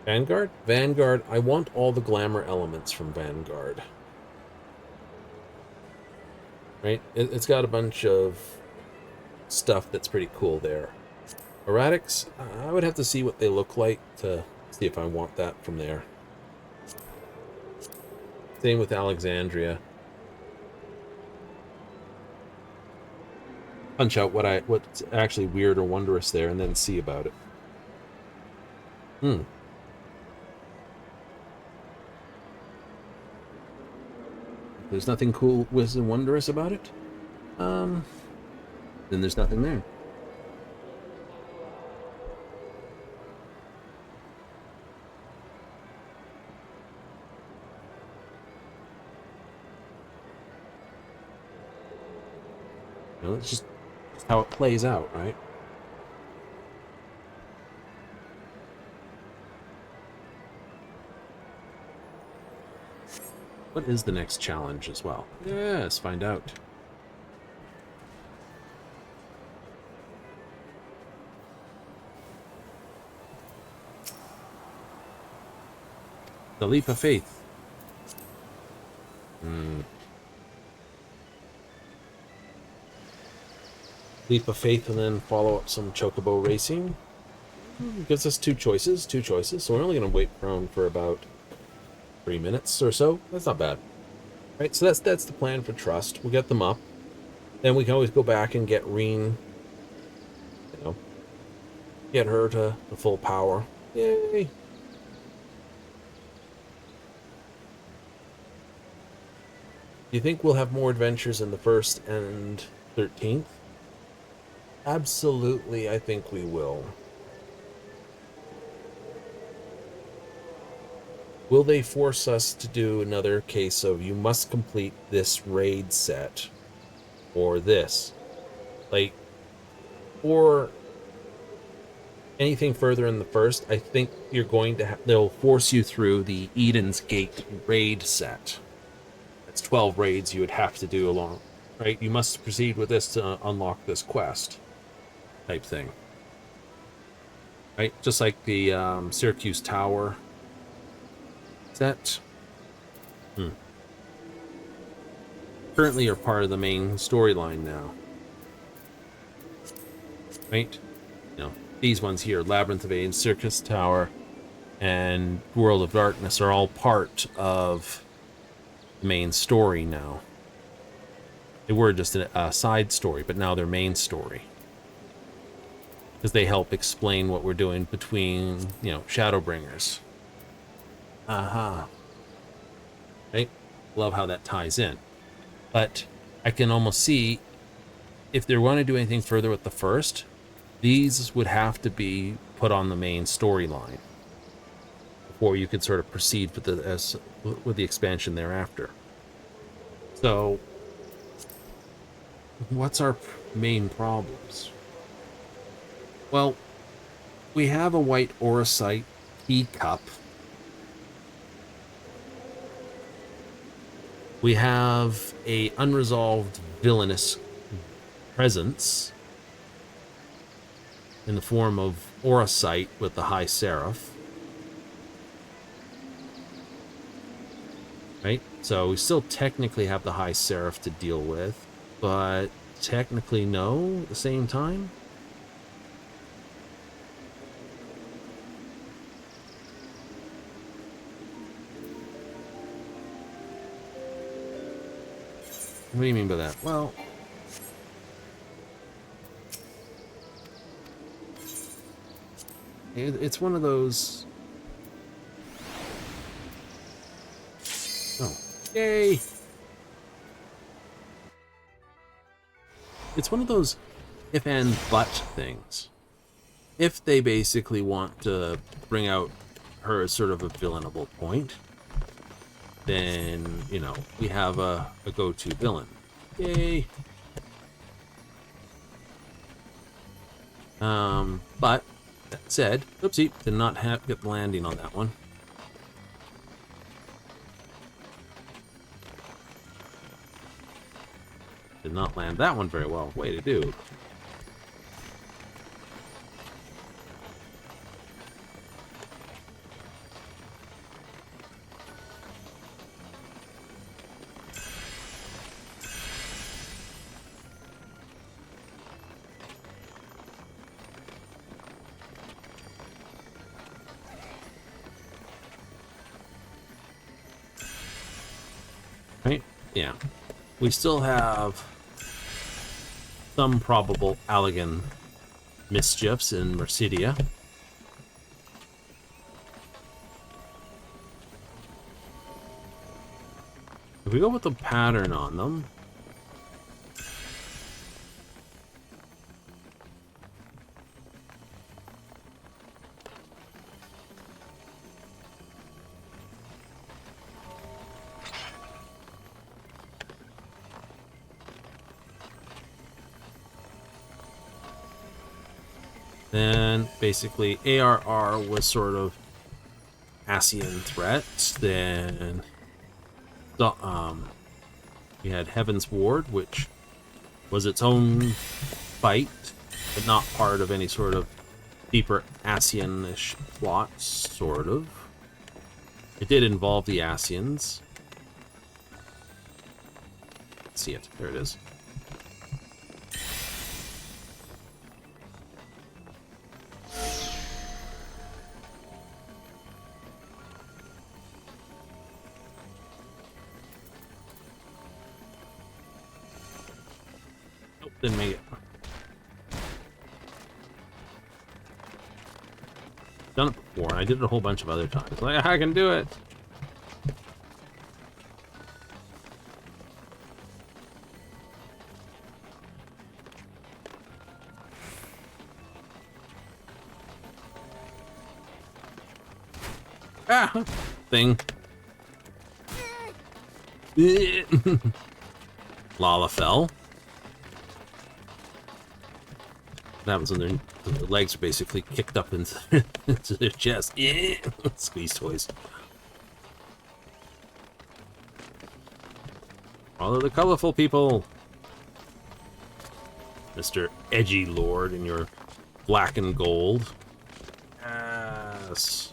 Vanguard? Vanguard, I want all the glamour elements from Vanguard. Right? It's got a bunch of stuff that's pretty cool there. Erratics, I would have to see what they look like to see if I want that from there. Same with Alexandria. Punch out what's actually weird or wondrous there and then see about it. There's nothing cool, and wondrous about it. Then there's nothing there. Well, it's just how it plays out, right? What is the next challenge as well? Yes, find out. The Leap of Faith. Leap of Faith and then follow up some Chocobo Racing. Gives us two choices. So we're only going to wait prone for about 3 minutes or so. That's not bad. Right, so that's the plan for Trust. We'll get them up. Then we can always go back and get Reen. You know, get her to the full power. Yay! Do you think we'll have more adventures in the 1st and 13th? Absolutely, I think we will. Will they force us to do another case of you must complete this raid set or this? Like, or anything further in the first, I think you're going to they'll force you through the Eden's Gate raid set. That's 12 raids you would have to do along, right? You must proceed with this to unlock this quest type thing. Right? Just like the Syracuse Tower set. Currently are part of the main storyline now. Right? You know, these ones here, Labyrinth of Aid, Syracuse Tower, and World of Darkness are all part of the main story now. They were just a side story, but now they're main story. Because they help explain what we're doing between, you know, Shadowbringers. Aha. Right? Love how that ties in. But I can almost see if they want to do anything further with the first, these would have to be put on the main storyline before you could sort of proceed with the expansion thereafter. So, what's our main problems? Well, we have a white Auracite teacup. We have a unresolved villainous presence in the form of Auracite with the High Seraph. Right? So we still technically have the High Seraph to deal with, but technically no at the same time. What do you mean by that? Well, it's one of those... Oh, yay! It's one of those if and but things. If they basically want to bring out her as sort of a villainable point, then, you know, we have a go-to villain. Yay! But, that said, oopsie, did not get the landing on that one. Did not land that one very well. Way to do. Right? Yeah. We still have some probable Allegan mischiefs in Mercidia. If we go with the pattern on them, then basically ARR was sort of Asian threat. Then we had Heaven's Ward, which was its own fight, but not part of any sort of deeper Asian-ish plot, sort of. It did involve the Asians. Let's see it. There it is. Didn't make it. Done it before, and I did it a whole bunch of other times. Like, I can do it. Ah, thing. Lala fell. What happens when they're The legs are basically kicked up into, into their chest. Yeah, squeeze toys. All of the colorful people. Mr. Edgy Lord in your black and gold. Yes.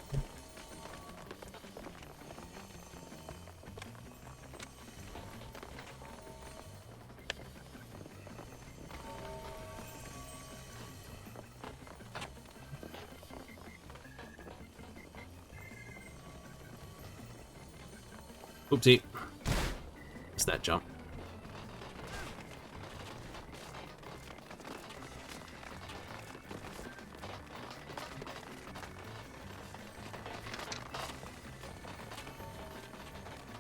Oopsie. Missed that jump.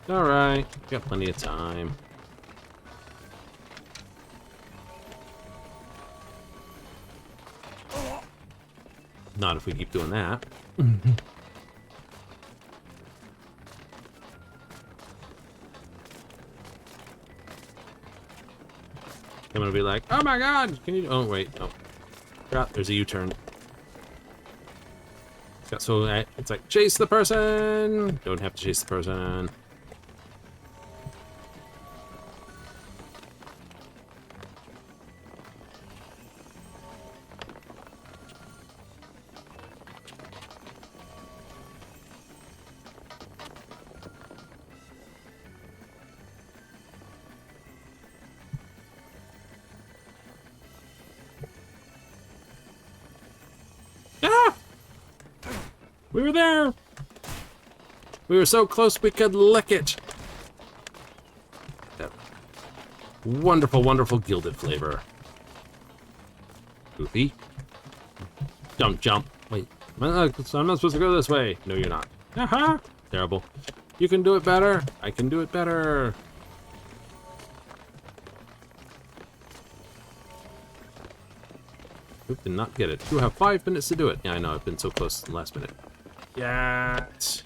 Alright, got plenty of time. Not if we keep doing that. I'm gonna be like, oh my god, can you? Oh wait, no. God, there's a U-turn. So it's like, chase the person! Don't have to chase the person. We were there! We were so close we could lick it! That wonderful, wonderful gilded flavor. Goofy. Don't jump. Wait, I'm not supposed to go this way. No, you're not. Haha! Terrible. You can do it better. I can do it better. Oop, did not get it. You have 5 minutes to do it. Yeah, I know. I've been so close to the last minute. Yes.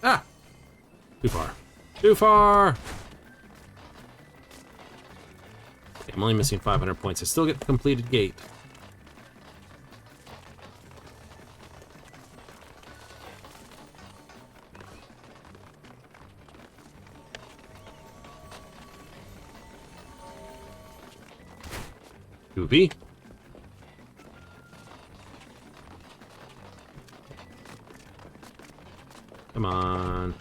Ah! Too far. Too far! Okay, I'm only missing 500 points. I still get the completed gate. Goofy. Come on.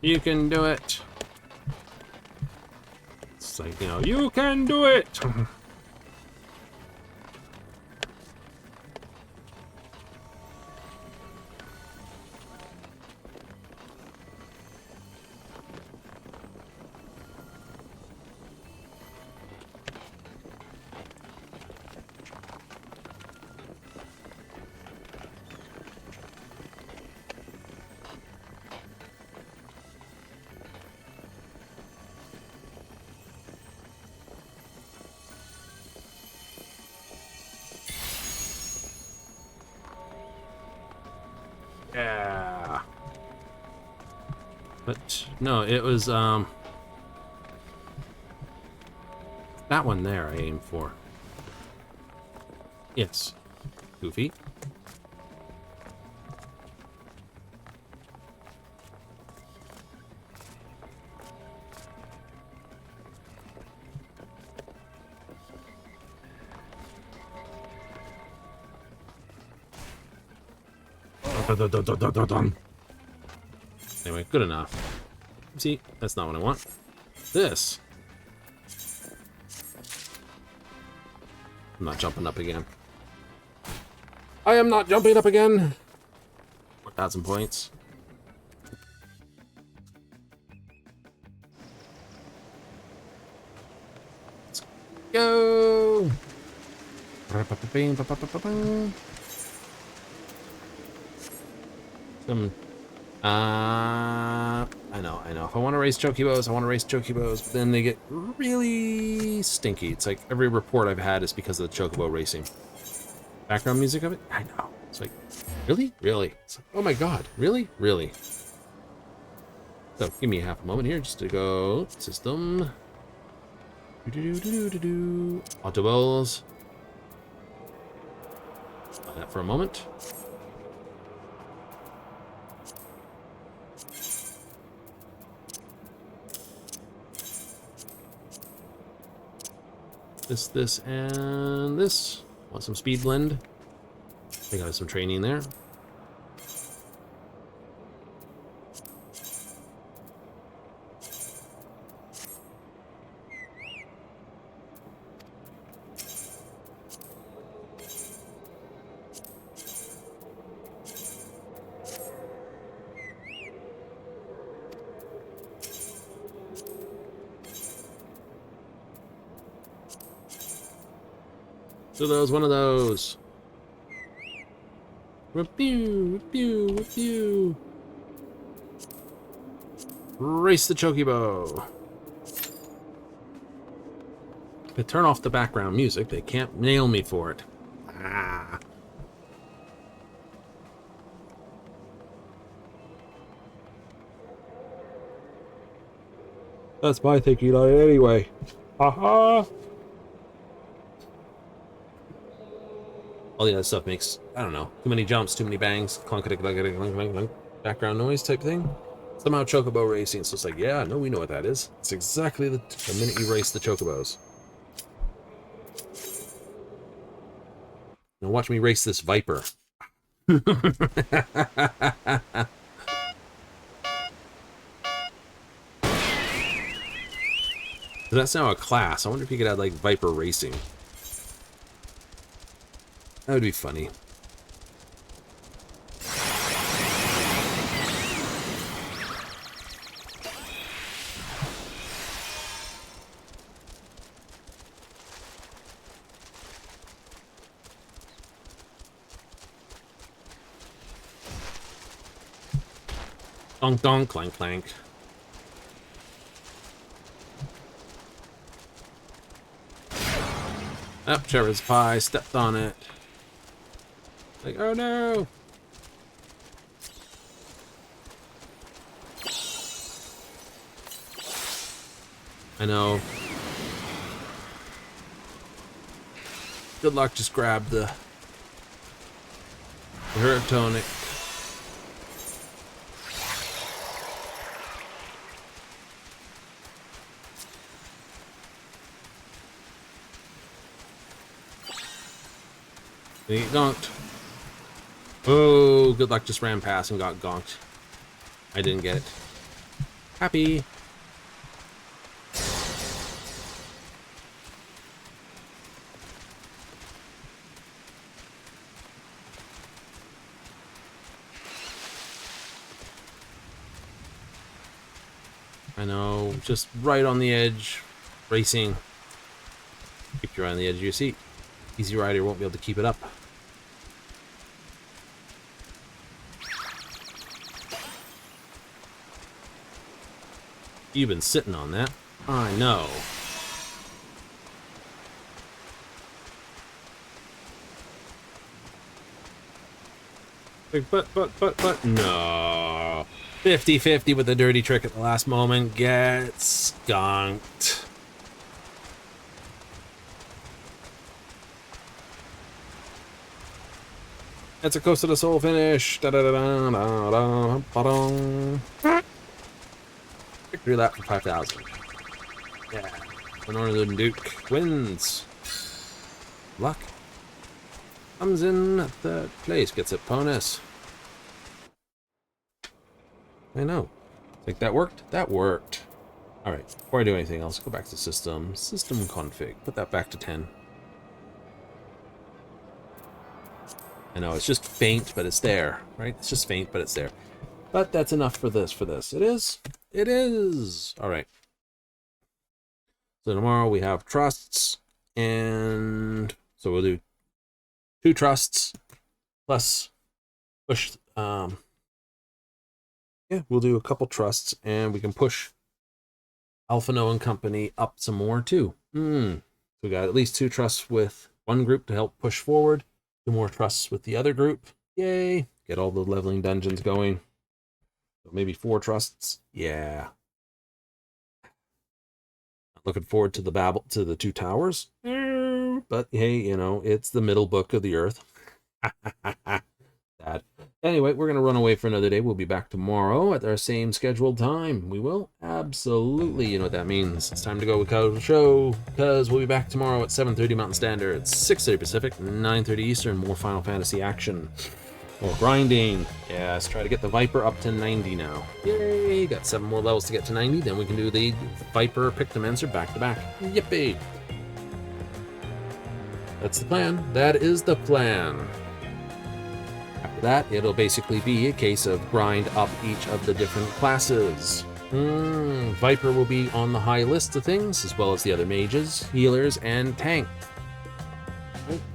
You can do it. It's like, you know, you can do it. Yeah. But no, it was that one there I aimed for. Yes. Goofy. Anyway, good enough. See, that's not what I want. This. I'm not jumping up again. I am not jumping up again. 4,000 points. Let's go. I know. If I want to race chocobos, I want to race chocobos, but then they get really stinky. It's like every report I've had is because of the chocobo racing. Background music of it? I know. It's like, really? Really? It's like, oh my god, really? Really? So give me half a moment here just to go system. Autoballs. On that for a moment. This, and this. Want some speed blend? I think I have some training there. So those, one of those. Pew, pew, pew. Race the chocobo. If I turn off the background music, they can't nail me for it. Ah. That's my thinking on it anyway. Haha. All the other stuff makes, I don't know, too many jumps, too many bangs, clunk, background noise type thing. Somehow chocobo racing, so it's like, yeah, no, we know what that is. It's exactly the minute you race the chocobos. Now watch me race this viper. That's now a class. I wonder if you could add like viper racing. That would be funny. Donk donk, clank clank. Oh, Trevor's pie stepped on it. Like, oh no! I know. Good luck, just grab the herb tonic. They get gonked. Oh, good luck just ran past and got gonked. I didn't get it. Happy. I know, just right on the edge, racing. Keep your eye on the edge of your seat. Easy Rider won't be able to keep it up. You've been sitting on that. I know. But, no. 50-50 with the dirty trick at the last moment. Get skunked. That's a Coast of the Soul finish. Victory lap for 5,000. Yeah. The Northern Duke wins. Luck. Comes in at third place. Gets a bonus. I know. Think that worked? That worked. Alright. Before I do anything else, go back to system. System config. Put that back to 10. I know, it's just faint, but it's there, right? It's just faint, but it's there. But that's enough for this, It is? It is! Alright. So tomorrow we have trusts, and so we'll do 2 trusts, plus push, yeah, we'll do a couple trusts, and we can push Alphano and Company up some more, too. So we got at least 2 trusts with one group to help push forward. 2 more trusts with the other group. Yay! Get all the leveling dungeons going. So maybe 4 trusts. Yeah. Looking forward to the 2 towers. But hey, you know, it's the middle book of the earth. Sad. Anyway, we're going to run away for another day. We'll be back tomorrow at our same scheduled time. We will? Absolutely. You know what that means. It's time to go with the show, because we'll be back tomorrow at 7:30 Mountain Standard, 6:30 Pacific, 9:30 Eastern. More Final Fantasy action. More grinding. Yeah, let's try to get the Viper up to 90 now. Yay! Got 7 more levels to get to 90. Then we can do the Viper Pictomancer back to back. Yippee! That's the plan. That is the plan. After that, it'll basically be a case of grind up each of the different classes. Viper will be on the high list of things, as well as the other mages, healers, and tank.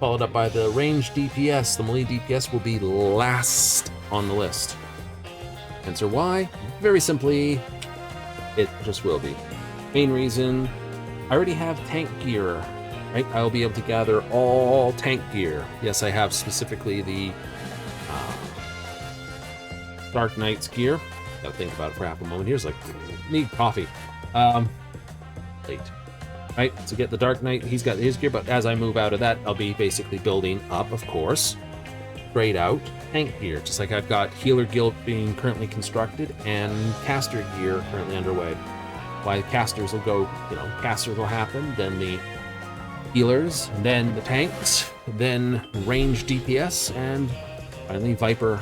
Followed up by the range DPS. The melee DPS will be last on the list. Answer why? Very simply, it just will be. Main reason, I already have tank gear, right? I'll be able to gather all tank gear. Yes, I have specifically the Dark Knight's gear. Gotta think about it for half a moment here. It's like, need coffee. Late. Right, to get the Dark Knight, he's got his gear, but as I move out of that, I'll be basically building up, of course, straight out tank gear, just like I've got Healer Guild being currently constructed and caster gear currently underway. Why casters will go, you know, casters will happen, then the healers, then the tanks, then range DPS, and finally Viper.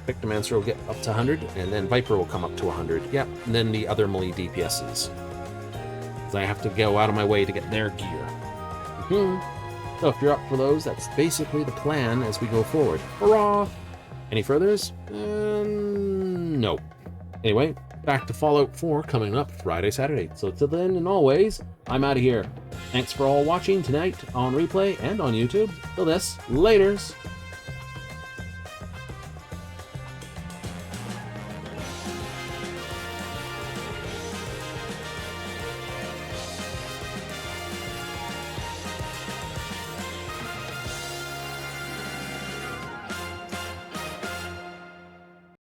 Pictomancer will get up to 100, and then Viper will come up to 100. Yep, and then the other melee DPSs. I have to go out of my way to get their gear. So if you're up for those, that's basically the plan as we go forward. Hurrah! Any furthers? No. Anyway, back to Fallout 4 coming up Friday, Saturday. So till then, and always, I'm out of here. Thanks for all watching tonight on replay and on YouTube. Till this, laters!